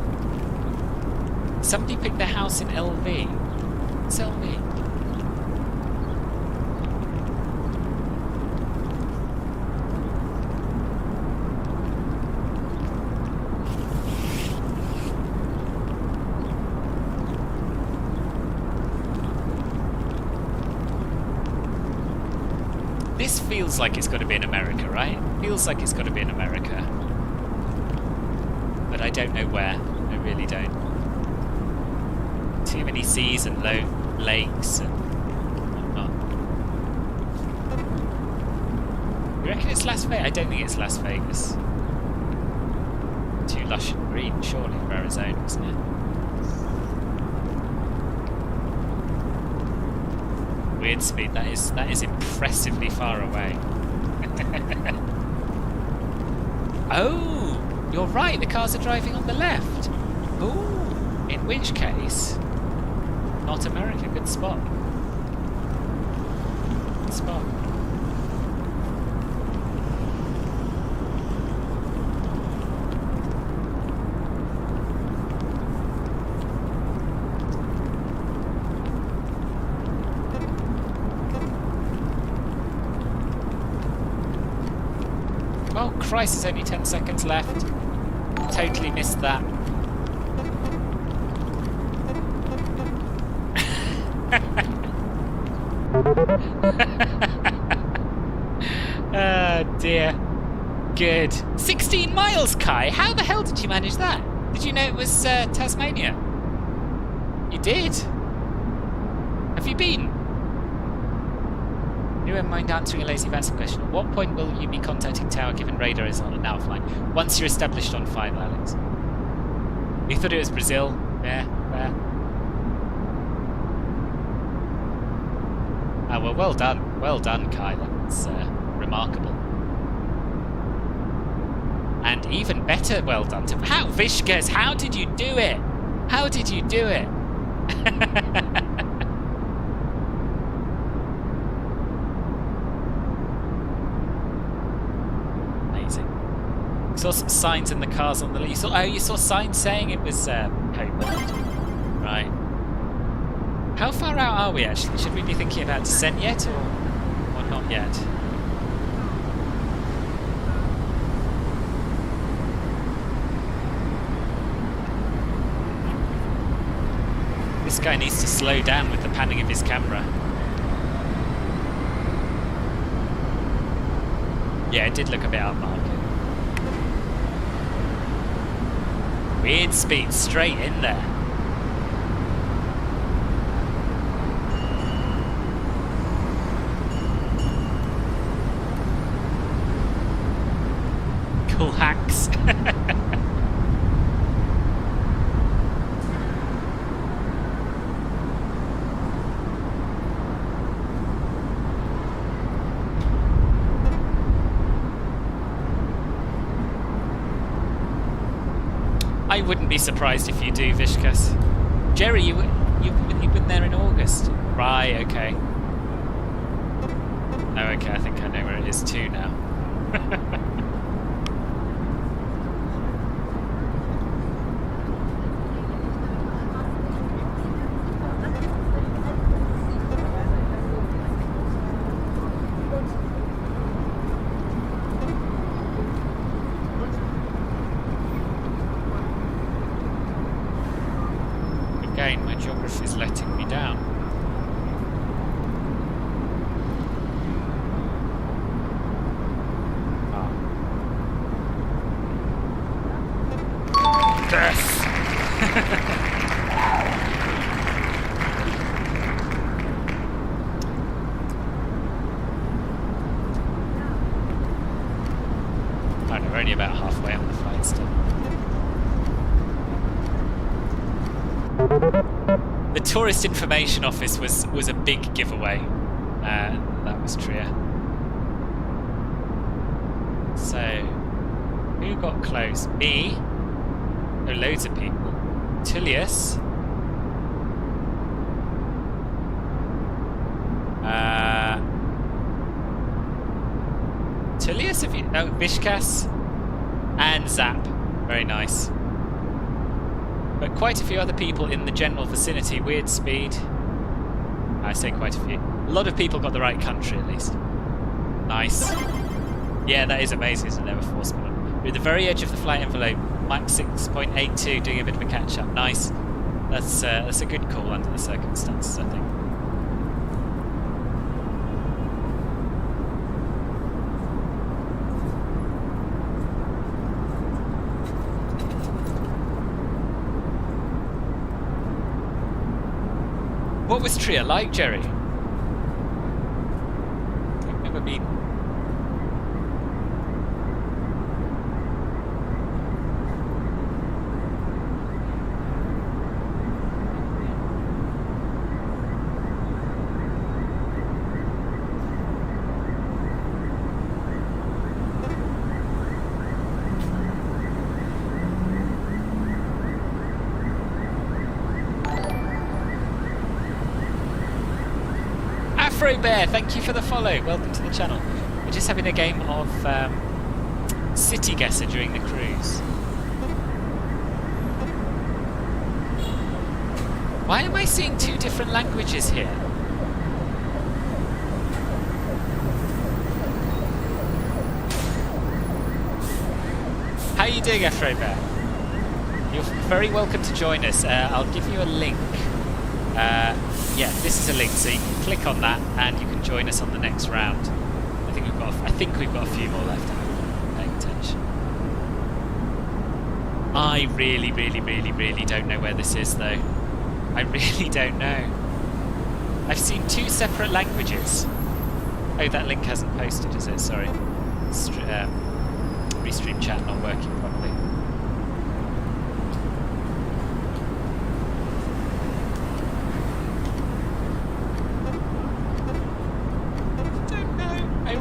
Somebody picked their house in LV. What's LV? feels like it's got to be in America, right? Feels like it's got to be in America. But I don't know where. I really don't. Too many seas and low lakes and whatnot. You reckon it's Las Vegas? I don't think it's Las Vegas. Too lush and green, surely, for Arizona, isn't it? Weird speed. That is impressively far away. Oh, you're right. The cars are driving on the left. Ooh, in which case, not America. Good spot. Good spot. Oh Christ, there's only 10 seconds left. Totally missed that. Oh dear. Good. 16 miles, Kai! How the hell did you manage that? Did you know it was Tasmania? You did? Have you been? You won't mind answering a lazy VATSIM question. At what point will you be contacting Tower given radar is on now offline? Once you're established on final, Alex. You thought it was Brazil? Yeah, fair. Ah, well, well done. Well done, Kai. That's remarkable. And even better, well done to... How, Vishkas, how did you do it? How did you do it? Saw some signs in the cars on the left. You saw signs saying it was Homeland. Right. How far out are we actually? Should we be thinking about descent yet or not yet? This guy needs to slow down with the panning of his camera. Yeah, it did look a bit upmarket. Weird speed straight in there. Cool hacks. I wouldn't be surprised if you do, Vishkas. Jerry, you've been there in August. Right, okay. Oh, okay, I think I know where it is too now. Again, my geography is letting me down. Death! I know, we're only about halfway on the flight still. The Tourist Information Office was a big giveaway. That was Trier. So, who got close? Me? Oh, loads of people. Tullius. Tullius, have you? Oh, Vishkas. And Zap. Very nice. But quite a few other people in the general vicinity. Weird speed. I say quite a few. A lot of people got the right country, at least. Nice. Yeah, that is amazing, isn't it? There were 4 spot on. We're at the very edge of the flight envelope. Mach 6.82, doing a bit of a catch-up. Nice. That's a good call under the circumstances, I think. was Trier like, Jerry? I've never been. Afro Bear, thank you for the follow. Welcome to the channel. We're just having a game of City Guesser during the cruise. Why am I seeing two different languages here? How are you doing, Afro Bear? You're very welcome to join us. I'll give you a link. Yeah, this is a link, so you can click on that and you can join us on the next round. I think we've got a few more left. Paying attention. I really don't know where this is, though. I really don't know. I've seen two separate languages. Oh, that link hasn't posted, is it? Sorry. Restream chat not working properly.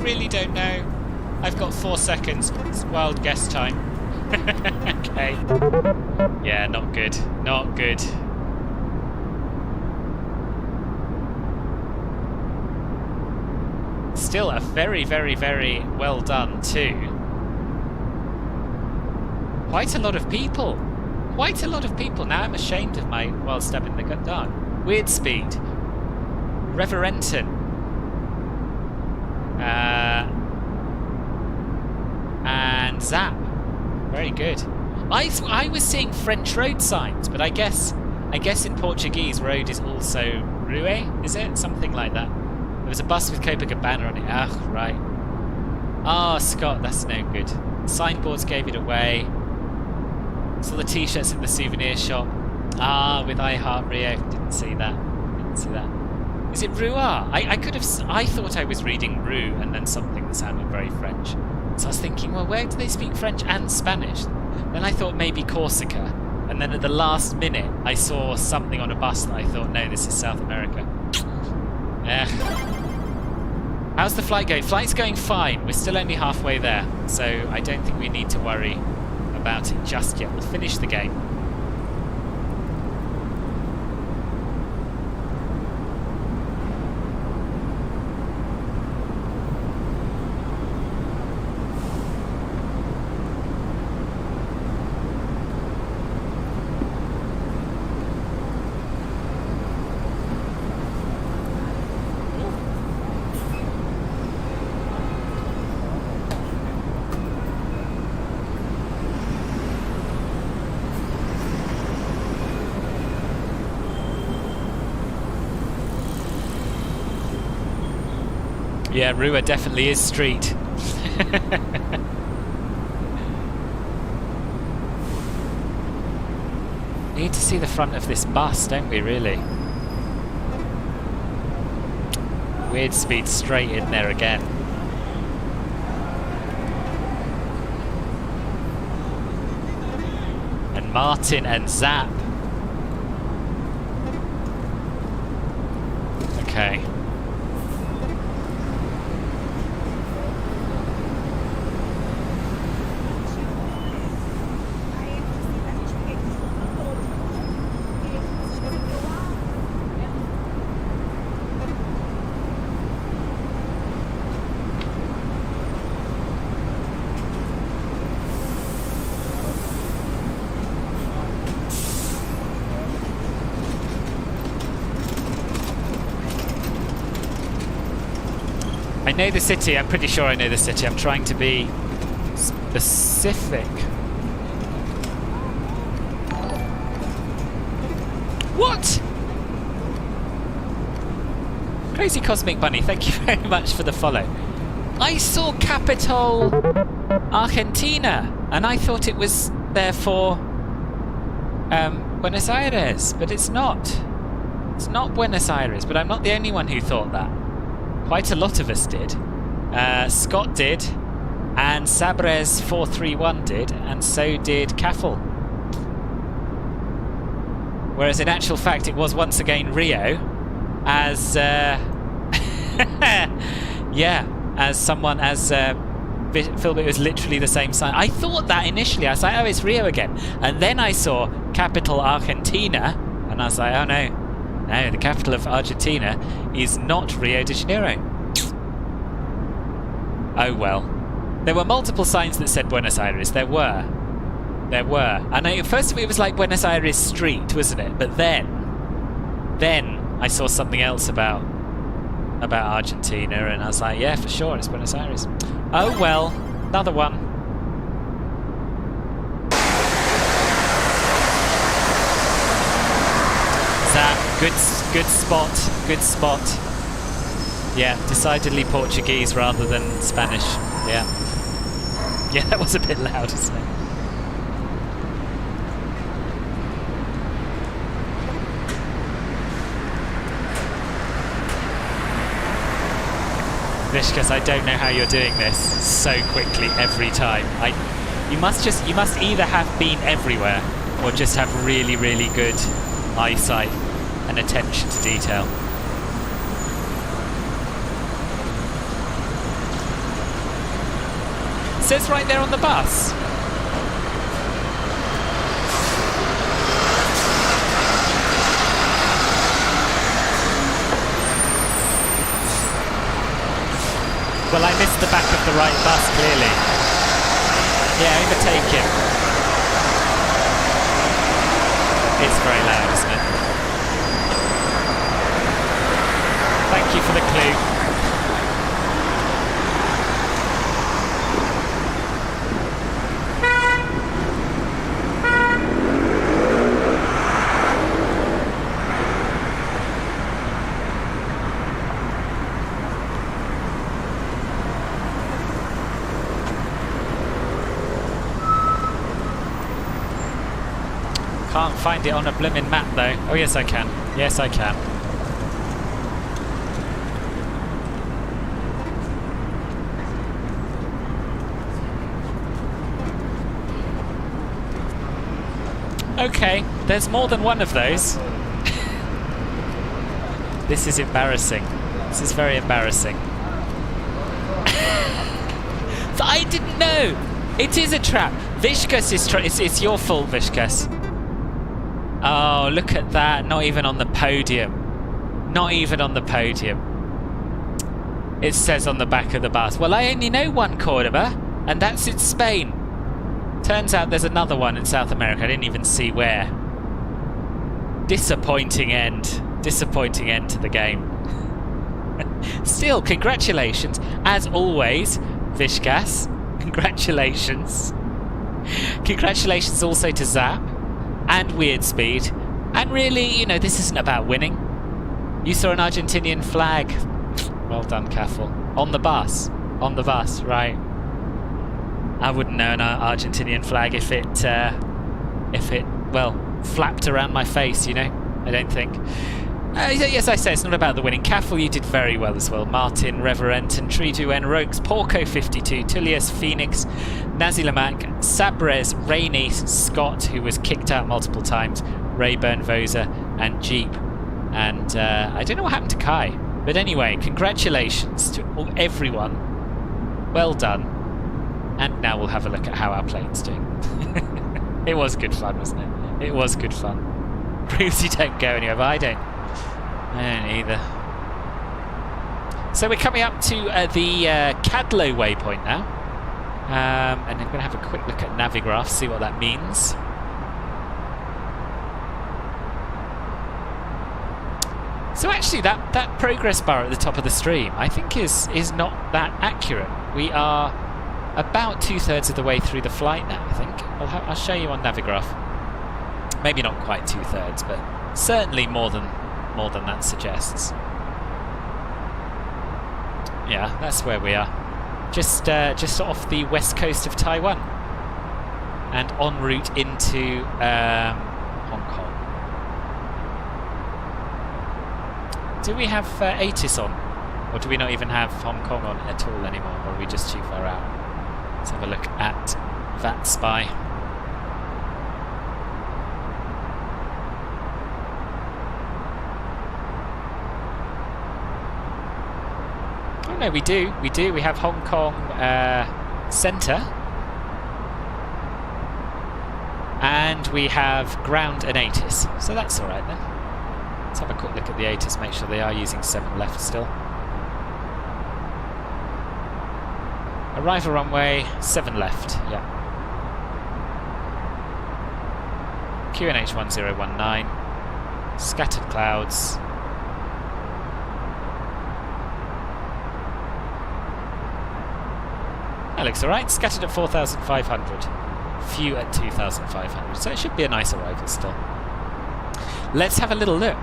Really don't know. I've got 4 seconds. It's wild guess time. Okay. Yeah, not good. Not good. Still a very well done too. Quite a lot of people. Quite a lot of people. Now I'm ashamed of my while stabbing the gut down. Weird speed. Reverenton. And Zap. Very good. I was seeing French road signs, but I guess in Portuguese road is also Rue, is it? Something like that. There was a bus with Copacabana on it. Ah, right. Ah, Scott, that's no good. Signboards gave it away. Saw the t-shirts in the souvenir shop. Ah, with I Heart Rio. Didn't see that. Didn't see that. Is it Rua? I thought I was reading Rue and then something that sounded very French. So I was thinking, well, where do they speak French and Spanish? Then I thought maybe Corsica. And then at the last minute, I saw something on a bus that I thought, no, this is South America. How's the flight going? Flight's going fine. We're still only halfway there. So I don't think we need to worry about it just yet. We'll finish the game. Yeah, Rua definitely is street. We need to see the front of this bus, don't we, really? Weird speed straight in there again. And Martin and Zap. Okay. I know the city, I'm pretty sure I know the city. I'm trying to be specific. What? Crazy Cosmic Bunny, thank you very much for the follow. I saw Capital Argentina, and I thought it was there for Buenos Aires, but it's not. It's not Buenos Aires, but I'm not the only one who thought that. Quite a lot of us did. Scott did, and Sabres 431 did, and so did Kaffel. Whereas in actual fact, it was once again Rio, as Philbert was literally the same sign. I thought that initially. I was like, oh, it's Rio again. And then I saw capital Argentina, and I was like, oh no, the capital of Argentina is not Rio de Janeiro. Oh well. There were multiple signs that said Buenos Aires. There were. And first of all, it was like Buenos Aires Street, wasn't it? But then I saw something else about Argentina, and I was like, yeah, for sure, it's Buenos Aires. Oh well, another one. Zap, good spot. Yeah, decidedly Portuguese rather than Spanish. Yeah, that was a bit loud, isn't it? Vishkas, I don't know how you're doing this so quickly every time. You must either have been everywhere or just have really, really good eyesight and attention to detail. It says right there on the bus. Well, I missed the back of the right bus, clearly. Yeah, overtake him. It's very loud, isn't it? Thank you for the clue. Can't find it on a blimmin' map though. Oh yes I can. Yes I can. Okay, there's more than one of those. This is embarrassing. This is very embarrassing. I didn't know! It is a trap! Vishkas is it's your fault, Vishkas. Oh, look at that. Not even on the podium. Not even on the podium. It says on the back of the bus. Well, I only know one Cordoba, and that's in Spain. Turns out there's another one in South America. I didn't even see where. Disappointing end. Disappointing end to the game. Still, congratulations. As always, Vishkas. Congratulations. Congratulations also to Zap. And Weird Speed. And really, you know, this isn't about winning. You saw an Argentinian flag. Well done, Kaffel. On the bus. On the bus, right. I wouldn't know an Argentinian flag if it, well, flapped around my face, you know? I don't think. Yes, I say it's not about the winning. Kaffel, you did very well as well. Martin, Reverent, and Tridu N. Rogues, Porco 52, Tullius, Phoenix, Nazilamak, Sabres, Rainey, Scott, who was kicked out multiple times, Rayburn, Vosa, and Jeep. And I don't know what happened to Kai. But anyway, congratulations to everyone. Well done. And now we'll have a look at how our plane's doing. It was good fun, wasn't it? It was good fun. Proves you don't go anywhere, but I don't either. So we're coming up to the Cadlo waypoint now. And I'm going to have a quick look at Navigraph, see what that means. So actually that progress bar at the top of the stream, I think is not that accurate. We are about 2/3 of the way through the flight now, I think. I'll show you on Navigraph. Maybe not quite 2/3, but certainly more than that suggests. Yeah, that's where we are. Just off the west coast of Taiwan, and en route into Hong Kong. Do we have ATIS on? Or do we not even have Hong Kong on at all anymore? Or are we just too far out? Let's have a look at VATSPy. Oh no, we do. We do. We have Hong Kong Centre. And we have ground and ATIS. So that's alright then. Let's have a quick look at the ATIS, make sure they are using 7 left still. Arrival runway, 7 left, yeah. QNH 1019. Scattered clouds. That looks alright, scattered at 4,500. Few at 2,500, so it should be a nice arrival still. Let's have a little look.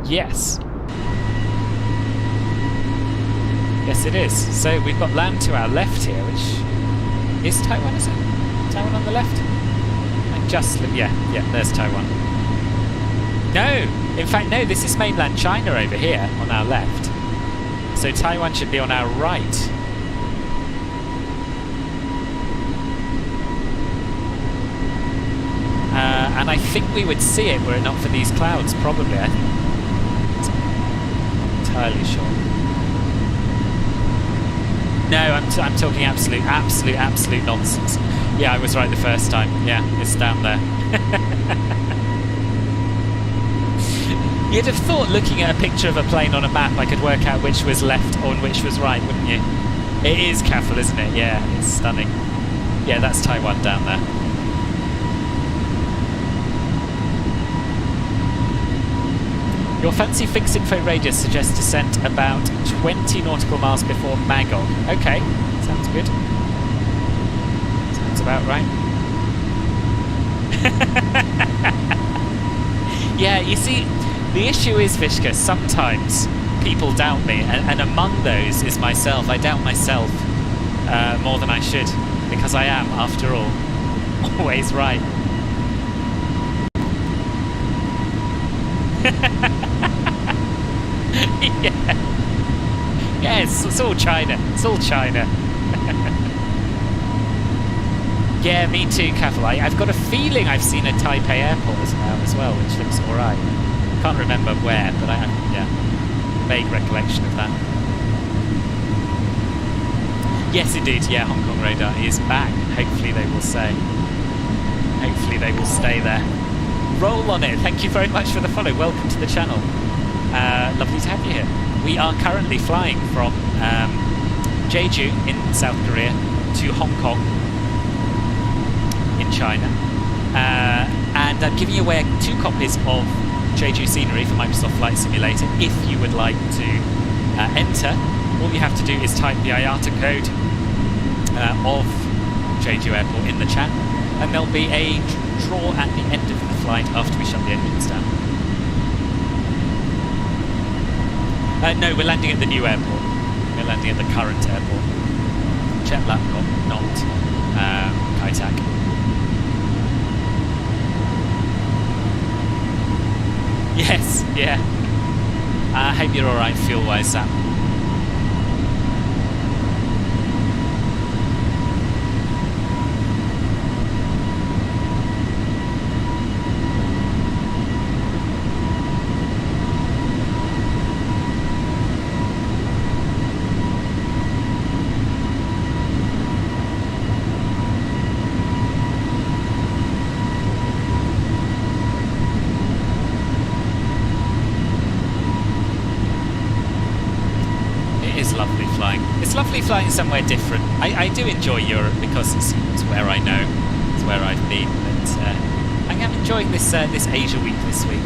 Yes. Yes, it is. So we've got land to our left here, which is Taiwan, is it? Taiwan on the left? And just, yeah, there's Taiwan. No! In fact, no, this is mainland China over here on our left. So Taiwan should be on our right. And I think we would see it were it not for these clouds, probably. I'm entirely sure. No, I'm talking absolute nonsense. Yeah, I was right the first time. Yeah, it's down there. You'd have thought, looking at a picture of a plane on a map, I could work out which was left or which was right, wouldn't you? It is careful, isn't it? Yeah, it's stunning. Yeah, that's Taiwan down there. Your fancy fixed info radius suggests descent about 20 nautical miles before Magog. Okay, sounds good. Sounds about right. Yeah, you see, the issue is, Vishka, sometimes people doubt me, and among those is myself. I doubt myself more than I should, because I am, after all, always right. Yeah, it's all China. It's all China. Yeah, me too, Cathal. I've got a feeling I've seen a Taipei airport as well, which looks alright. Can't remember where, but I have, yeah, vague recollection of that. Yes, indeed. Yeah, Hong Kong radar is back. Hopefully they will say. Hopefully they will stay there. Roll on it. Thank you very much for the follow. Welcome to the channel. Lovely to have you here. We are currently flying from Jeju in South Korea to Hong Kong in China. And I'm giving away 2 copies of Jeju scenery for Microsoft Flight Simulator. If you would like to enter, all you have to do is type the IATA code of Jeju Airport in the chat, and there'll be a draw at the end of the flight after we shut the engines down. No, we're landing at the new airport. We're landing at the current airport. Jet laptop, not Kai Tak. Yes, yeah. I hope you're alright fuel-wise, Sam. Lovely flying somewhere different. I do enjoy Europe because it's where I know, it's where I've been. But I am enjoying this this Asia week this week.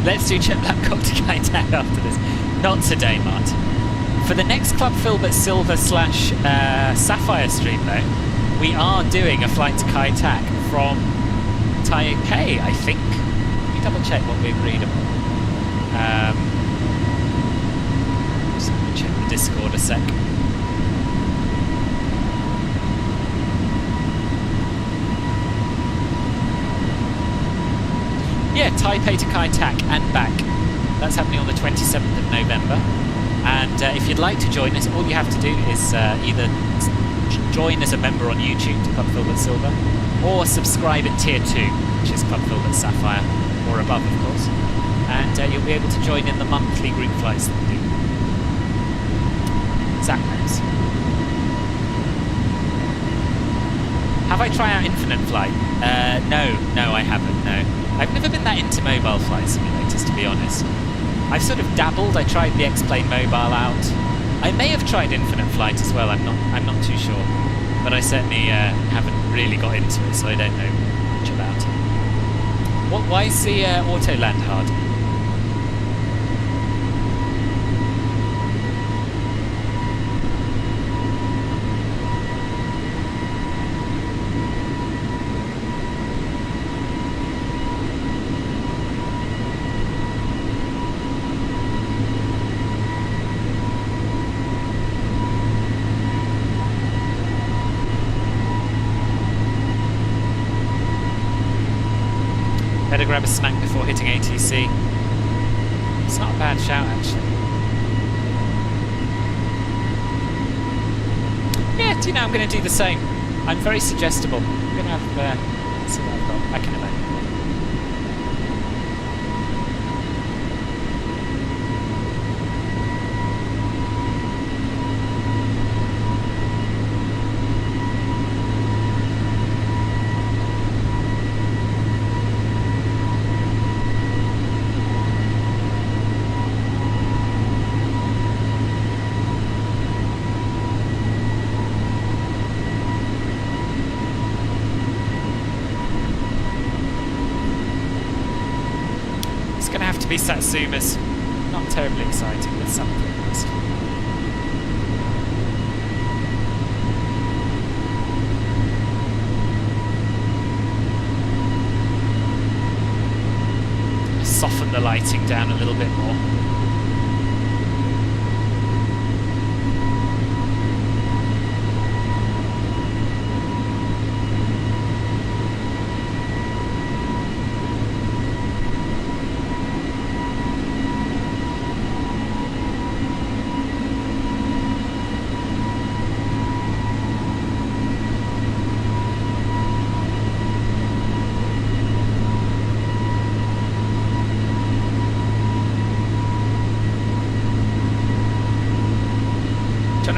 Let's do Jet Black Copter Kai Tak after this. Not today, Mart. For the next Club Filbert Silver / Sapphire stream though, we are doing a flight to Kai Tak from Taipei, I think. Let me double check what we agreed upon. Just check the Discord a sec. Yeah, Taipei to Kai Tak and back. That's happening on the 27th of November. And if you'd like to join us, all you have to do is either join as a member on YouTube to Club Filbert Silver, or subscribe at Tier 2, which is Club Filbert Sapphire, or above, of course. And you'll be able to join in the monthly group flights that we do. Zach knows. Have I tried out Infinite Flight? No, I haven't, no. I've never been that into mobile flight simulators, to be honest. I've sort of dabbled. I tried the X-Plane Mobile out. I may have tried Infinite Flight as well, I'm not too sure. But I certainly haven't really got into it, so I don't know much about it. Why is the auto land hard? Better grab a snack before hitting ATC. It's not a bad shout, actually. Yeah, do you know, I'm going to do the same. I'm very suggestible. I'm going to have... let's see what I've got. Back in a moment. Be Satsumas. Not terribly exciting, but something at least. Soften the lighting down a little bit more.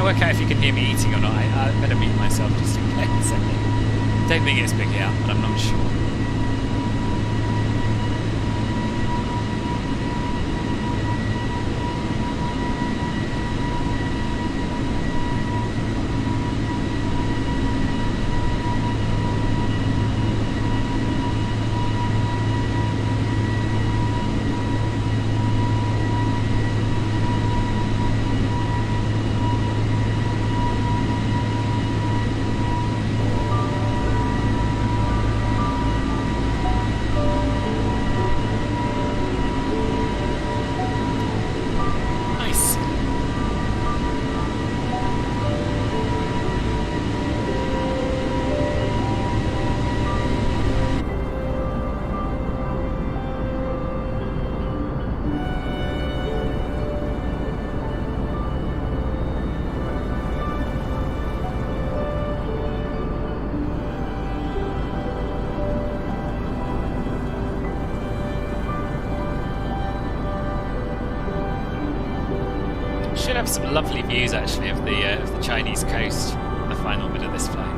Work out if you can hear me eating or not. I better mute myself just in case. I don't think it's picking up, but I'm not sure. Should have some lovely views actually of the Chinese coast on the final bit of this flight.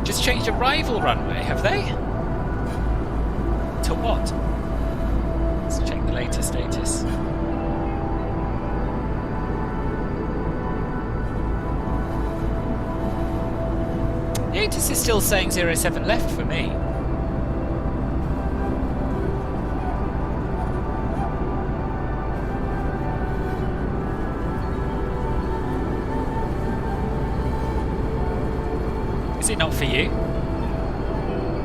Just changed a rival runway, have they? To what? Let's check the latest status. The ATIS is still saying 07 left for me. Is it not for you?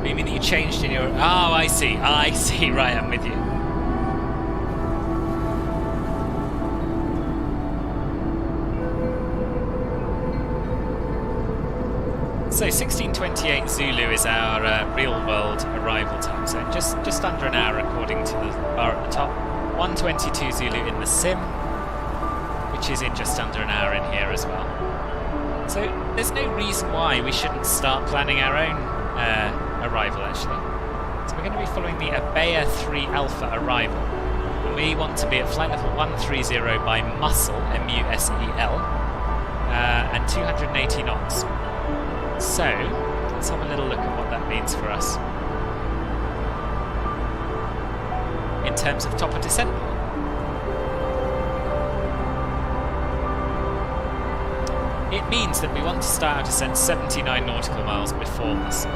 You mean that you changed in your... Oh, I see, right, I'm with you. So 16:28 Zulu is our real-world arrival time. So just under an hour according to the bar at the top. 1:22 Zulu in the sim, which is in just under an hour in here as well. So there's no reason why we shouldn't start planning our own arrival actually. So we're going to be following the Abea 3 Alpha arrival. And we want to be at flight level 130 by Muscle, M-U-S-E-L, and 280 knots. So let's have a little look at what that means for us in terms of top of descent. It means that we want to start our descent 79 nautical miles before Muscle.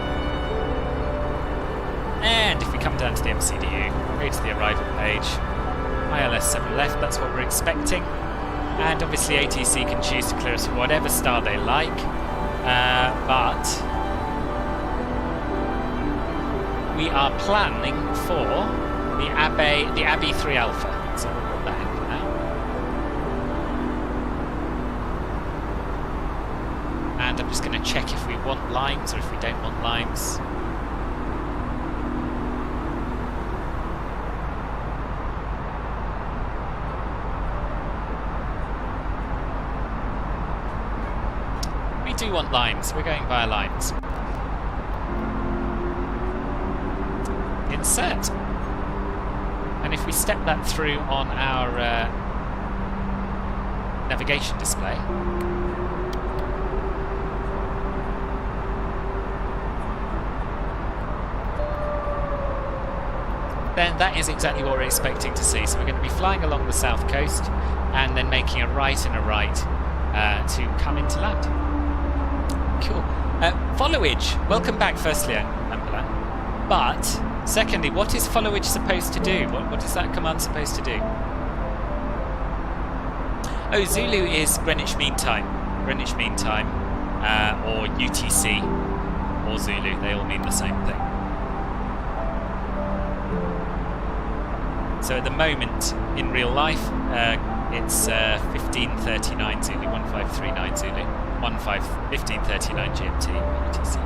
And if we come down to the MCDU, go to the arrival page, ILS 7 left, that's what we're expecting. And obviously ATC can choose to clear us from whatever star they like, but we are planning for the Abbey 3 Alpha. So we'll put that in for now. And I'm just going to check if we want limes or if we don't want limes. We do want limes, we're going via limes. Insert. And if we step that through on our navigation display, then that is exactly what we're expecting to see. So we're going to be flying along the south coast and then making a right and a right to come into land. Cool. Followage. Welcome back, firstly, Ambulan. But, secondly, what is followage supposed to do? What is that command supposed to do? Oh, Zulu is Greenwich Mean Time. Greenwich Mean Time, or UTC, or Zulu. They all mean the same thing. So at the moment, in real life, it's 1539 Zulu, 1539 Zulu, 1539 GMT, UTC.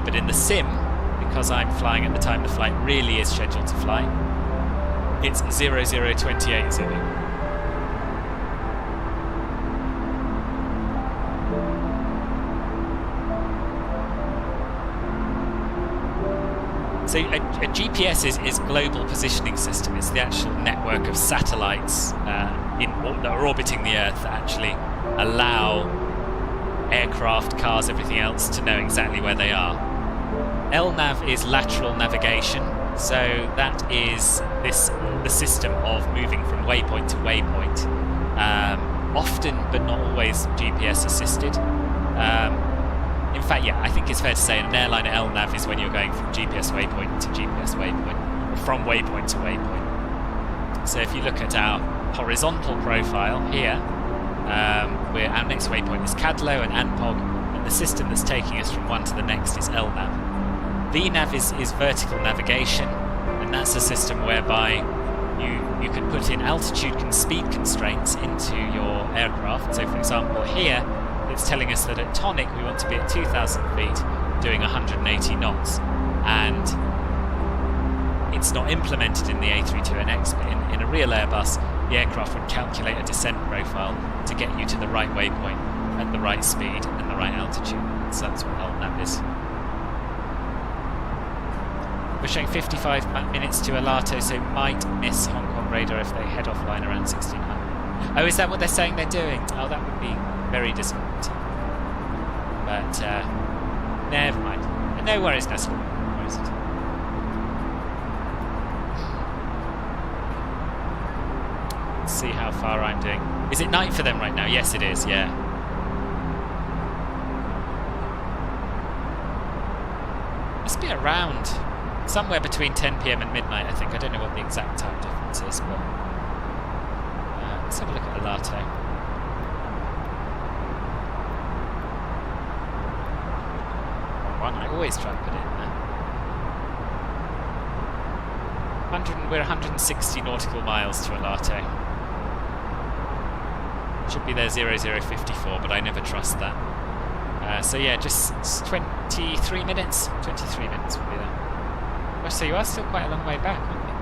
But in the sim, because I'm flying at the time the flight really is scheduled to fly, it's 0028 Zulu. So a GPS is global positioning system. It's the actual network of satellites that are orbiting the Earth that actually allow aircraft, cars, everything else to know exactly where they are. LNAV is lateral navigation, so that is the system of moving from waypoint to waypoint. Often, but not always, GPS assisted. In fact, yeah, I think it's fair to say an airliner LNAV is when you're going from GPS waypoint to GPS waypoint, or from waypoint to waypoint. So if you look at our horizontal profile here, our next waypoint is Cadlo and Anpog, and the system that's taking us from one to the next is LNAV. VNAV is vertical navigation, and that's a system whereby you can put in altitude and speed constraints into your aircraft. So for example here, it's telling us that at tonic we want to be at 2,000 feet doing 180 knots, and it's not implemented in the A32NX, but in a real Airbus the aircraft would calculate a descent profile to get you to the right waypoint at the right speed and the right altitude. So that's what LNAV is. We're showing 55 minutes to Alato, so might miss Hong Kong radar if they head offline around 1600. Oh, is that what they're saying they're doing? Oh, that would be very disappointing. But, never mind. No worries, Nestle. No worries at all. Let's see how far I'm doing. Is it night for them right now? Yes, it is, yeah. Must be around somewhere between 10 PM and midnight, I think. I don't know what the exact time difference is, but let's have a look at Alato. I always try and put it in there. We're 160 nautical miles to Alato. Should be there 0054, but I never trust that. So yeah, just 23 minutes. 23 minutes will be there. Well, so you are still quite a long way back, aren't you?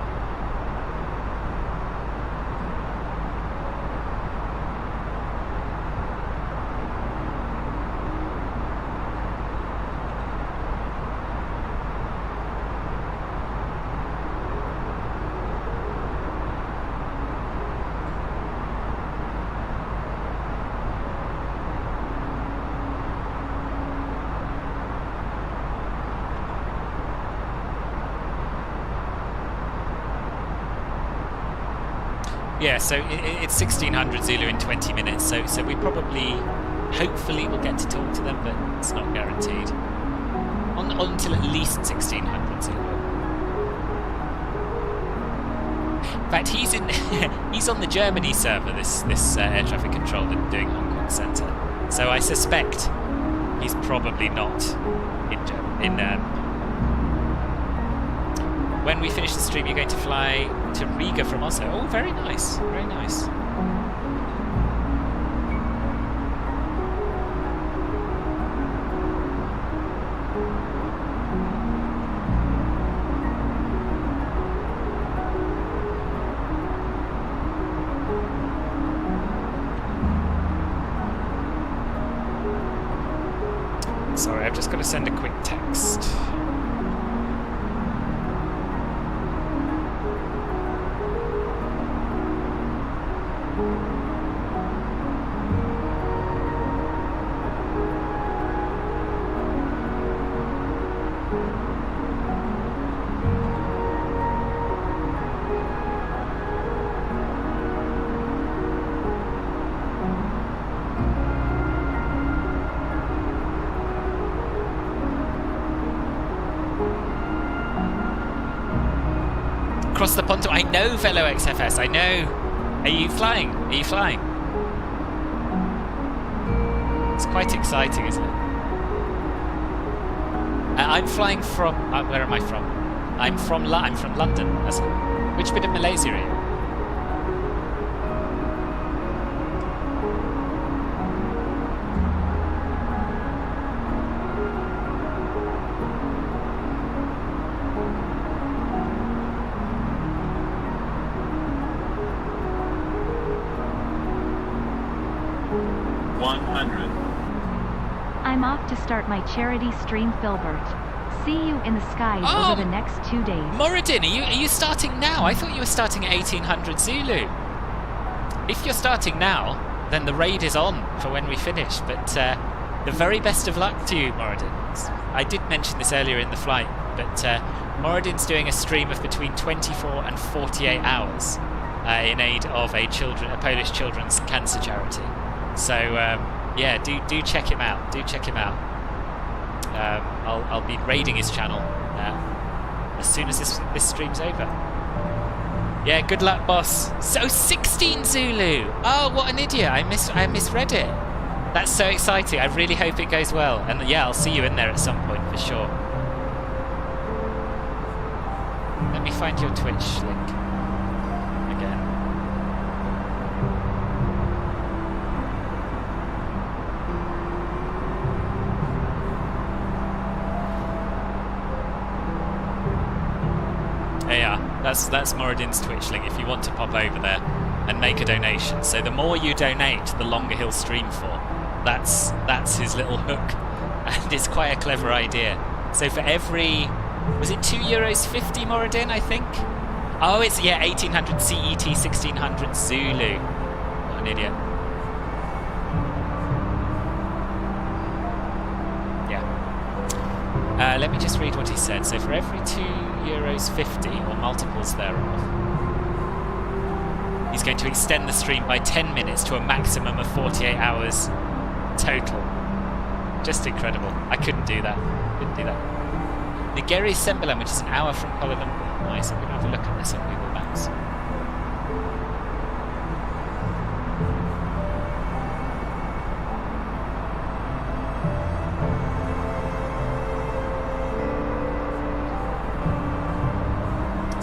Yeah, so it's 1600 Zulu in 20 minutes, so we probably, hopefully will get to talk to them, but it's not guaranteed. On until at least 1600 Zulu. In fact, he's on the Germany server, this air traffic controller doing Hong Kong Centre. So I suspect he's probably not in when we finish the stream, you're going to fly to Riga from Oslo. Oh, very nice. Very nice. Sorry, I've just got to send a quick text. Across the pontoon. I know, fellow XFS, I know. Are you flying? Are you flying? It's quite exciting, isn't it? I'm flying from... where am I from? I'm from London. Which bit of Malaysia are you? I'm off to start my charity stream, Filbert. See you in the skies over the next 2 days. Moradin, are you starting now? I thought you were starting at 1800 Zulu. If you're starting now, then the raid is on for when we finish. But the very best of luck to you, Moradin. I did mention this earlier in the flight, but Moradin's doing a stream of between 24 and 48 hours in aid of a Polish children's cancer charity. So yeah, do check him out. Do check him out. I'll be raiding his channel as soon as this stream's over. Yeah, good luck, boss. So 16 Zulu. Oh, what an idiot! I misread it. That's so exciting. I really hope it goes well. And yeah, I'll see you in there at some point for sure. Let me find your Twitch link again. Yeah, that's Moradin's Twitch link if you want to pop over there and make a donation. So the more you donate, the longer he'll stream for. That's his little hook, and it's quite a clever idea. So for every, was it €2.50, Moradin, I think? Oh, it's, yeah, 1800 CET, 1600 Zulu. What an idiot. Yeah. Let me just read what he said. So for every €2.50 or multiples thereof, he's going to extend the stream by 10 minutes to a maximum of 48 hours total. Just incredible. I couldn't do that. Couldn't do that. Nigeri Sembilan, which is an hour from Kuala Lumpur. Nice. I'm going to have a look at this on Google Maps.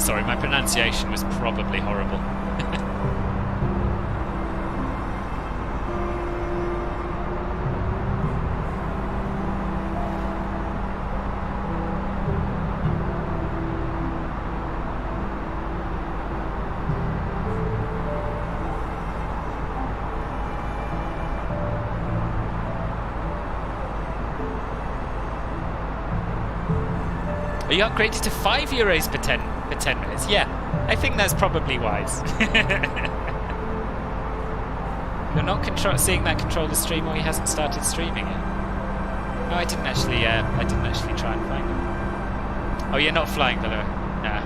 Sorry, my pronunciation was probably horrible. Are you upgraded to €5 per 10 minutes? Yeah, I think that's probably wise. You're not seeing that controller stream, or he hasn't started streaming yet. No, I didn't actually try and find him. Oh, you're not flying below? Nah.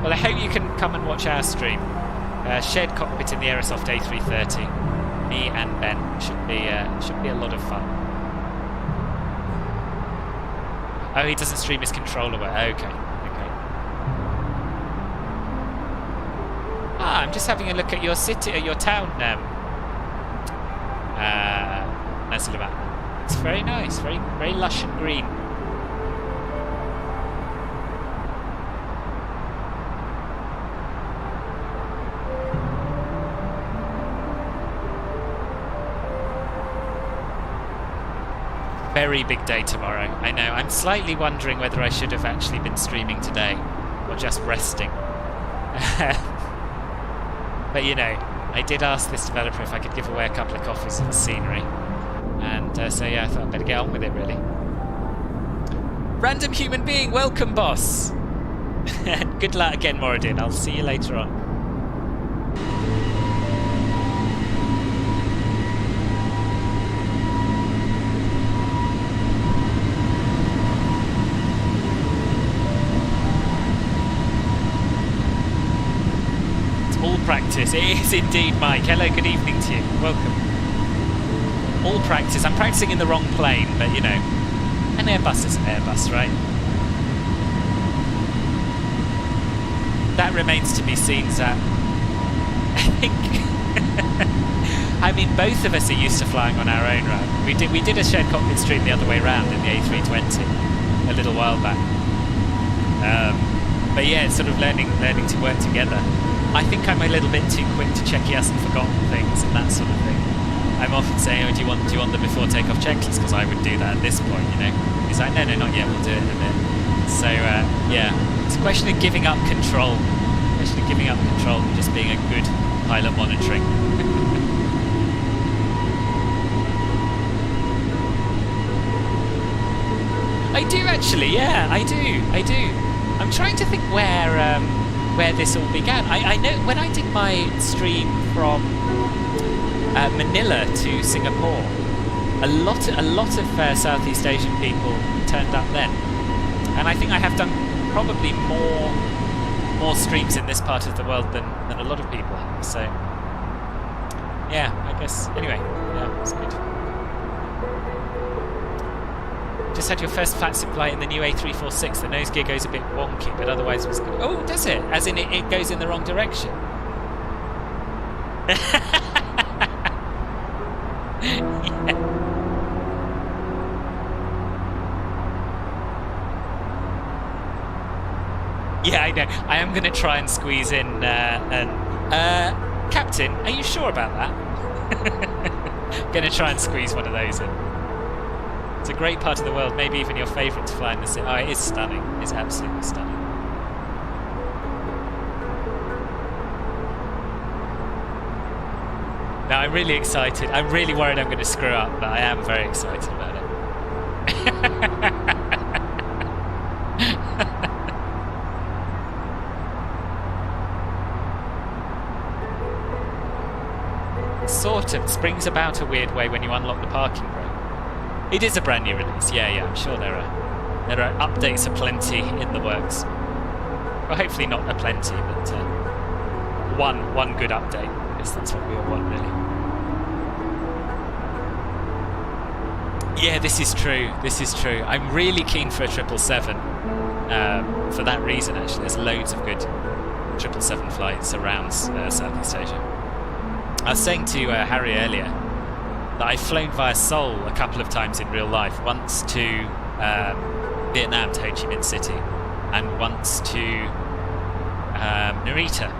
Well, I hope you can come and watch our stream. Shared cockpit in the Aerosoft A330. Me and Ben should be a lot of fun. Oh, he doesn't stream his controller well. Okay. Ah, I'm just having a look at your city, your town. Nazilabad. It's very nice, very very lush and green. Very big day tomorrow. I know. I'm slightly wondering whether I should have actually been streaming today or just resting. But you know, I did ask this developer if I could give away a couple of coffees and scenery. And so yeah, I thought I'd better get on with it, really. Random human being, welcome, boss! And good luck again, Moradin. I'll see you later on. Practice. It is indeed, Mike. Hello, good evening to you. Welcome. All practice. I'm practicing in the wrong plane, but you know, an Airbus is an Airbus, right? That remains to be seen, Zap. I think. I mean, both of us are used to flying on our own, right? We did a shared cockpit stream the other way around in the A320 a little while back. But yeah, it's sort of learning to work together. I think I'm a little bit too quick to check he hasn't forgotten things and that sort of thing. I'm often saying, oh, do you want the before takeoff checklist? Because I would do that at this point, you know. He's like, no, not yet, we'll do it in a bit. So, yeah, it's a question of giving up control. And just being a good pilot monitoring. I do actually, yeah, I do. I'm trying to think where this all began. I know when I did my stream from Manila to Singapore, a lot of Southeast Asian people turned up then, and I think I have done probably more streams in this part of the world than a lot of people have. So yeah, I guess anyway, yeah, it's good. Just had your first VATSIM flight in the new A346. The nose gear goes a bit wonky, but otherwise it was good. Oh, does it? As in it goes in the wrong direction? Yeah, I know. I am going to try and squeeze in Captain, are you sure about that? Going to try and squeeze one of those in. It's a great part of the world, maybe even your favourite to fly in the city. Oh, it is stunning. It's absolutely stunning. No, I'm really excited. I'm really worried I'm going to screw up, but I am very excited about it. Sort of. Springs about a weird way when you unlock the parking brake. It is a brand new release, yeah, I'm sure there are updates aplenty in the works. Well, hopefully not aplenty, but one good update. I guess that's what we all want, really. Yeah, this is true. I'm really keen for a 777. For that reason, actually, there's loads of good 777 flights around Southeast Asia. I was saying to Harry earlier that I've flown via Seoul a couple of times in real life. Once to Vietnam, to Ho Chi Minh City, and once to Narita.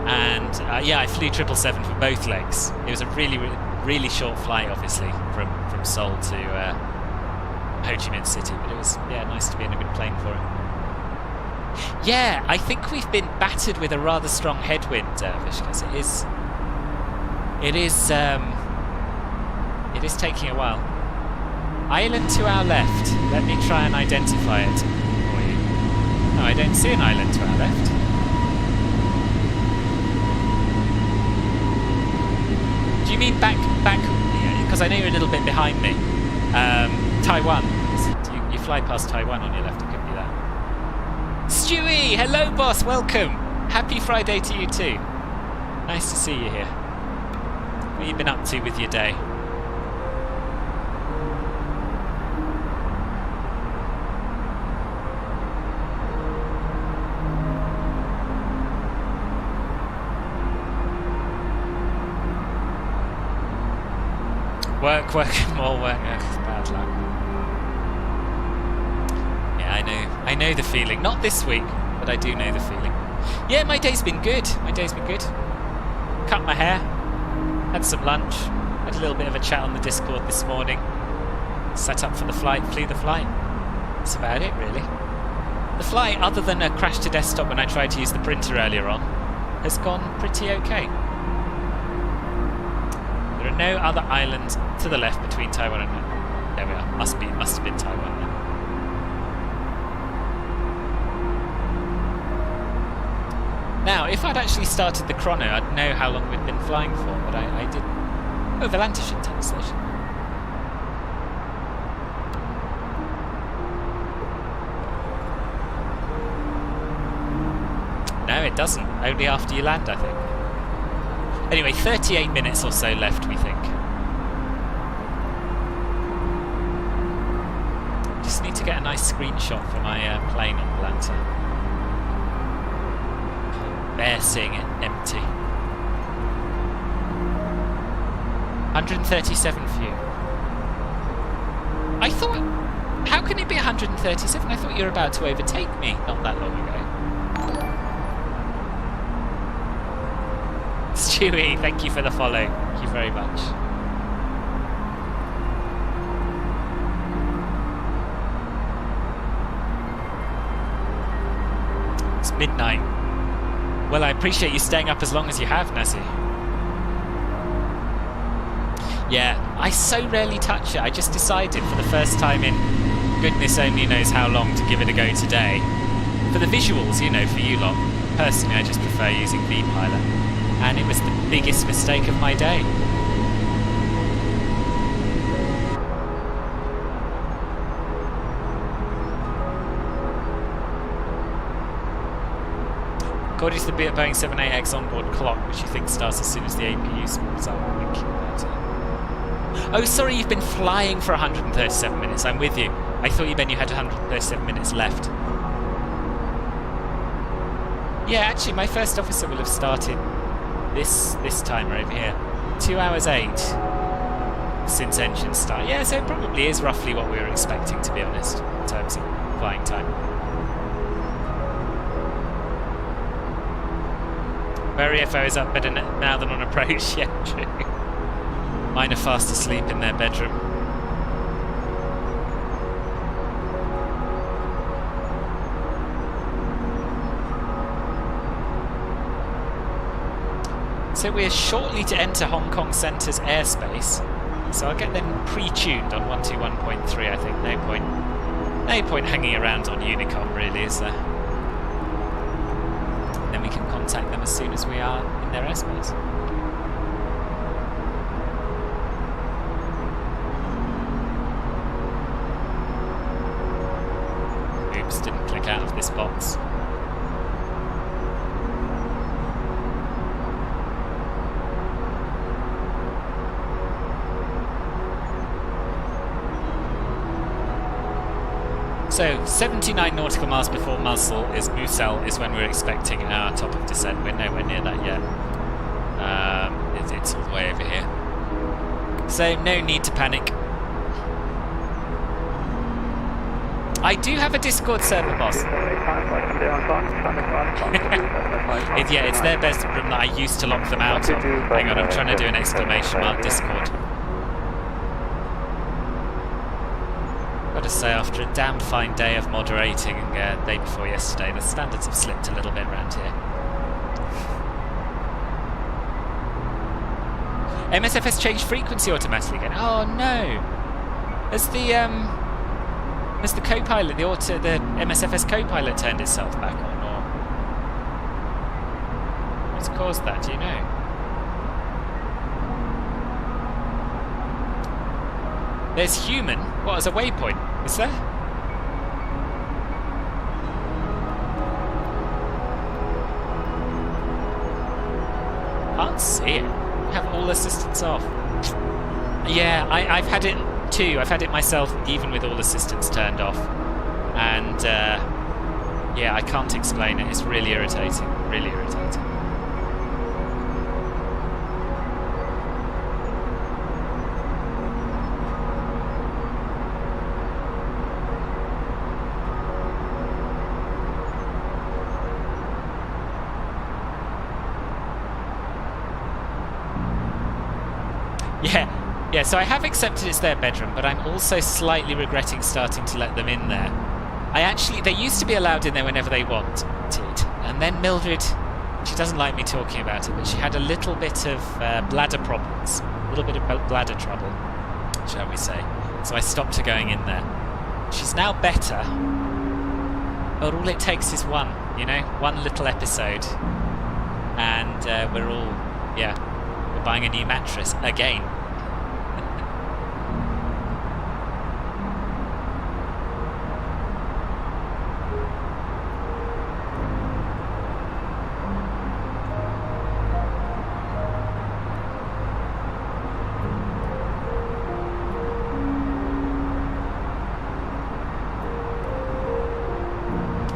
And yeah, I flew 777 for both legs. It was a really short flight, obviously, from Seoul to Ho Chi Minh City, but it was nice to be in a good plane for it. Yeah, I think we've been battered with a rather strong headwind, Vishkas. It is taking a while. Island to our left. Let me try and identify it for you. No, I don't see an island to our left. Do you mean back? Because I know you're a little bit behind me. Taiwan. You fly past Taiwan on your left. It could be that. Stewie, hello, boss. Welcome. Happy Friday to you too. Nice to see you here. What have you been up to with your day? Work, more work. Bad luck. Yeah, I know the feeling. Not this week, but I do know the feeling. Yeah, my day's been good. Cut my hair, had some lunch, had a little bit of a chat on the Discord this morning. Set up for the flight, flew the flight. That's about it, really. The flight, other than a crash to desktop when I tried to use the printer earlier on, has gone pretty okay. There are no other islands to the left between Taiwan and... There we are. Must have been Taiwan then. Now, if I'd actually started the chrono, I'd know how long we'd been flying for, but I didn't. Oh, Volantish Antenna Station. No, it doesn't. Only after you land, I think. Anyway, 38 minutes or so left, we think. Just need to get a nice screenshot for my plane on Atlanta. There, seeing it empty. 137 for you. I thought... How can it be 137? I thought you were about to overtake me not that long ago. Stewie, thank you for the follow. Thank you very much. It's midnight. Well, I appreciate you staying up as long as you have, Nazi. Yeah, I so rarely touch it. I just decided for the first time in goodness only knows how long to give it a go today. For the visuals, you know, for you lot. Personally, I just prefer using vPilot. And it was the biggest mistake of my day. According to the Boeing 78X onboard clock, which you think starts as soon as the APU spools up. Oh, sorry, you've been flying for 137 minutes. I'm with you. I thought you meant you had 137 minutes left. Yeah, actually, my first officer will have started this timer over here. 2 hours 8 since engine start. Yeah, so it probably is roughly what we were expecting, to be honest, in terms of flying time. My RFO is up better now than on approach. Yeah, true. Mine are fast asleep in their bedroom. So we're shortly to enter Hong Kong Centre's airspace. So I'll get them pre-tuned on 121.3, I think. No point hanging around on Unicom, really, is there? Then we can contact them as soon as we are in their airspace. Oops, didn't click out of this box. So, 79 nautical miles before muzzle is Musel, is when we're expecting our top of descent. We're nowhere near that yet. It's all the way over here. So, no need to panic. I do have a Discord server, boss. Yeah, it's their bedroom that I used to lock them out of. Hang on, I'm trying to do an exclamation mark Discord. Gotta say, after a damn fine day of moderating day before yesterday, the standards have slipped a little bit around here. MSFS changed frequency automatically again. Oh no! Has the co-pilot, the MSFS co-pilot turned itself back on, or what's caused that? Do you know? There's human. What, as a waypoint? Is there? Can't see it. Have all assistance off. Yeah, I've had it too. I've had it myself, even with all assistance turned off. And yeah, I can't explain it. It's really irritating. Really irritating. Yeah, so I have accepted it's their bedroom, but I'm also slightly regretting starting to let them in there. They used to be allowed in there whenever they wanted, and then Mildred, she doesn't like me talking about it, but she had a little bit of bladder problems, a little bit of bladder trouble, shall we say. So I stopped her going in there. She's now better, but all it takes is one little episode, and we're buying a new mattress again.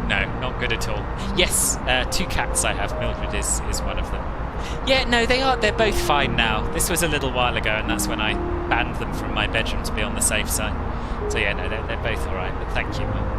No, not good at all. Yes, 2 cats I have. Mildred is one of them. Yeah, no, they're both fine now. This was a little while ago, and that's when I banned them from my bedroom to be on the safe side. So yeah, no, they're both alright, but thank you, Mum.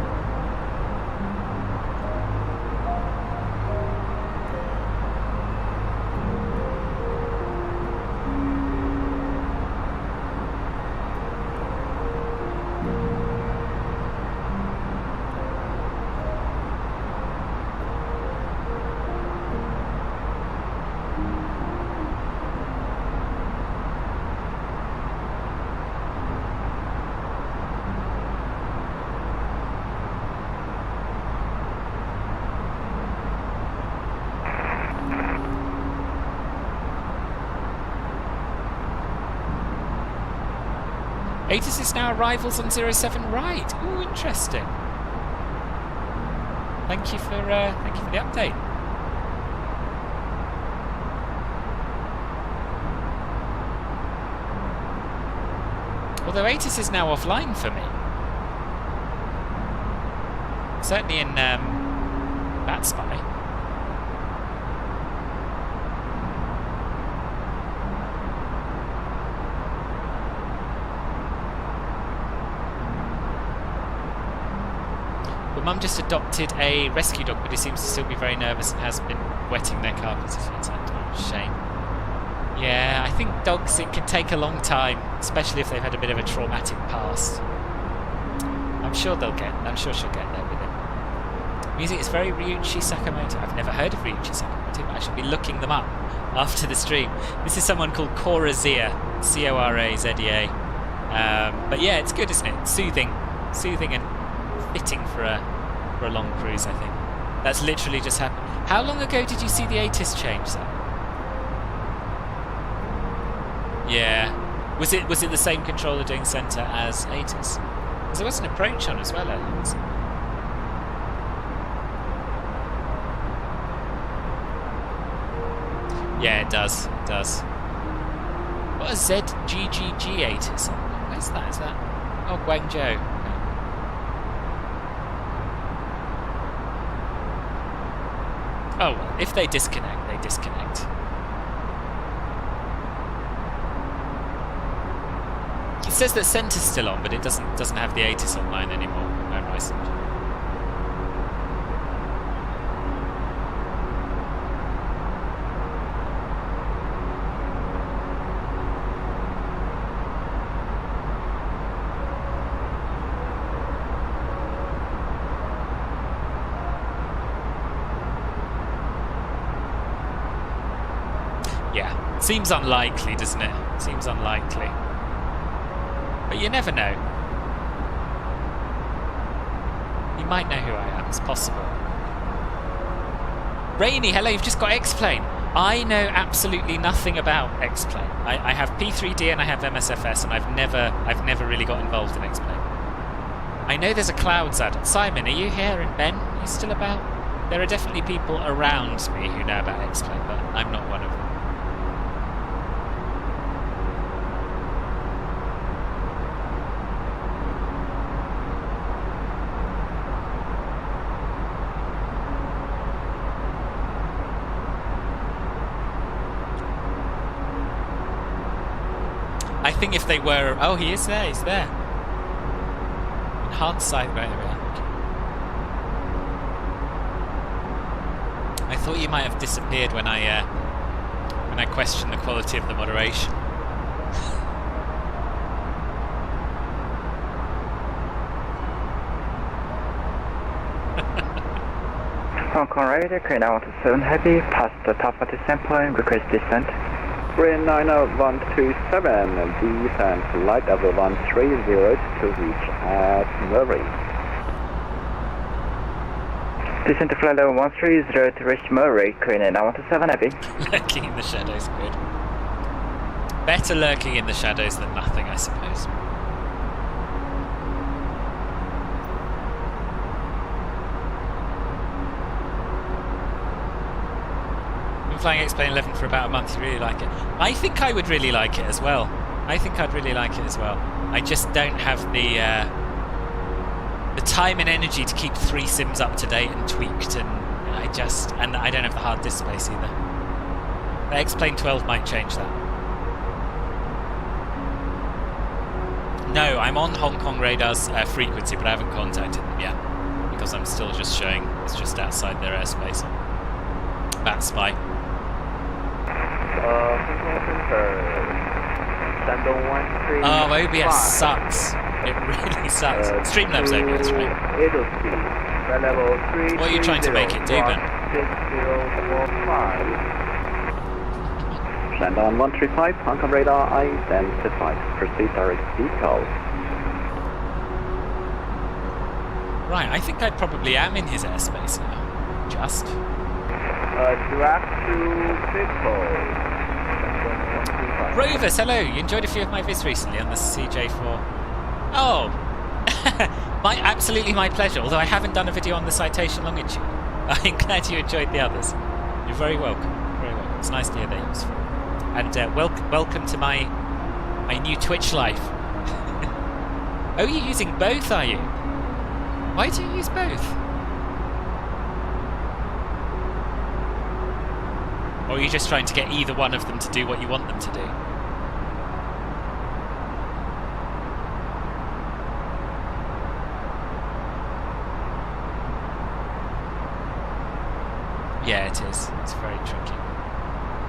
ATIS is now arrivals on 07 right. Ooh, interesting. Thank you for the update. Although ATIS is now offline for me. Certainly in VATSIM. But Mum just adopted a rescue dog, but he seems to still be very nervous and has been wetting their carpets a few times. Oh, shame. Yeah, I think dogs, it can take a long time, especially if they've had a bit of a traumatic past. I'm sure she'll get there with it. Music is very Ryuichi Sakamoto. I've never heard of Ryuichi Sakamoto, but I should be looking them up after the stream. This is someone called Corazea, C-O-R-A-Z-E-A. But yeah, it's good, isn't it? Soothing and fitting for a long cruise, I think. That's literally just happened. How long ago did you see the ATIS change, sir? Yeah. Was it the same controller doing centre as ATIS? Because there was an approach on as well earlier, wasn't there? Yeah, it does. It does. What a ZGGG ATIS? Where's that? Is that? Oh, Guangzhou. Oh, well, if they disconnect, they disconnect. It says that centre's still on, but it doesn't have the ATIS online anymore. No license. Seems unlikely, doesn't it? Seems unlikely. But you never know. You might know who I am, it's possible. Rainy, hello, you've just got X-Plane. I know absolutely nothing about X-Plane. I have P3D and I have MSFS, and I've never really got involved in X-Plane. I know there's a Clouds ad. Simon, are you here? And Ben, are you still about? There are definitely people around me who know about X-Plane, but I'm not one of them. I think if they were... Oh, he is there, he's there. Enhanced site, right, I thought you might have disappeared when I questioned the quality of the moderation. Hong Kong Raider, Crane 127 Heavy, past the top of the sample and request descent. Crane 90127, descent flight level 130 to reach at Murray. Descent to flight level 130 to reach Murray, Crane 917 Heavy. Lurking in the shadows, good. Better lurking in the shadows than nothing, I suppose. Flying X-Plane 11 for about a month, you really like it. I think I would really like it as well. I think I'd really like it as well. I just don't have the time and energy to keep 3 sims up to date and tweaked, and I don't have the hard disk space either. The X-Plane 12 might change that. No, I'm on Hong Kong Radar's frequency, but I haven't contacted them yet because I'm still just showing it's just outside their airspace. Bat spy. Oh, OBS sucks. It really sucks. Streamlabs OBS, right? What are you trying to make it do, Ben? Shandong 135, Hong Kong radar identified. Proceed direct vehicle. Right, I think I probably am in his airspace now. Just. Direct to vehicle. Rovers, hello! You enjoyed a few of my vids recently on the CJ4. Oh! Absolutely my pleasure, although I haven't done a video on the citation longitude. I'm glad you enjoyed the others. You're very welcome. Very welcome. It's nice to hear they're useful. And welcome to my new Twitch life. Oh, you're using both, are you? Why do you use both? Or are you just trying to get either one of them to do what you want them to do? Yeah, it is. It's very tricky.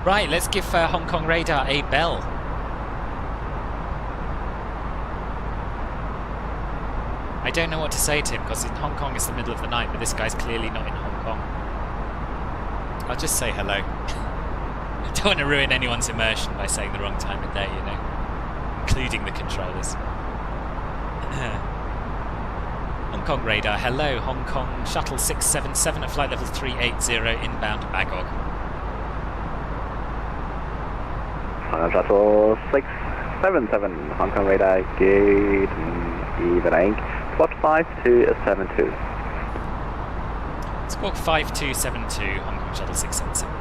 Right, let's give Hong Kong Radar a bell. I don't know what to say to him because in Hong Kong it's the middle of the night, but this guy's clearly not in Hong Kong. I'll just say hello. I don't want to ruin anyone's immersion by saying the wrong time of day, you know, including the controllers. Hong Kong Radar, hello. Hong Kong Shuttle 677 at flight level 380 inbound Bagog. Shuttle 677, Hong Kong Radar, good evening. Squawk 5272. Squawk 5272, Hong Kong Shuttle 677.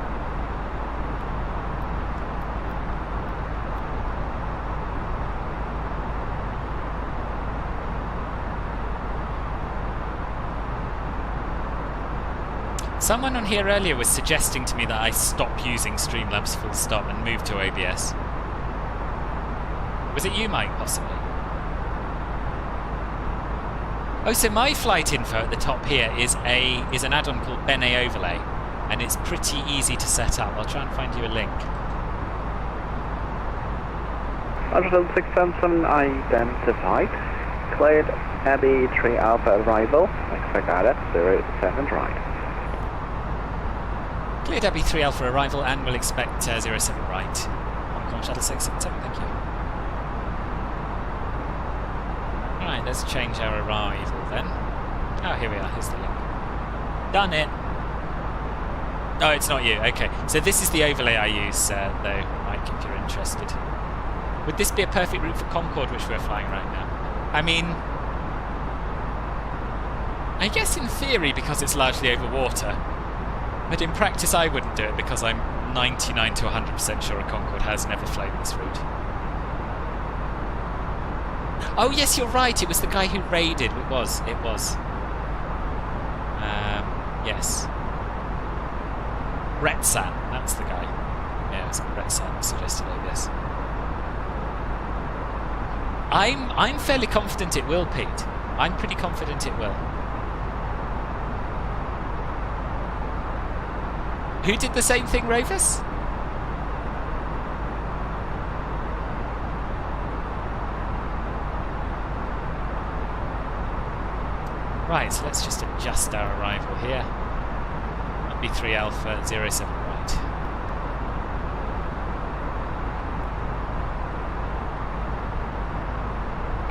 Someone on here earlier was suggesting to me that I stop using Streamlabs full stop and move to OBS. Was it you, Mike, possibly? Oh, so my flight info at the top here is an add-on called Bene Overlay, and it's pretty easy to set up. I'll try and find you a link. Shuttle 677 identified. Cleared Abbey 3 Alpha arrival. Expect at 07 right. Cleared Abbey 3 Alpha arrival and we'll expect 07 right. Hong Kong Shuttle 677, thank you. Right, let's change our arrival then. Oh, here we are. Here's the link. Done it. Oh, it's not you. Okay. So this is the overlay I use, though, Mike, if you're interested. Would this be a perfect route for Concorde, which we're flying right now? I mean, I guess in theory, because it's largely over water. But in practice, I wouldn't do it because I'm 99 to 100% sure a Concorde has never flown this route. Oh, yes, you're right. It was the guy who raided. It was. Yes. Retsan, that's the guy. Yeah, it was Retsan who suggested it, yes. I'm fairly confident it will, Pete. I'm pretty confident it will. Who did the same thing, Rovers? Right, so let's just adjust our arrival here. B3 Alpha 07 right.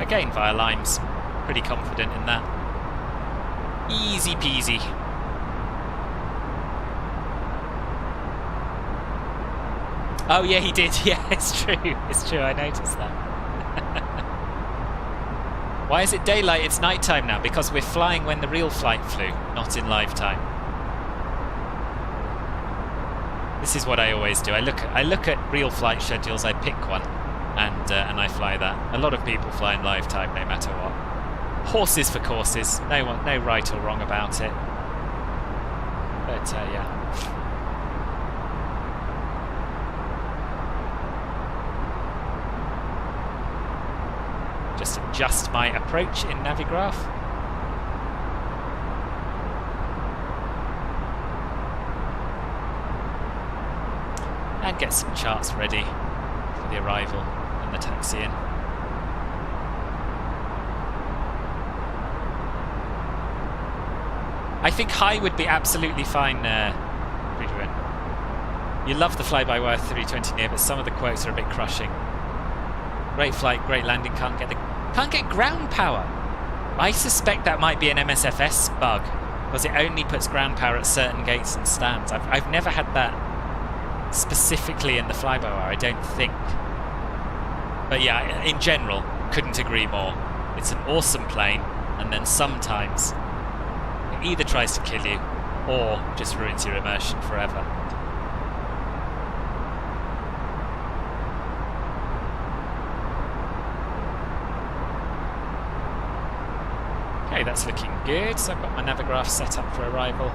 Again via Limes. Pretty confident in that. Easy peasy. Oh yeah, he did. Yeah, it's true. It's true, I noticed that. Why is it daylight? It's nighttime now, because we're flying when the real flight flew, not in live time. This is what I always do. I look at real flight schedules, I pick one, and I fly that. A lot of people fly in live time no matter what. Horses for courses. No right or wrong about it. But yeah. Just adjust my approach in Navigraph. And get some charts ready for the arrival and the taxi in. I think high would be absolutely fine, Rudder. You love the fly-by-wire 320 near, but some of the quotes are a bit crushing. Great flight, great landing, can't get ground power. I suspect that might be an MSFS bug, because it only puts ground power at certain gates and stands. I've never had that specifically in the fly-by-wire, I don't think. But yeah, in general, couldn't agree more. It's an awesome plane, and then sometimes it either tries to kill you or just ruins your immersion forever. Okay, that's looking good. So I've got my Navigraph set up for arrival.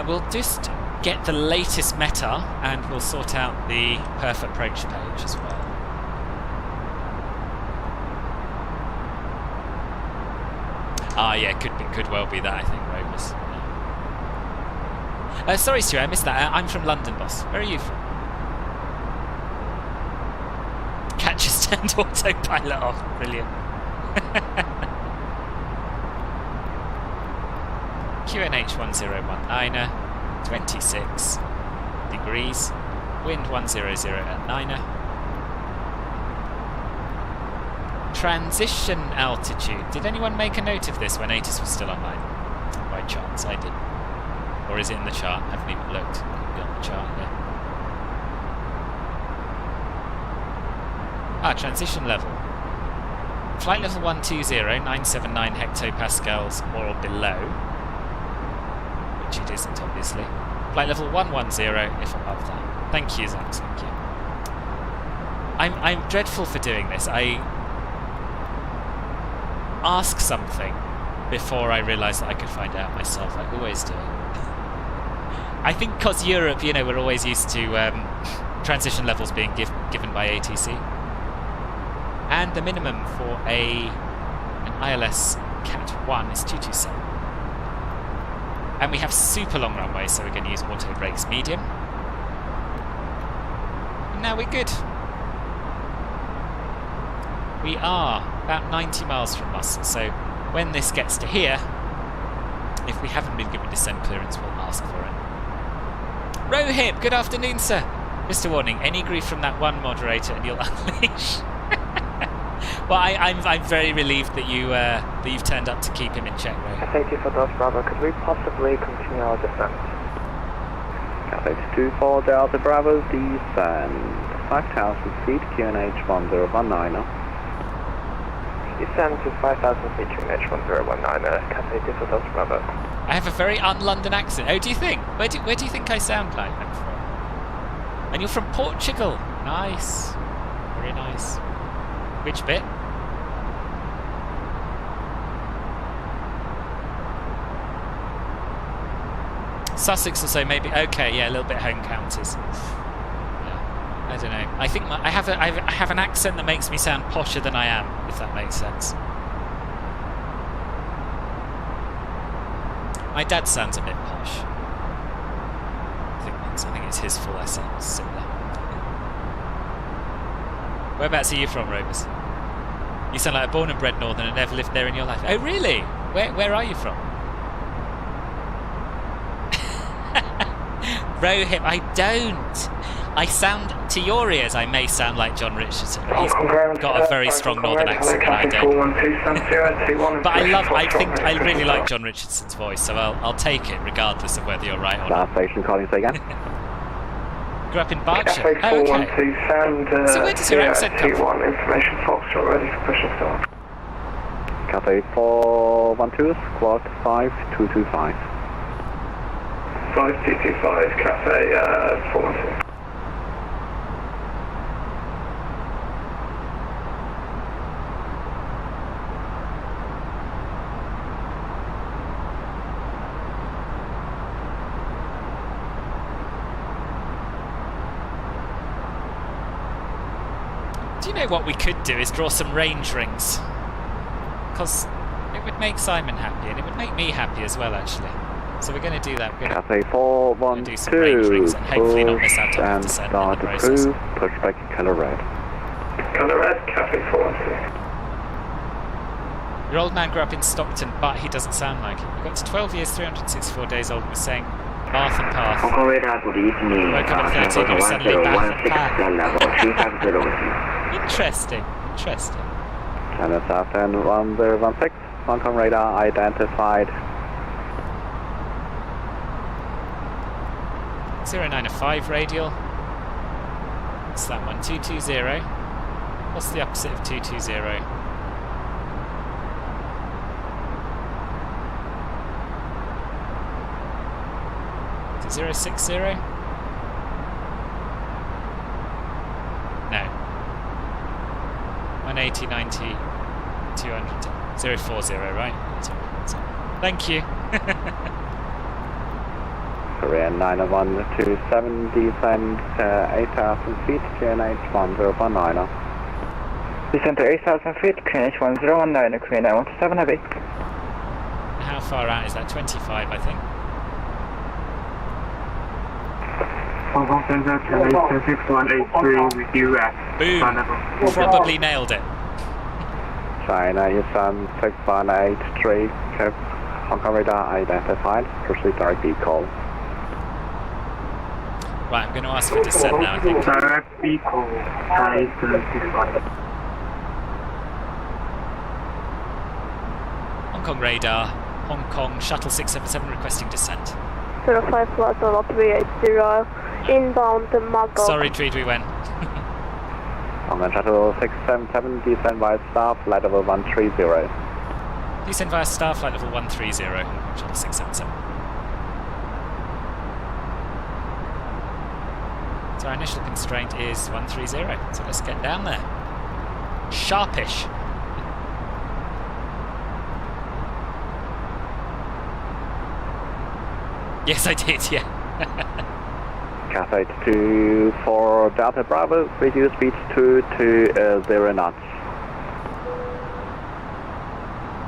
We'll just get the latest meta and we'll sort out the perf approach page as well. Ah, yeah, could well be that, I think, Rovers. Yeah. Sorry, Stuart, I missed that. I'm from London, boss. Where are you from? Catches turned autopilot off. Brilliant. QNH 1019er, 26 degrees, wind 100 at 9er. Transition altitude. Did anyone make a note of this when ATIS was still online? By chance, I did. Or is it in the chart? I haven't even looked. It'll be on the chart here. Ah, transition level. Flight level 120, 979 hectopascals or below. Which it isn't, obviously. Flight level 110 if above that. Thank you, Zach. Thank you. I'm dreadful for doing this. I ask something before I realise that I could find out myself. I always do. I think because Europe, you know, we're always used to transition levels being given by ATC. And the minimum for an ILS Cat 1 is 227. And we have super long runways, so we're going to use auto brakes medium. And now we're good. We are about 90 miles from Muscle, so when this gets to here, if we haven't been given descent clearance, we'll ask for it. Rohit, good afternoon, sir. Just a warning, any grief from that one moderator and you'll unleash. Well, I'm very relieved that you've turned up to keep him in check, Ray. Thank you for those, Bravo. Could we possibly continue our descent? Cafe 24 Delta Bravo, descend 5,000 feet, QNH 1019. Descend to 5,000 feet, QNH 1019, Cafe 2 for those, Bravo. I have a very un-London accent. Oh, do you think? Where do you think I sound like I'm from? And you're from Portugal. Nice. Very nice. Which bit? Sussex or so, maybe. Okay, yeah, a little bit home counties. Yeah, I don't know. I think I have an accent that makes me sound posher than I am, if that makes sense. My dad sounds a bit posh. I think it's his fault I sound similar. Whereabouts are you from, Rovers? You sound like a born and bred northern and never lived there in your life. Oh, really? Where are you from? Rohit, I don't. I sound, to your ears, I may sound like John Richardson. He's got a very strong northern accent and I don't. But I really like John Richardson's voice, so I'll take it regardless of whether you're right or not. Last station calling, say again. Grew up in Berkshire. Oh, okay. So where does your accent come from? Information Foxtrot ready for push and start. Cafe 412, squad 5225. 5225, Cafe 412. Do you know what we could do is draw some range rings? Because it would make Simon happy and it would make me happy as well, actually. So we're going to do that. We're Cafe 412, do some range rings and hopefully not miss out on the descent in the process. Pushback colour red. Colour red, Cafe 412. Your old man grew up in Stockton, but he doesn't sound like it. He got to 12 years, 364 days old and was saying Bath and Path. Hong Kong radar, good evening. Woke up at 13 and was suddenly Bath and Path. Interesting. Channel South and 1016, Hong Kong radar identified. 0905 radial. What's that one? 220. What's the opposite of 220? Is it 060? No. 180, 90, 200, 040, right? Thank you. Korea 90127, descend 8,000 feet, QNH 1019. Descend to 8,000 feet, QNH 1019, Korea 917 heavy. How far out is that? 25, I think. Hong Kong Center, Channel 6183 with US. Boom! Probably nailed it. China Houston 6183, Hong Kong radar identified, proceed direct B call. Right, I'm going to ask for descent now, I think. Direct B call, Hong Kong radar, Hong Kong shuttle 677 requesting descent. 05 flight 380, inbound Margot. Sorry, Tweed, we went. Hong Kong shuttle 677, descend by staff, flight level 130. Descend via star flight level 130, shuttle 677. So our initial constraint is 130, so let's get down there. Sharpish. Yes, I did, yeah. Cafe 24 Delta Bravo, reduce speed to 0 knots.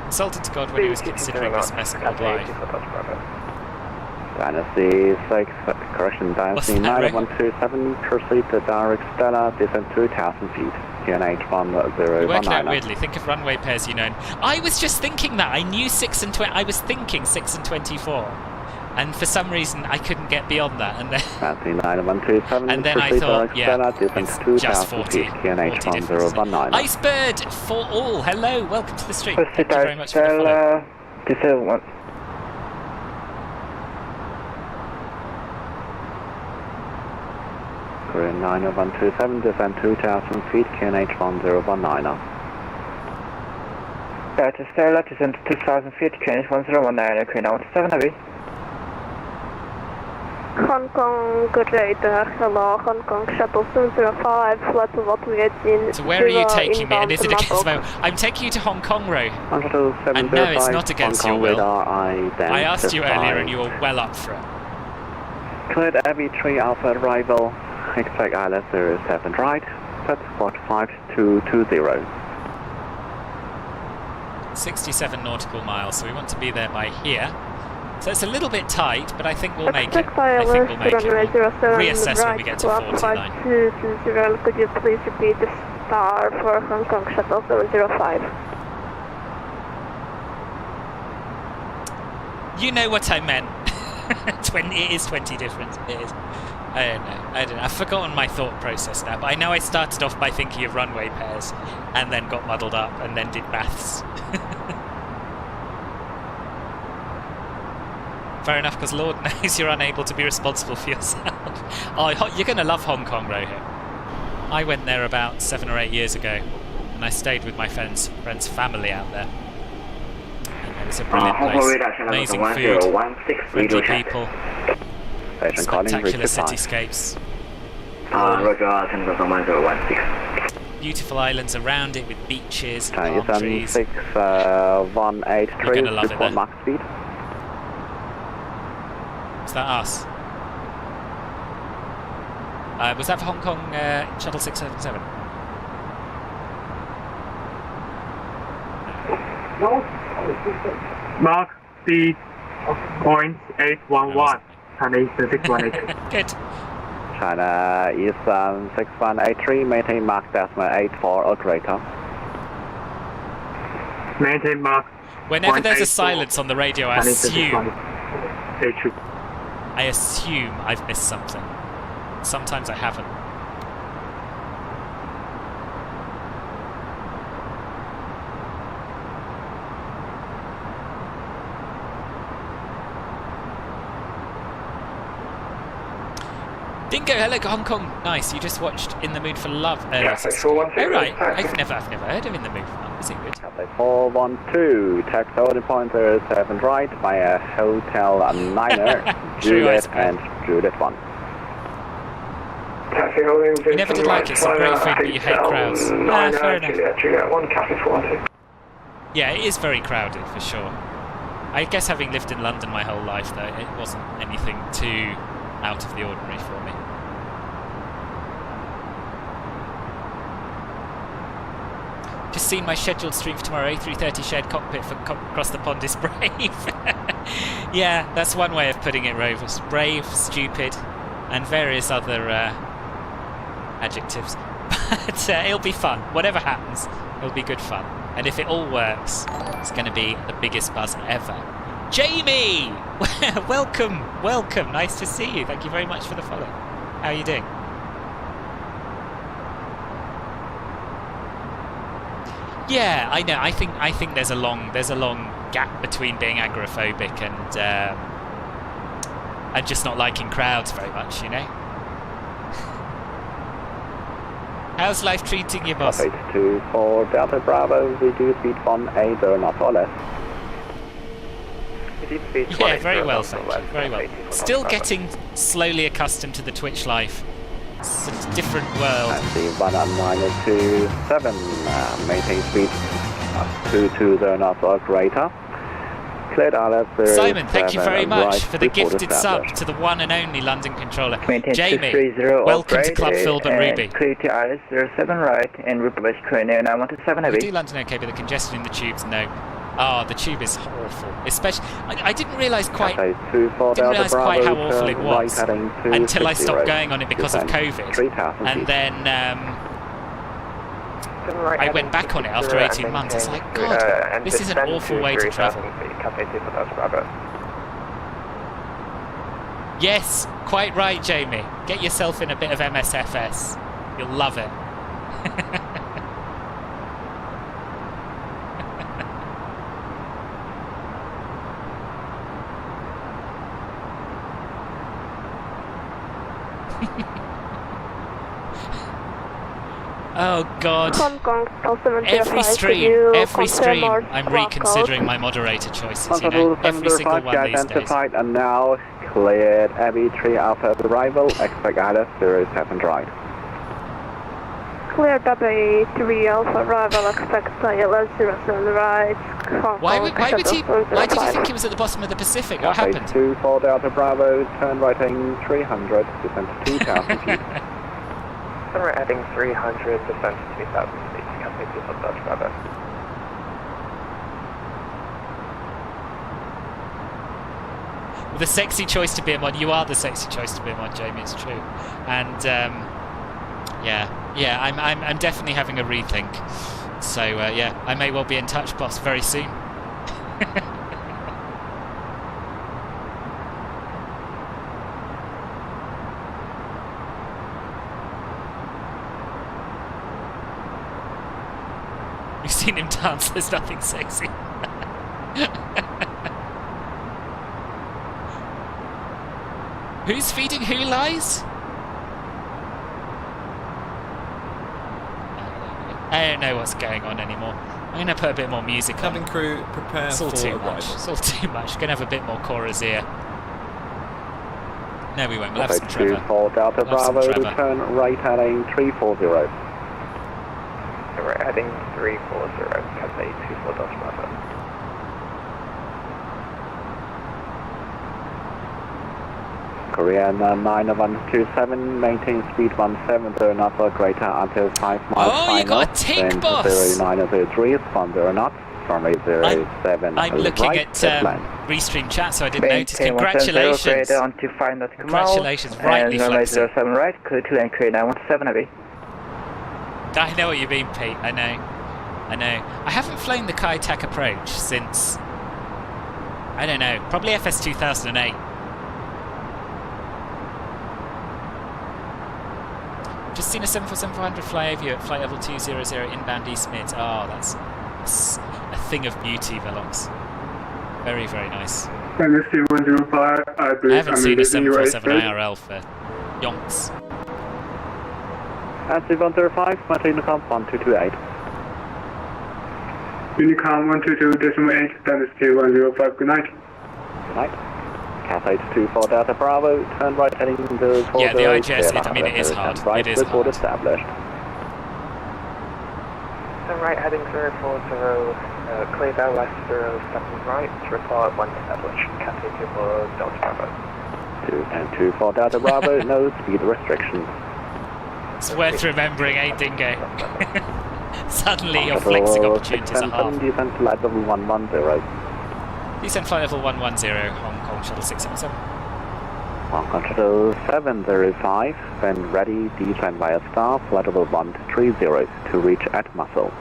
Consulted to God when he was considering this mess called life. Dynasty 6, correction, Dynasty 9127, proceed to direct Stella, descend 2,000 feet, QNH 1019. You're working out weirdly, think of runway pairs you know. I was just thinking that, I knew 6 and 20, I was thinking 6 and 24. And for some reason, I couldn't get beyond that. And then, 127, and then I thought, yeah, it's just 40 difference, isn't it? Icebird for all. Hello, welcome to the stream. Thank you very much for the follow. Korean 90127, descend 2,000 feet, QNH 1019. Delta Stella, descend 2,000 feet, QNH 1019, Korean 917, heavy. Hong Kong, good radar. Hello, Hong Kong Shuttle 705, flight to what we had in. So where are you taking me? And is it against my will? I'm taking you to Hong Kong, Ro. And no, it's not against your will. I asked you earlier and you were well up for it. Cleared Abbey 3 Alpha arrival. Expect ILS 07 right. Set 45220. 67 nautical miles, so we want to be there by here. So it's a little bit tight, but I think we'll make it. I think we'll make it. We'll reassess when we get to 49. 5220, could you please repeat the star for Hong Kong Shuttle 705? You know what I meant. 20, it is 20 difference. It is. I don't know. I've forgotten my thought process now, but I know I started off by thinking of runway pairs, and then got muddled up, and then did maths. Fair enough, because Lord knows you're unable to be responsible for yourself. Oh, you're going to love Hong Kong, Rohit. I went there about 7 or 8 years ago, and I stayed with my friend's family out there. And it was a brilliant place. Amazing food, friendly people, spectacular cityscapes. Beautiful islands around it with beaches, palm trees. 6183, you're going to love it there. Max speed. Is that us? Was that for Hong Kong Shuttle 677? No. Mark speed point 811. China Eastern 6183. Good. China Eastern 6183, maintain Mark decimal 84 operator. Maintain Mark. Whenever there's a silence on the radio, I assume I've missed something. Sometimes I haven't. Dingo, hello Hong Kong. Nice, you just watched In the Mood for Love earlier. Yeah, oh right, I've never heard of In the Mood for Love. Is it good? 412, tax holding point 07 right via Hotel Niner, Juliet and Juliet 1. Taxi holding. You never did like it, it's a great food, but you hate crowds. Fair enough. Juliet 1, Cafe 40. Yeah, it is very crowded for sure. I guess having lived in London my whole life though, it wasn't anything too out of the ordinary for me. Just seen my scheduled stream for tomorrow, A330 shared cockpit for Across the Pond is brave. Yeah, that's one way of putting it, Rovers. Brave, stupid, and various other adjectives. But it'll be fun. Whatever happens, it'll be good fun. And if it all works, it's going to be the biggest buzz ever. Jamie! Welcome, welcome. Nice to see you. Thank you very much for the follow. How are you doing? Yeah, I know. I think there's a long gap between being agoraphobic and just not liking crowds very much, you know. How's life treating you, boss? 824 Delta Bravo, reduce speed 18 knots or less. Yeah, very well, thank you. Very well. Still getting slowly accustomed to the Twitch life. It's a different world. And the 1927, maintain speed 220 knots or greater. Cleared ILS Simon, thank you very much for the gifted sub to the one and only London controller. Jamie, welcome to Club Filbert Ruby. Clear to ILS 07 right and Republic Korea 917 heavy. We do London okay, but the congestion in the tubes, no. Oh, the tube is awful. Especially, I didn't realise quite how awful it was until I stopped going on it because of COVID. And then I went back on it after 18 months. It's like, God, this is an awful way to travel. Yes, quite right, Jamie. Get yourself in a bit of MSFS. You'll love it. Oh God! Hong Kong Every stream, I'm reconsidering my moderator choices. You know, every single one these days. Identified and now cleared. AB3 Alpha arrival. Expect ILS 07 right. Cleared AB3 Alpha arrival. Expect ILS 07 right. Why did you think he was at the bottom of the Pacific? What happened? 24 Delta Bravo. Turn right heading 300. Descend to 2,000 feet. Turn right heading 300, descend to 2,000 feet. Cathay 24 Delta Bravo. The sexy choice to be him on. You are the sexy choice to be him on, Jamie. It's true. And yeah, I'm definitely having a rethink. So yeah, I may well be in touch, boss, very soon. You've seen him dance. There's nothing sexy. Who's feeding who lies? I don't know what's going on anymore. I'm gonna put a bit more music on. Cabin crew, prepare It's all for too arrival. much. It's all too much. Gonna have a bit more Cora's here. No, we won't. We'll have some Trevor. 24 Delta We'll have some Bravo. Trevor. Turn right heading 340. Turn right heading 340. Cathay 24 Delta Bravo. Korean 9127, maintain speed 170 knots or greater until 5 miles Oh, you got a tick, boss! 0903 is 10 knots, runway 07 I'm looking right, at deadline. Restream chat, so I didn't notice. Congratulations! Congratulations, rightly flexing. 07 right, clear to and clear 917 heavy. I know what you mean, Pete. I know. I haven't flown the Kai Tak approach since, I don't know, probably FS 2008. Just seen a 747-400 fly over you at flight level 200 inbound East Mids. Oh, that's a thing of beauty, Velox. Very, very nice. MSC 105, I haven't seen a 747 IRL for yonks. MSC 105, maintain the comp 1228. Unicom 122.8, MSC 105, good night. Good night. Cathay 24 Delta Bravo, turn right heading 040. Yeah, the IGS, I mean, it is hard. Right, it is hard. Established. Turn right heading 040, clear down left 07 right, report 1 established. Cathay 24 Delta Bravo. 24 Delta Bravo, no speed restrictions. It's worth remembering, eh, Dingo? Suddenly your flexing opportunities are half. Descent flight level 110. Descent flight level 110, Hong Kong Shuttle 677. Hong Kong Shuttle 705, when ready, descend via star, flight level 130 to reach at Muscle.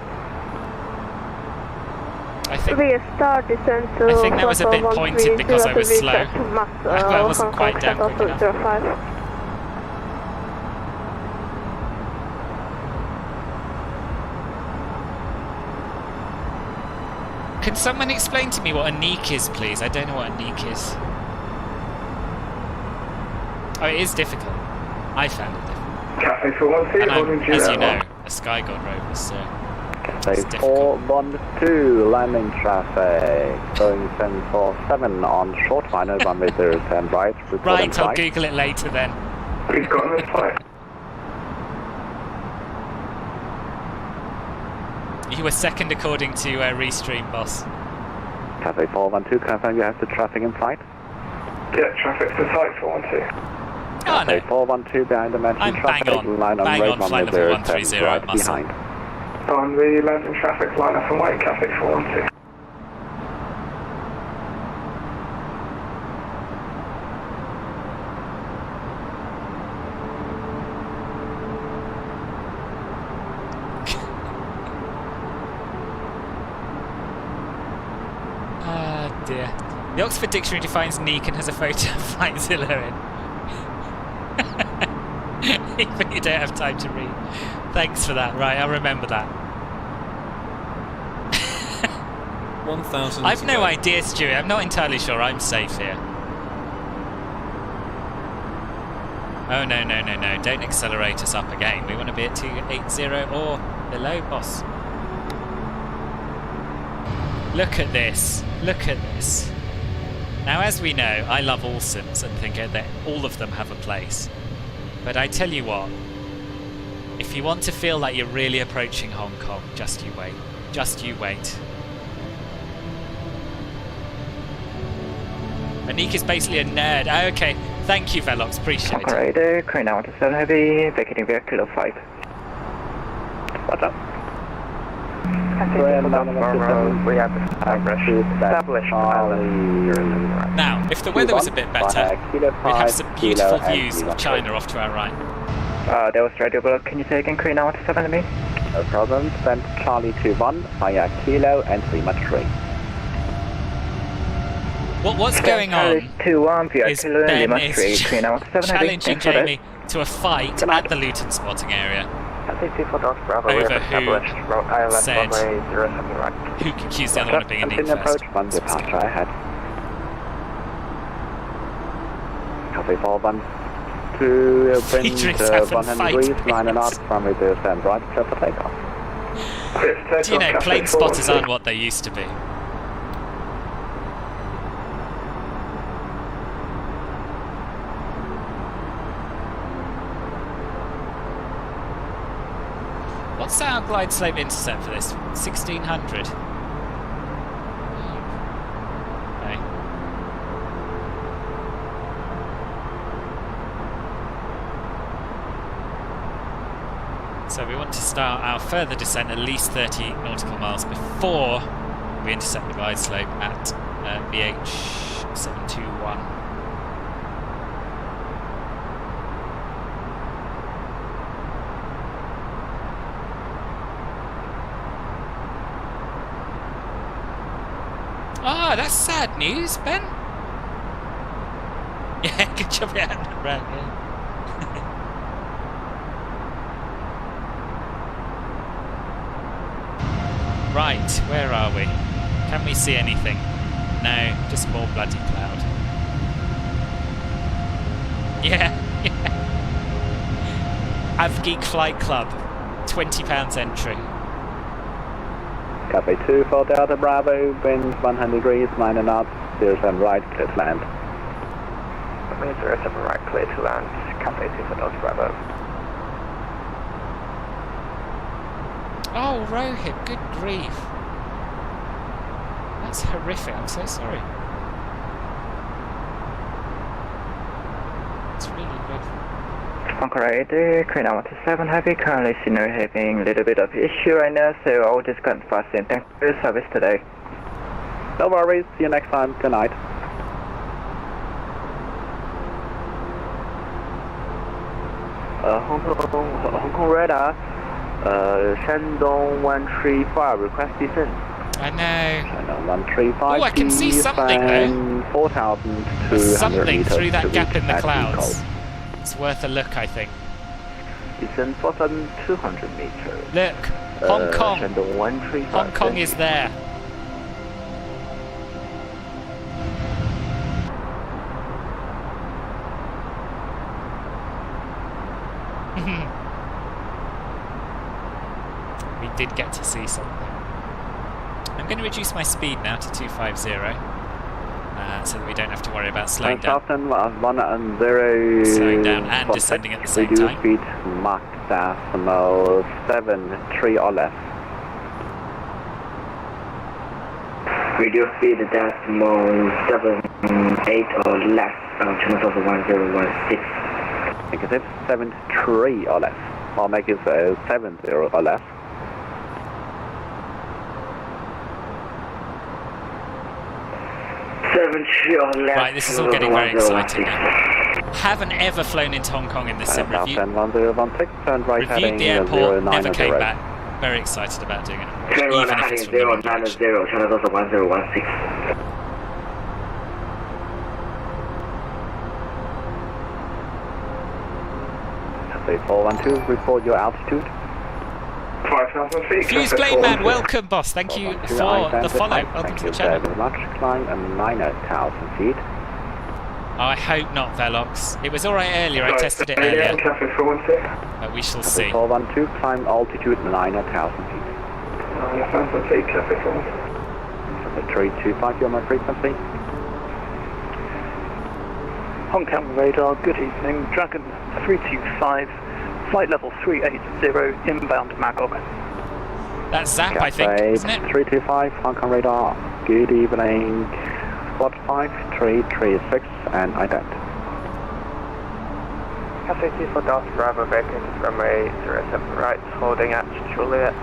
I think Restart descent to I think that was a bit pointed because I was slow. I wasn't quite down quick enough. 05. Can someone explain to me what a neek is, please? I don't know what a neek is. Oh, it is difficult. I found it difficult. Cathay 412, And holding I'm, as you 0. know, a Sky God rover, so Cathay it's difficult. 412, landing traffic, going 747 on short final, runway 010 right, Right, I'll Google it later then. Please go on this flight. You were second according to Restream, boss. Cathay 412, confirm you have the traffic in sight? Yeah, traffic to site 412. Oh, no. 412 behind the mentioned I'm traffic, bang on. line on Bang right, on flight runway level 010 130 right at Muscle. behind. On the landing traffic, line up and wait, Cathay 412. Ah, dear. The Oxford Dictionary defines neek and has a photo of Flightzilla in. but you don't have time to read. Thanks for that. Right, I'll remember that. 1,000. I've no idea, Stuart. I'm not entirely sure I'm safe here. Oh, no, no, no, no. Don't accelerate us up again. We want to be at 280 or below, boss. Look at this. Look at this. Now, as we know, I love all sims and think that all of them have a place. But I tell you what, if you want to feel like you're really approaching Hong Kong, just you wait. Just you wait. Anik is basically a nerd. Oh, okay. Thank you, Velox. Appreciate it. Operator, crane out to 7 heavy, vacating vehicle 5. What's up? We have established Now, if the weather was a bit better, we'd have some beautiful views of China off to our right. That was radio. Can you say again, crane out to 7 heavy? No problem. Send Charlie 2-1 via Kilo and Lima 3. What's going on is Ben is challenging Jamie to a fight at the Luton spotting area over who said who can accuse the other one of being a neat first. Copy 4-1 to wind 100 degrees, 9 knots, runway 0 right, clear for takeoff. Do you know, plane spotters aren't what they used to be. What's our glide slope intercept for this? 1600. Okay. So we want to start our further descent at least 30 nautical miles before we intercept the glide slope at VH721. Ah, that's sad news, Ben. Yeah, good job you had that right, yeah. Right, where are we? Can we see anything? No, just more bloody cloud. Yeah, yeah. Avgeek Flight Club, £20 entry. Copy 2 for Delta Bravo, wind 100 degrees, 9 knots, 07 right, clear to land. 07 right, clear to land. Copy 2 for Delta Bravo. Oh, Rohit, good grief. That's horrific, I'm so sorry. It's really dreadful. Conqueror, crane out to 7 heavy, currently having a little bit of issue right now, so I'll just cut fast in. Thanks for your service today. No worries, see you next time, good night. Hong Kong radar, Shandong 135, request descent. I know. Shandong 135. Oh, I can see something though. 4,200 There's something meters through that gap in the at clouds. Eco. It's worth a look, I think. Descent 4,200 meters. Look, Hong Kong. Shandong 135. Hong Kong is there. We did get to see something. I'm going to reduce my speed now to 250 so that we don't have to worry about slowing down. Slowing down and descending at the same time. Speed Mach decimal 7.3 or less. Reduce speed decimal 7.8 or less. Channel over 1016. Negative 7.3 or less. Or make it 70 or less. Right, this is all getting very exciting now. Haven't ever flown into Hong Kong in this sim. Reviewed the airport, never came back. Very excited about doing it. Even if it's from the wrong direction. Channel over 1016. Cathay 412, report your altitude. 5,000 feet. Fuse Cathay Blade Man, 412. welcome, boss. Thank you for the follow. Welcome to the channel. Very much. Climb 9,000 feet. Oh, I hope not, Velox. It was alright earlier, I tested it Again, earlier. Cathay 416. But we shall Cathay see. 412, climb altitude 9,000 feet. 9,000 feet, Cathay 416. Cathay 325, you're my frequency. Honeycomb radar, good evening. Dragon 325, flight level 380, inbound Magog. That's Zap, I think, Cathay isn't it? 325, Hong Kong radar, good evening. Squad 5336 and ident. Cathay 24 Delta Bravo, vacant runway 07 right, holding at Juliet.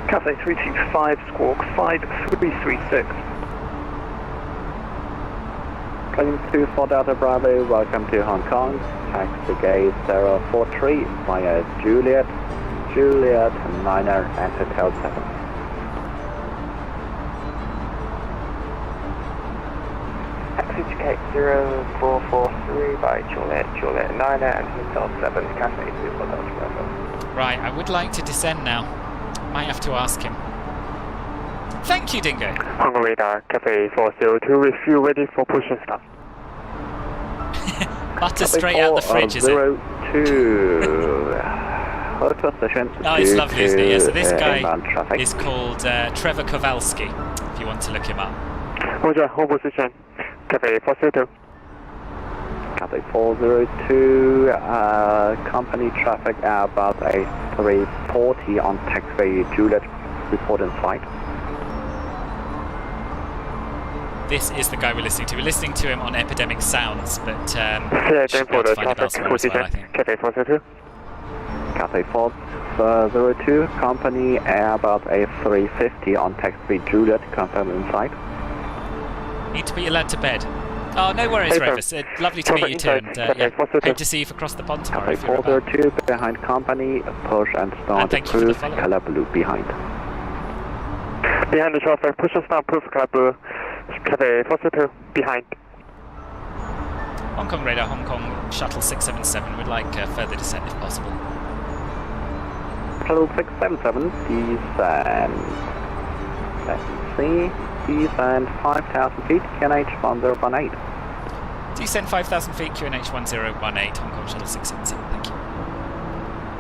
Cathay 325, Squawk 5336. Plane 24 Delta Bravo, welcome to Hong Kong. Taxi gate 043 via Juliet, Niner and Hotel 7. HKE677 0443 by Juliet Niner and Hotel 7, Cathay 24 Delta Bravo. Right, I would like to descend now. Might have to ask him. Thank you, Dingo. Hong Kong radar, Cathay 402, with fuel ready for push and start. Butter straight out the fridge, is it? 02. Hotel station. Oh, it's lovely, isn't it? Yeah, so this guy inbound traffic. is called Trevor Kowalski, if you want to look him up. Roger, home position. Cathay 402. Cathay 402, company traffic Airbus A340 on taxiway Juliet, report in flight. This is the guy we're listening to. We're listening to him on Epidemic Sounds, but Yeah, should be for able to the find him traffic elsewhere as well, I position. think. Cathay 402. Cathay 402, company Airbus A350 on taxiway Juliet, confirm in flight. Need to put your lad to bed. Oh, no worries, Hey, Rufus. Lovely to meet you too, and yeah, hope to see you for Cross the Pond tomorrow. Cathay If you're about. 402, behind company, push and start, And thank you for the cruise, follow. color blue behind. Behind the traffic, push and start, proof club blue. Cathay 402, behind. Hong Kong radar, Hong Kong shuttle 677 would like further descent if possible. Shuttle 677, descend. Let's see, descend 5,000 feet, QNH 1018. Descend 5,000 feet, QNH 1018, Hong Kong shuttle 677. Thank you.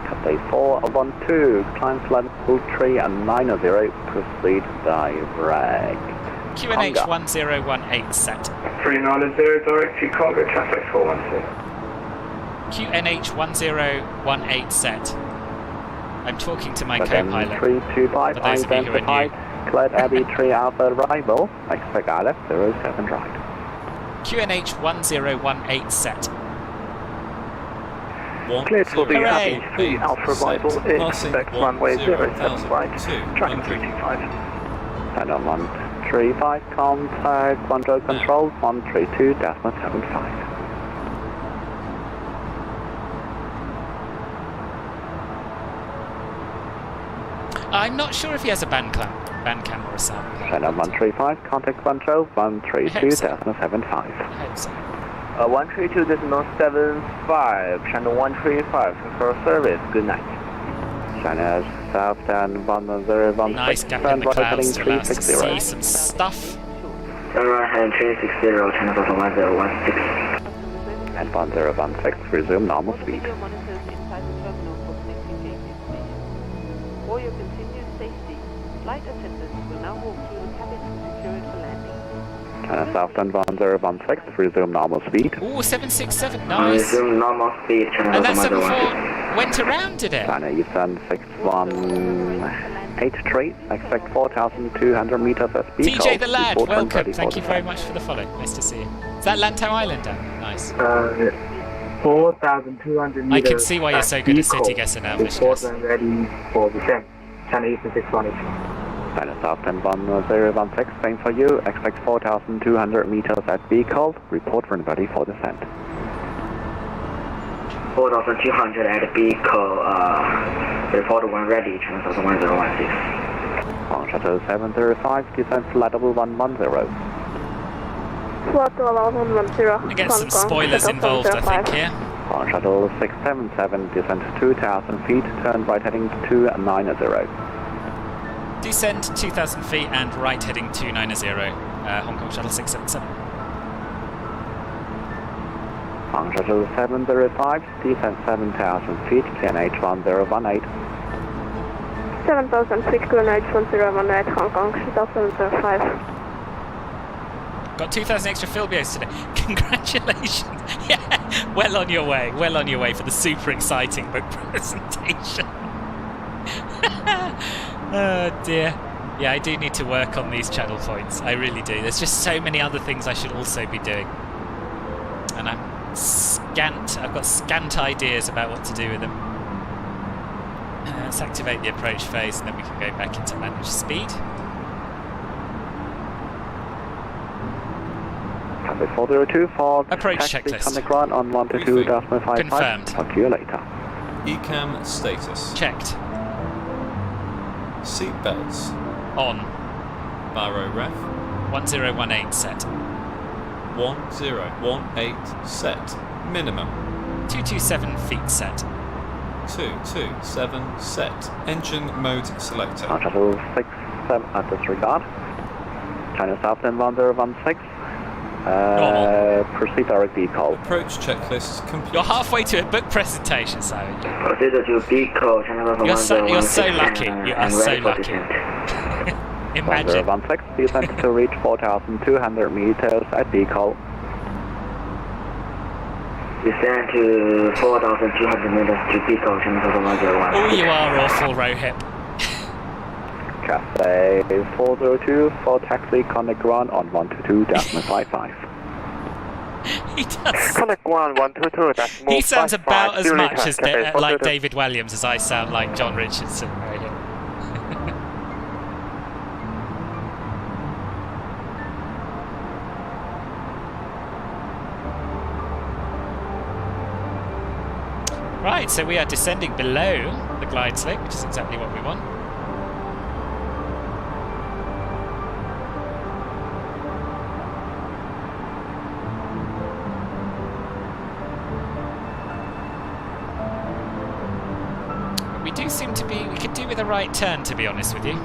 Cathay 412, climb flight level 390, proceed direct. QNH 1018 set. 390, direct to Congo, Cathay 416. QNH 1018 set. I'm talking to my co-pilot. 325, For those of you who are identified, cleared Abbey 3 Alpha arrival, expect ILF 07 right. QNH 1018 set. Cleared for the Hooray! Abbey 3 Alpha arrival, expect runway 07 right, Dragon 325. And on 135, contact control control 132.75. I'm not sure if he has a band cam or a sound cam. Channel 135, contact control 132.75. I hope so. 132.75, channel 135, for service, good night. Channel south and 1016, Nice gap in the clouds to allow us to see 360. some stuff. Right, 360, channel 1016. And 1016, resume normal speed. Video monitors inside the terminal for connecting gateways, please. For your continued safety, flight attendants will now walk through the cabin to secure it for landing. Channel south and 1016, resume normal speed. Ooh, 767, nice. normal speed, channel And that 747 went around, did it? Channel eastern 6183, expect 4,200 meters as speed. TJ the lad, Report when welcome. ready Thank for you very descent. much for the follow. Nice to see you. Is that Lantau Island down there? Nice. 4,200 meters. I can see why you're so good at city guessing now, Vishkas. ready for descent. Channel eastern 618. Channel south and 1016, same for you. Expect 4,200 meters at vehicle. Report when ready for descent. 4,200 at vehicle, report when ready, channel 1016. On shuttle 735, descent flight level 110. Flight level 110. We get some spoilers involved, I think, here. On shuttle 677, descent 2,000 feet, turn right heading 290. Descend 2,000 feet and right heading 290, Hong Kong Shuttle 677. On shuttle 705, descend 7,000 feet, QNH 1018. 7,000 feet, QNH 1018, Hong Kong, shuttle 705. Got 2,000 extra Philbios today. Congratulations. Yeah, well on your way. Well on your way for the super exciting book presentation. Oh dear. Yeah, I do need to work on these channel points. I really do. There's just so many other things I should also be doing. And I've got scant ideas about what to do with them. Let's activate the approach phase and then we can go back into manage speed. Copy 402 for approach taxi checklist. on the ground on 122.55. Confirmed. Talk to you later. ECAM status. Checked. Seat belts. On. Baro ref. 1018 set. 1018 set. Minimum. 227 feet set. 227 set. Engine mode selector. On shuttle 67 disregard. China Southland 1016. Proceed direct decall. Approach checklist complete. You're halfway to a book presentation, Simon. Proceed to decall. You're so lucky. You are so lucky. Imagine. 1016, descent to reach 4,200 meters at decall. Descend to 4,200 meters to decall. Oh, you are awful, Rohit. Cathay 402 for taxi Connect ground on 122.55. He does. Connect 122, that's more. He sounds about as much as like David Williams as I sound like John Richardson. Really. Right, so we are descending below the glide slope, which is exactly what we want. We do seem to be, we could do with a right turn, to be honest with you.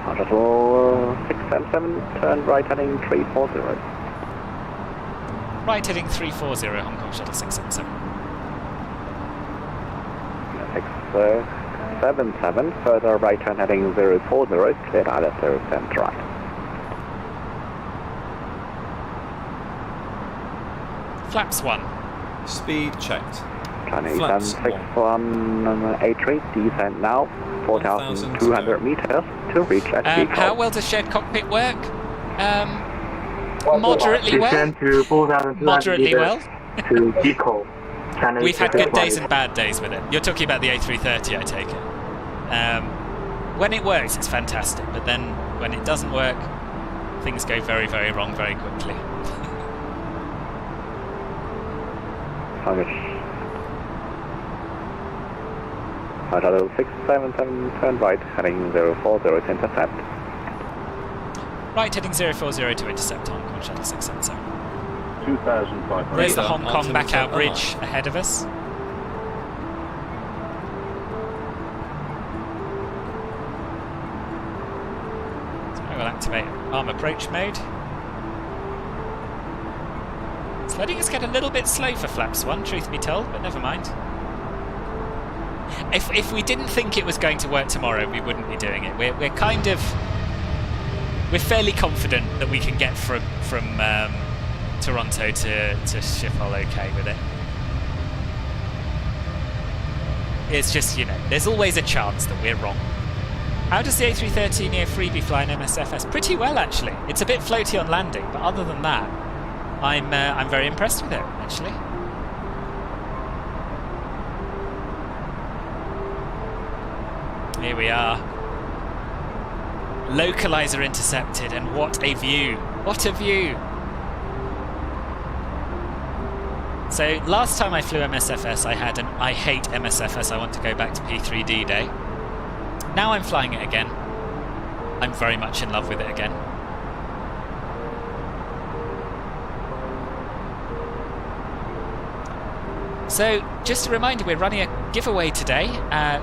Shuttle 677, turn right heading 340. Right heading 340, Hong Kong Shuttle 677. 677, further right turn heading 040, cleared out of 070 right. Flaps 1. Speed checked. Chinese Flaps 6183, descent now, 4,200 meters to reach at decall. How well does shared cockpit work? Moderately well. Descend to 4,200 Moderately well. to decall. We've had good days and bad days with it. You're talking about the A330, I take it. When it works, it's fantastic, but then when it doesn't work, things go very, very wrong very quickly. Shuttle 677, turn right, heading 040 to intercept. Right, heading 040 to intercept Hong Kong Shuttle 677. 2,500. There's the Hong Kong back out bridge ahead of us. So I will activate arm approach mode. It's letting us get a little bit slow for flaps 1, truth be told, but never mind. If we didn't think it was going to work tomorrow, we wouldn't be doing it. We're kind of... We're fairly confident that we can get from Toronto to Schiphol okay with it. It's just, you know, there's always a chance that we're wrong. How does the A330neo freebie fly in MSFS? Pretty well, actually. It's a bit floaty on landing, but other than that, I'm very impressed with it, actually. Here we are. Localizer intercepted, and what a view! What a view! So last time I flew MSFS, I had an I hate MSFS, I want to go back to P3D day. Now I'm flying it again. I'm very much in love with it again. So, just a reminder, we're running a giveaway today.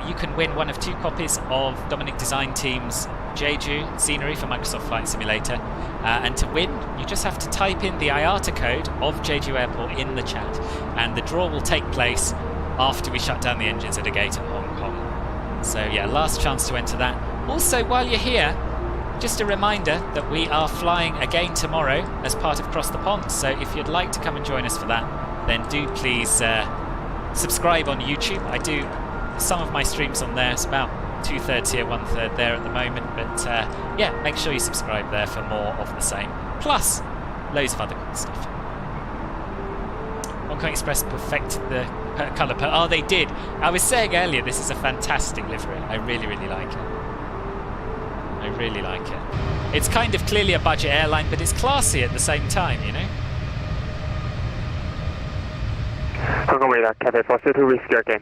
You can win one of 2 copies of Dominic Design Team's Jeju scenery for Microsoft Flight Simulator. And to win, you just have to type in the IATA code of Jeju Airport in the chat. And the draw will take place after we shut down the engines at a gate at Hong Kong. So yeah, last chance to enter that. Also, while you're here, just a reminder that we are flying again tomorrow as part of Cross the Pond. So if you'd like to come and join us for that, then do please subscribe on YouTube. I do some of my streams on there. It's about 2/3 here, 1/3 there at the moment. But yeah, make sure you subscribe there for more of the same. Plus, loads of other good stuff. Hong Kong Express perfected the colour. Oh, they did. I was saying earlier, this is a fantastic livery. I really, really like it. I really like it. It's kind of clearly a budget airline, but it's classy at the same time, you know? Hong Kong radar, Cathay 402 Whiskey again.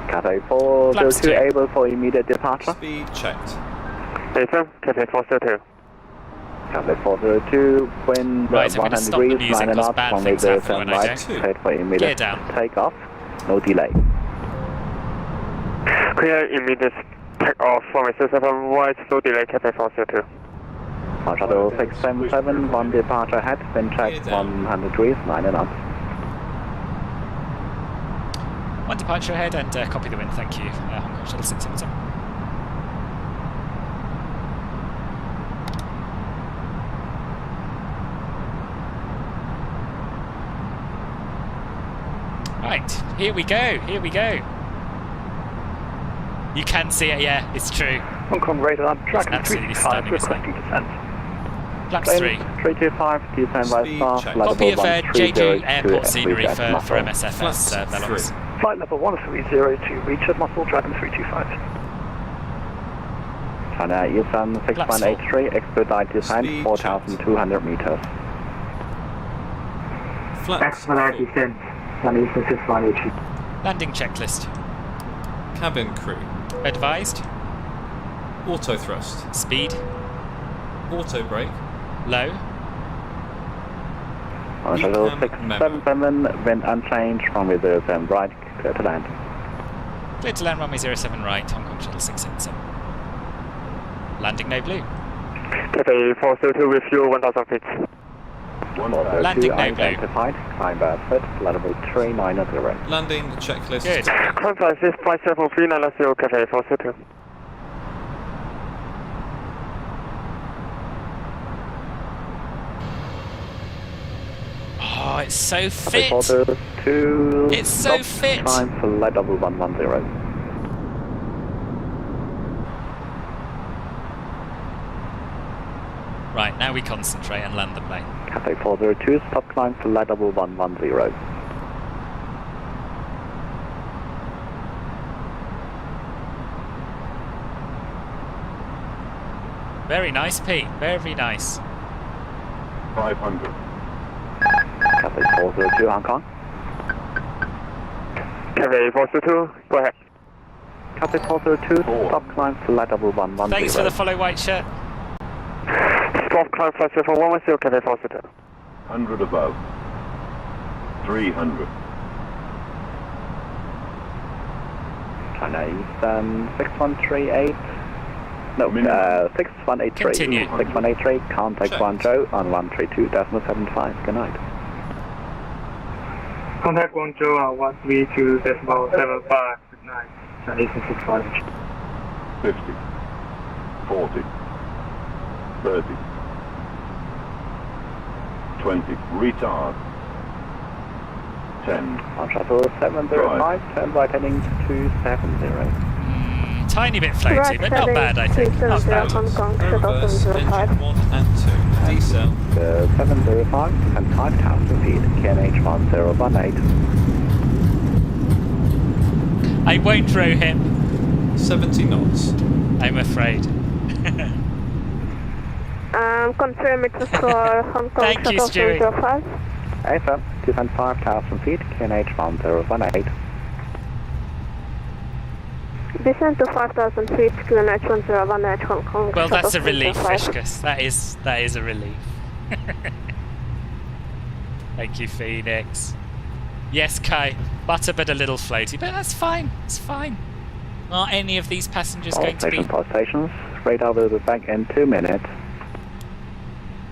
Cathay 402 able for immediate departure. Speed checked. Affirm, Cathay 402. Cathay 402, wind Right, I'm 100 stop the degrees, music 9 because knots, bad runway things happen when I 07 go. right, cleared for immediate Gear down. takeoff, no delay. Clear immediate takeoff, runway 07 right, no delay, Cathay 402. Shuttle 677, one departure ahead, wind check 100 degrees, 9 knots. One departure ahead and copy the wind, thank you. Hong Kong Shuttle 677. Right, here we go, here we go. You can see it, yeah, it's true. Hong Kong radar, Dragon absolutely 325 stunning, isn't it? requesting descent. Flaps 3. 325, descend right star, flight Copy level of Jeju 130 Airport to scenery FVZ for Muscle. MSFS Velox. Flight level 130 to reach at Muscle, Dragon 325. China Eastern 6183, expedite descent 4,200 meters. Expedite descent, China Eastern 6183. Landing checklist. Cabin crew. Advised. Auto thrust. Speed. Auto brake. Low. Shuttle 677, wind unchanged, runway 07 right, clear to land. Clear to land runway 07 right, Hong Kong Shuttle 677. Landing no blue. Cathay 402 with you, 1,000 feet. Landing no blue. Identified, climb foot, level 390. Landing checklist. Good. Contact is flight 73990, Cathay 402. Oh, it's so fit. It's so fit. Time for flight level 110. Right, now we concentrate and land the plane. Cathay 402, stop climb for flight level 110. Very nice, Pete. Very nice. 500. Cathay 402, Hong Kong. Cathay 402, go ahead. Cathay 402, stop climb for flight level 110. Thanks for the follow, white shirt. Stop climb flight 7110, Cathay 402. 100 above. 300. China Eastern 6138. No, 6183. Continue. 6183, contact Guangzhou on 132.75. Good night. Contact Guangzhou on 132.75. Good night. China Eastern 658. 50. 40. 30. 20. Retard. 10. On shuttle 705, turn right heading 270. Tiny bit floaty, but not bad, I think. Not bad. Hong Kong, shuttle Reverse 705. engine 1 and 2. Decel. 705 and 5,000 feet, KNH 1018. I won't row him. 70 knots. I'm afraid. Confirm it for Hong Kong, Thank you, shuttle Stewie. 705. AFM, 2,500 feet, KNH 1018. Descent to 5,000 feet, QNH 1018, Hong Kong. Well, that's a shuttle relief, 705. Fishkus. That is a relief. Thank you, Phoenix. Yes, Kai. Butter but a little floaty, but that's fine. It's fine. Are any of these passengers going to be... All stations. Radar will be back in 2 minutes.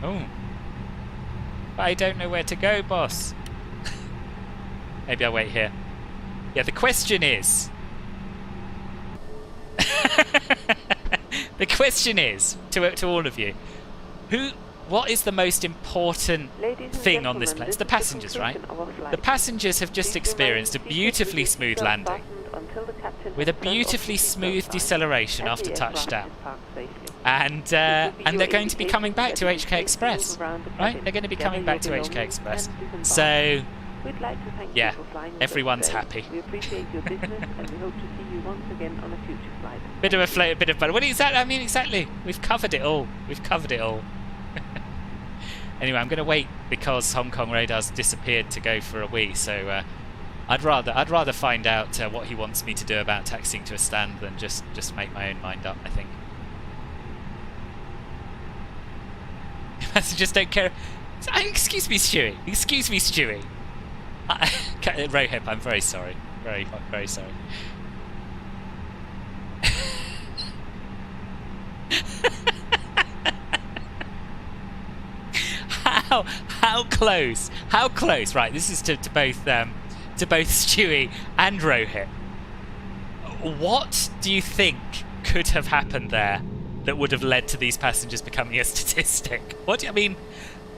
Oh. But I don't know where to go, boss. Maybe I'll wait here. Yeah, the question is... the question is, to all of you, what is the most important thing on this plane? It's the passengers, right? The passengers have just experienced a beautifully smooth landing with a beautifully smooth deceleration after touchdown. And they're going to be coming back to HK Express, right? They're going to be coming back to HK Express. So, yeah, everyone's happy. We appreciate your business and we hope to see you once again on a future flight. Bit of a float, a bit of butter. What exactly? I mean, exactly. We've covered it all. We've covered it all. Anyway, I'm going to wait because Hong Kong radar's disappeared to go for a wee. So I'd rather find out what he wants me to do about taxiing to a stand than just make my own mind up, I think. Passengers don't care. Excuse me, Stewie. Excuse me, Stewie. Rohip, I'm very sorry. Very, very sorry. How close? How close? Right, this is to both Stewie and Rohit. What do you think could have happened there that would have led to these passengers becoming a statistic? What do you mean?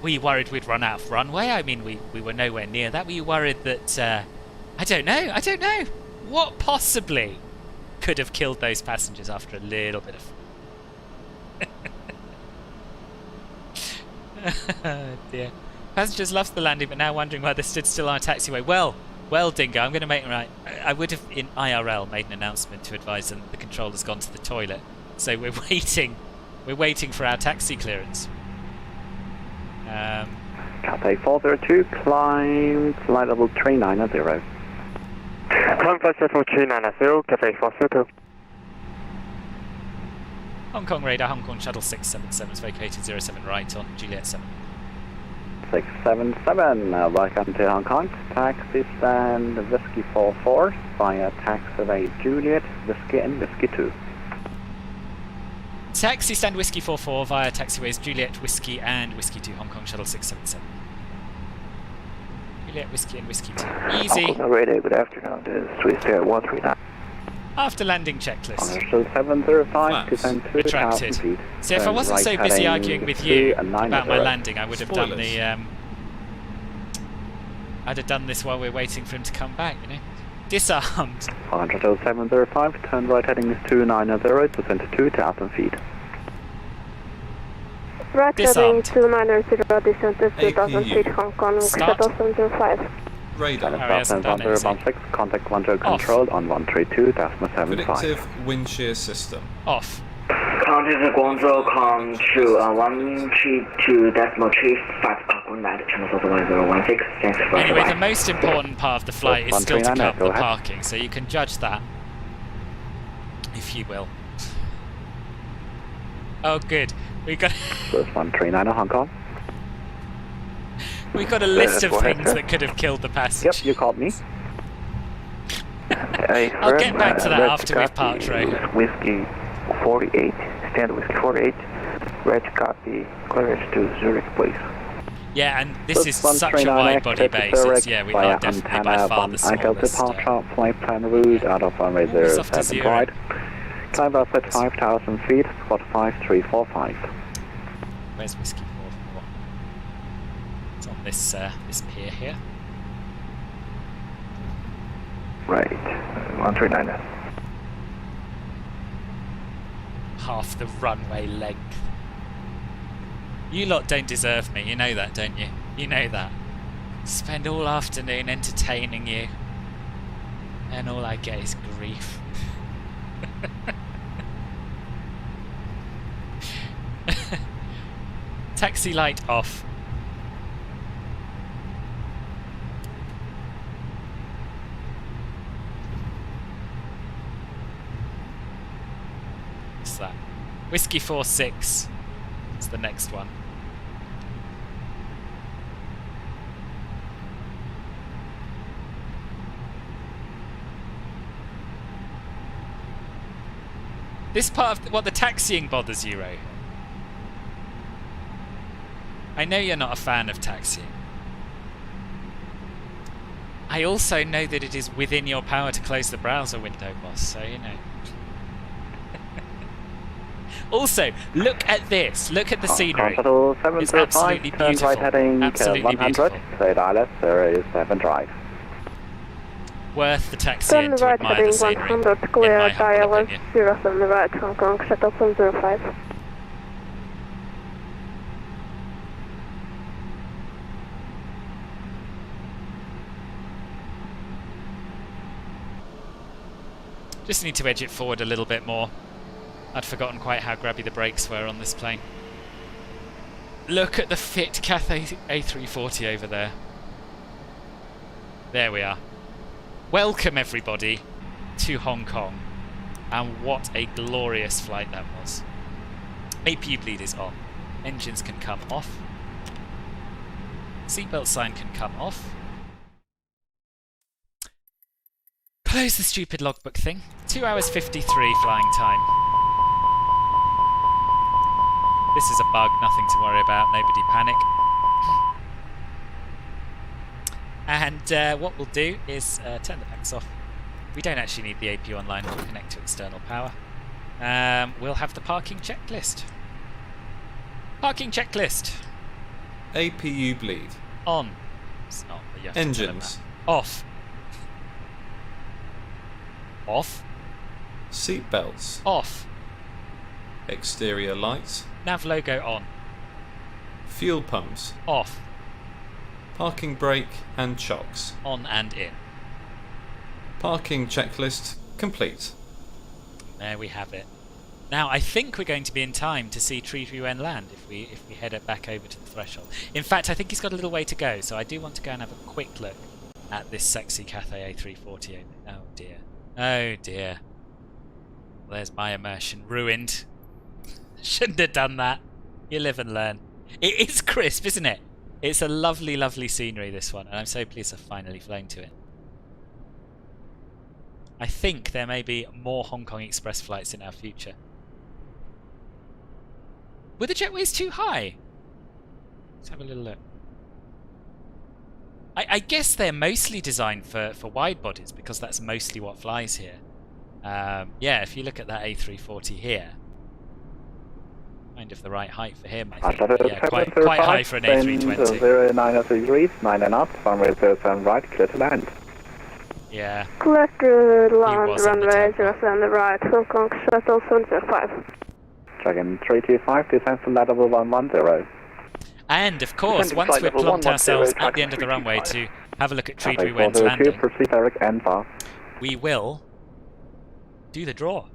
Were you worried we'd run out of runway? I mean, we were nowhere near that. Were you worried that... I don't know. I don't know. What possibly could have killed those passengers after a little bit of... Oh dear. Passengers loved the landing, but now wondering why they stood still on a taxiway. Well, Dingo, I'm going to make it right. I would have, in IRL, made an announcement to advise them that the controller's gone to the toilet. So we're waiting. We're waiting for our taxi clearance. Cathay 402, climb flight level 390. Climb flight level 390, Cathay 402. Hong Kong radar, Hong Kong shuttle 677 is vacated 07 right on Juliet 7. 677, welcome to Hong Kong. Taxi stand Whiskey 44 via taxiway Juliet, Whiskey and Whiskey 2. Taxi stand Whiskey 44 via taxiways Juliet, Whiskey and Whiskey 2, Hong Kong shuttle 677. Juliet, Whiskey and Whiskey 2. Easy. Hong Kong radar, good afternoon. This is Swiss Air 139. After landing checklist. 705, descend 2,000 retracted. feet. So if I wasn't so busy arguing with you about my landing, I would have done the... I'd have done this while we're waiting for him to come back, you know. Disarmed. 705, turn right heading is 290, descend to 2,000 feet. Right heading 290, descent to 2,000 feet, Hong Kong, shuttle 705. Radar. Contact 10 control on 132.75. Predictive wind shear system. Off. Contact Guangzhou, com to 132.35, good night, channel 1016, thanks for Anyway, the most important part of the flight is still to cut the parking, so you can judge that, if you will. Oh, good. We got. First 139 Hong Kong. We got a list of things that could have killed the passengers. Yep, you called me. I'll get back to that after we've parked, Ray. Whiskey 48, stand Whiskey 48, red copy, clearance to Zurich, please. Yeah, and this is such a wide body base. Yeah, we are definitely by far the smallest. Flight plan route out of runway 07 right. Climb up at 5,000 feet, spot 5345. Where's Whiskey 44? It's on this this pier here. Right, 139. Half the runway length. You lot don't deserve me, you know that, don't you? You know that. Spend all afternoon entertaining you, and all I get is grief. Taxi light off. What's that? Whiskey 46. It's the next one. This part of what the taxiing bothers you, Ro. I know you're not a fan of taxiing. I also know that it is within your power to close the browser window, boss, so you know. Also, look at this. Look at the scenery. It's absolutely turn beautiful. right heading Absolutely 100, beautiful. straight ILS 07 drive. Worth the taxi Turn in to right admire heading the scenery, 100, in clear my humble ILS opinion. 07 right, Hong Kong, shuttle 705. Just need to edge it forward a little bit more. I'd forgotten quite how grabby the brakes were on this plane. Look at the fit Cathay A340 over there. There we are. Welcome everybody to Hong Kong. And what a glorious flight that was. APU bleed is on. Engines can come off. Seatbelt sign can come off. Close the stupid logbook thing. 2 hours 53 flying time. This is a bug, nothing to worry about, nobody panic. And what we'll do is turn the packs off. We don't actually need the APU online, we'll connect to external power. We'll have the parking checklist. Parking checklist. APU bleed. On. It's not, but you have to tell them Engines. that. Off. Off. Seatbelts. Off. Exterior lights. Nav logo on. Fuel pumps. Off. Parking brake and chocks. On and in. Parking checklist complete. There we have it. Now I think we're going to be in time to see A32N land if we head it back over to the threshold. In fact, I think he's got a little way to go, so I do want to go and have a quick look at this sexy Cathay A340. Oh dear. Oh dear. Well, there's my immersion ruined. Shouldn't have done that. You live and learn. It is crisp, isn't it? It's a lovely, lovely scenery, this one, and I'm so pleased I've finally flown to it. I think there may be more Hong Kong Express flights in our future. Were the jetways too high? Let's have a little look. I guess they're mostly designed for wide bodies because that's mostly what flies here. Yeah, if you look at that A340 here, kind of the right height for him, I think. Yeah, quite high for an A320. 09 degrees, 9 knots, runway 07 right, clear to land. Yeah. Clear to land, was on the runway tempo. 07 right, Hong Kong, shuttle 705. Check-in 325, descend to level 110. And of course, Descending once flight we've level plumped 110, ourselves at track the end of the runway to 325. have a look at Cathay A32N's 402, landing, proceed direct and fast. we will do the draw.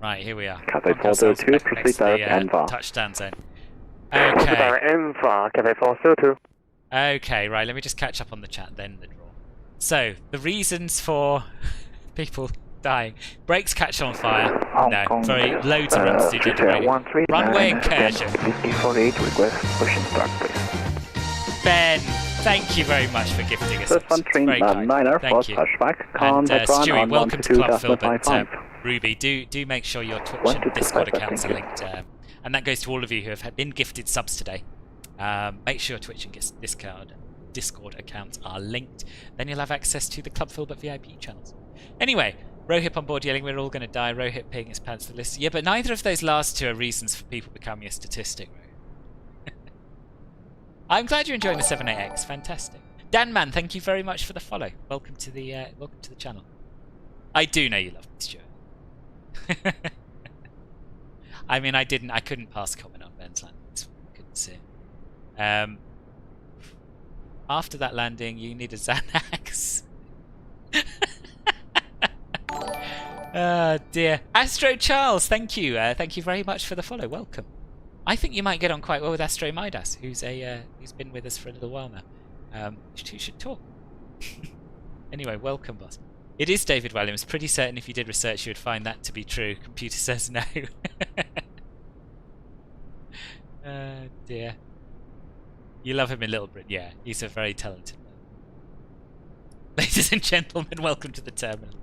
Right, here we are. Cathay Plonk ourselves 402, back proceed next to the, direct and fast. touchdown zone. Okay. Cathay 402. Okay, right, let me just catch up on the chat, then the draw. So, the reasons for people dying. Brakes catch on fire. No, very loads of runs to generate. Runway incursion. 5048, request push and start, please. Ben, thank you very much for gifting us. First one, train Very kind. Niner, Thank first you. pushback, And contact run Stewie, on welcome to Club Phil, but 122.55. Ruby, do make sure your Twitch 1 to and Discord 25, accounts are thank you. linked, and that goes to all of you who have been gifted subs today. Make sure Twitch and Discord accounts are linked. Then you'll have access to the Club Philbert VIP channels. Anyway, Rohip on board yelling we're all going to die. Rohip peeing his pants to the list. Yeah, but neither of those last two are reasons for people becoming a statistic. I'm glad you're enjoying the 78X. Fantastic. Dan Man, thank you very much for the follow. Welcome to the channel. I do know you love me, Stuart. I mean, I couldn't pass comment on Ben's landing. I couldn't see it. After that landing, you need a Xanax. Oh dear. Astro Charles, thank you. Thank you very much for the follow. Welcome. I think you might get on quite well with Astro Midas, who's been with us for a little while now. You two should talk. Anyway, welcome, boss. It is David Williams. Pretty certain if you did research, you would find that to be true. Computer says no. Dear. You love him in Little Britain. Yeah, he's a very talented man. Ladies and gentlemen, welcome to the terminal.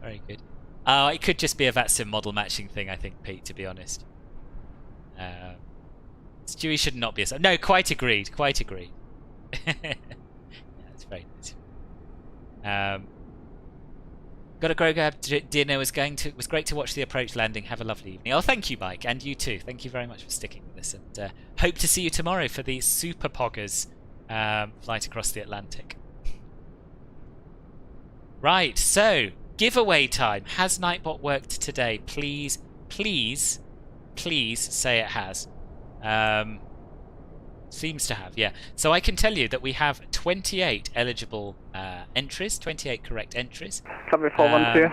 Very good. It could just be a VATSIM model matching thing, I think, Pete, to be honest. Stewie should not be a... No, quite agreed. Quite agreed. Yeah, that's very nice. Got a grab dinner. Was great to watch the approach landing. Have a lovely evening. Oh, thank you, Mike, and you too. Thank you very much for sticking with us, and hope to see you tomorrow for the Super Poggers flight across the Atlantic. Right, so giveaway time. Has Nightbot worked today? Please, please, please say it has. Seems to have, yeah. So I can tell you that we have 28 eligible entries, 28 correct entries. Copy 412,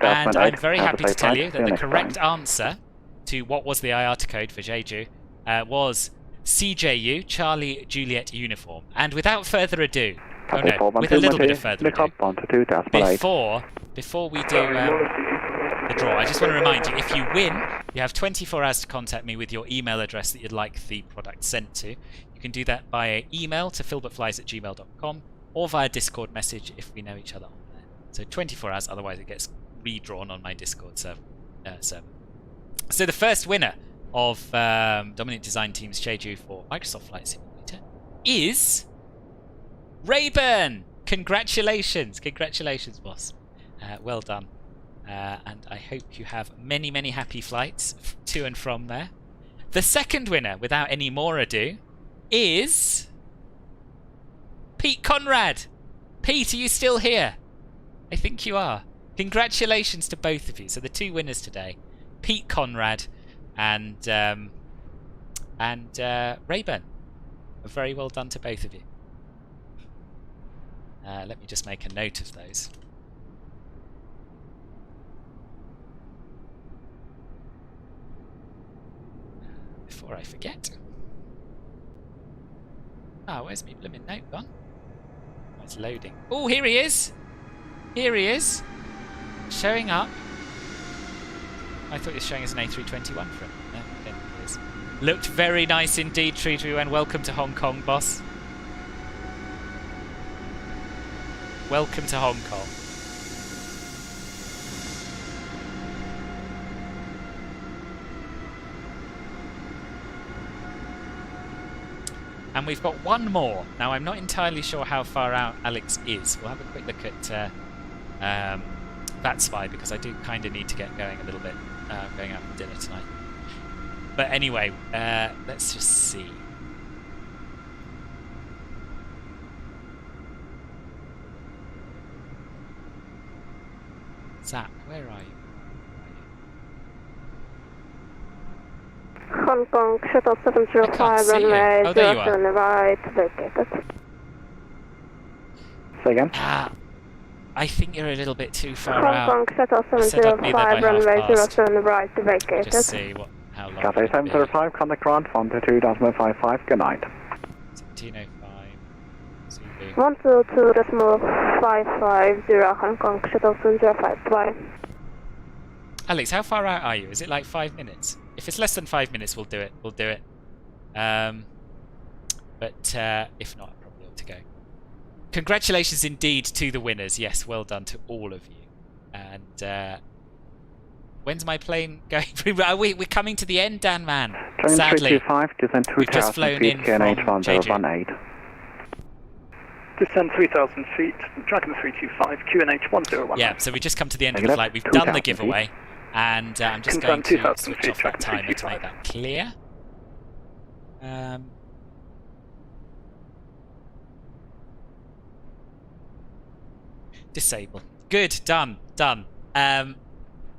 and I'm very happy to tell you that the correct answer to what was the IATA code for Jeju was CJU, Charlie Juliet Uniform. And without further ado, with a little bit of further ado, before we do the draw, I just want to remind you, if you win, you have 24 hours to contact me with your email address that you'd like the product sent to. You can do that via email to philbertflies@gmail.com or via Discord message if we know each other on there. So 24 hours, otherwise it gets redrawn on my Discord server. So the first winner of Dominant Design Team's Jeju for Microsoft Flight Simulator is Rayburn! Congratulations! Congratulations, boss. Well done. And I hope you have many, many happy flights to and from there. The second winner, without any more ado, is Pete Conrad. Pete, are you still here? I think you are. Congratulations to both of you. So the two winners today, Pete Conrad and Rayburn. Very well done to both of you. Let me just make a note of those. Before I forget. Where's my blooming note gone? Oh, it's loading. Oh, here he is! Here he is! Showing up. I thought he was showing us an A321 for him. No, there he is. Looked very nice indeed, Tree, and welcome to Hong Kong, boss. Welcome to Hong Kong. And we've got one more. Now, I'm not entirely sure how far out Alex is. We'll have a quick look at VATSIM because I do kind of need to get going a little bit, going out for dinner tonight. But anyway, let's just see. Zap, where are you? Hong Kong Shuttle 705 runway 07 right, vacated. Say again? I think you're a little bit too far out. Hong Kong Shuttle 705 runway 07 right, vacated. Just see how long. Cathay 705, contact ground 122.55, good night. 1705. 122.550 Hong Kong Shuttle 705, bye. Alex, how far out are you? Is it like 5 minutes? If it's less than 5 minutes, we'll do it. We'll do it. But if not, I probably ought to go. Congratulations indeed to the winners. Yes, well done to all of you. And when's my plane going? We're coming to the end, Dan man. Sadly, we've just flown in from Jeju. Descend 3,000 feet, Dragon 325, QNH 101. Yeah, so we just come to the end of the flight. We've done the giveaway. And I'm just going to switch off that timer to make that clear. Disable. Good, done.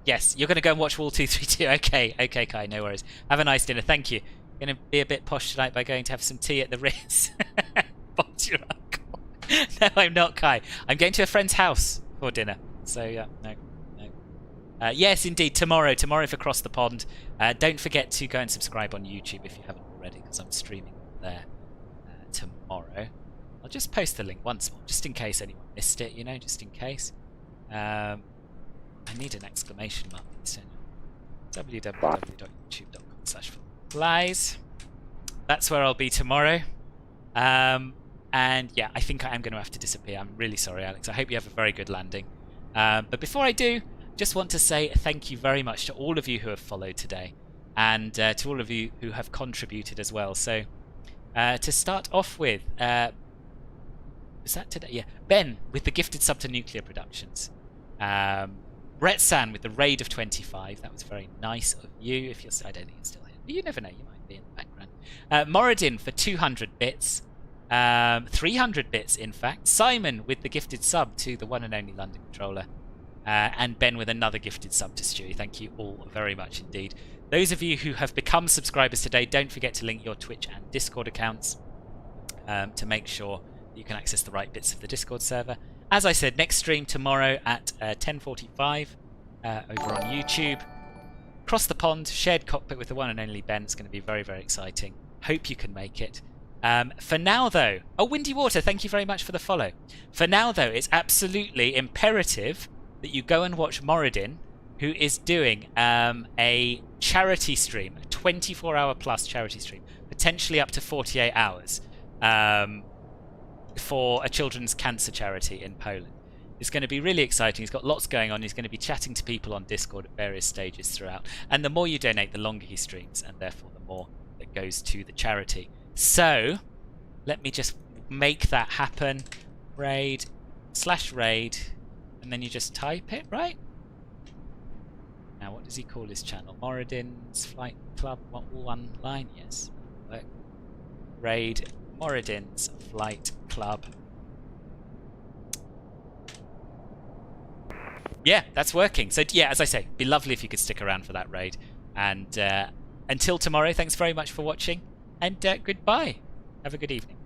Yes, you're going to go and watch Wall 232. Okay, Kai, no worries. Have a nice dinner, thank you. Going to be a bit posh tonight by going to have some tea at the Ritz. Bob's your uncle. No, I'm not, Kai. I'm going to a friend's house for dinner. So, yeah, no. Yes, indeed, tomorrow for Cross the Pond. Don't forget to go and subscribe on YouTube if you haven't already, because I'm streaming there tomorrow. I'll just post the link once more, just in case anyone missed it, just in case. I need an exclamation mark instead. www.youtube.com/flies. That's where I'll be tomorrow. And yeah, I think I am going to have to disappear. I'm really sorry, Alex. I hope you have a very good landing. But before I do, just want to say thank you very much to all of you who have followed today, and to all of you who have contributed as well. So to start off with, is that today? Yeah, Ben with the gifted sub to Nuclear Productions. Retsan with the raid of 25. That was very nice of you. If you're, I don't think you're still here, but you never know. You might be in the background. Moradin for 200 bits. 300 bits, in fact. Simon with the gifted sub to the one and only London Controller. And Ben with another gifted sub to Stewie. Thank you all very much indeed. Those of you who have become subscribers today, don't forget to link your Twitch and Discord accounts to make sure you can access the right bits of the Discord server. As I said, next stream tomorrow at 10:45 over on YouTube. Across the pond, shared cockpit with the one and only Ben. It's going to be very, very exciting. Hope you can make it. For now, though... Oh, Windy Water, thank you very much for the follow. For now, though, it's absolutely imperative that you go and watch Moradin, who is doing a charity stream, a 24-hour plus charity stream, potentially up to 48 hours, for a children's cancer charity in Poland. It's going to be really exciting. He's got lots going on. He's going to be chatting to people on Discord at various stages throughout. And the more you donate, the longer he streams, and therefore the more that goes to the charity. So, let me just make that happen. Raid/raid, and then you just type it, right? Now, what does he call his channel? Moradin's Flight Club, one line? Yes. Raid Moradin's Flight Club. Yeah, that's working. So, yeah, as I say, it'd be lovely if you could stick around for that raid. And until tomorrow, thanks very much for watching. And goodbye. Have a good evening.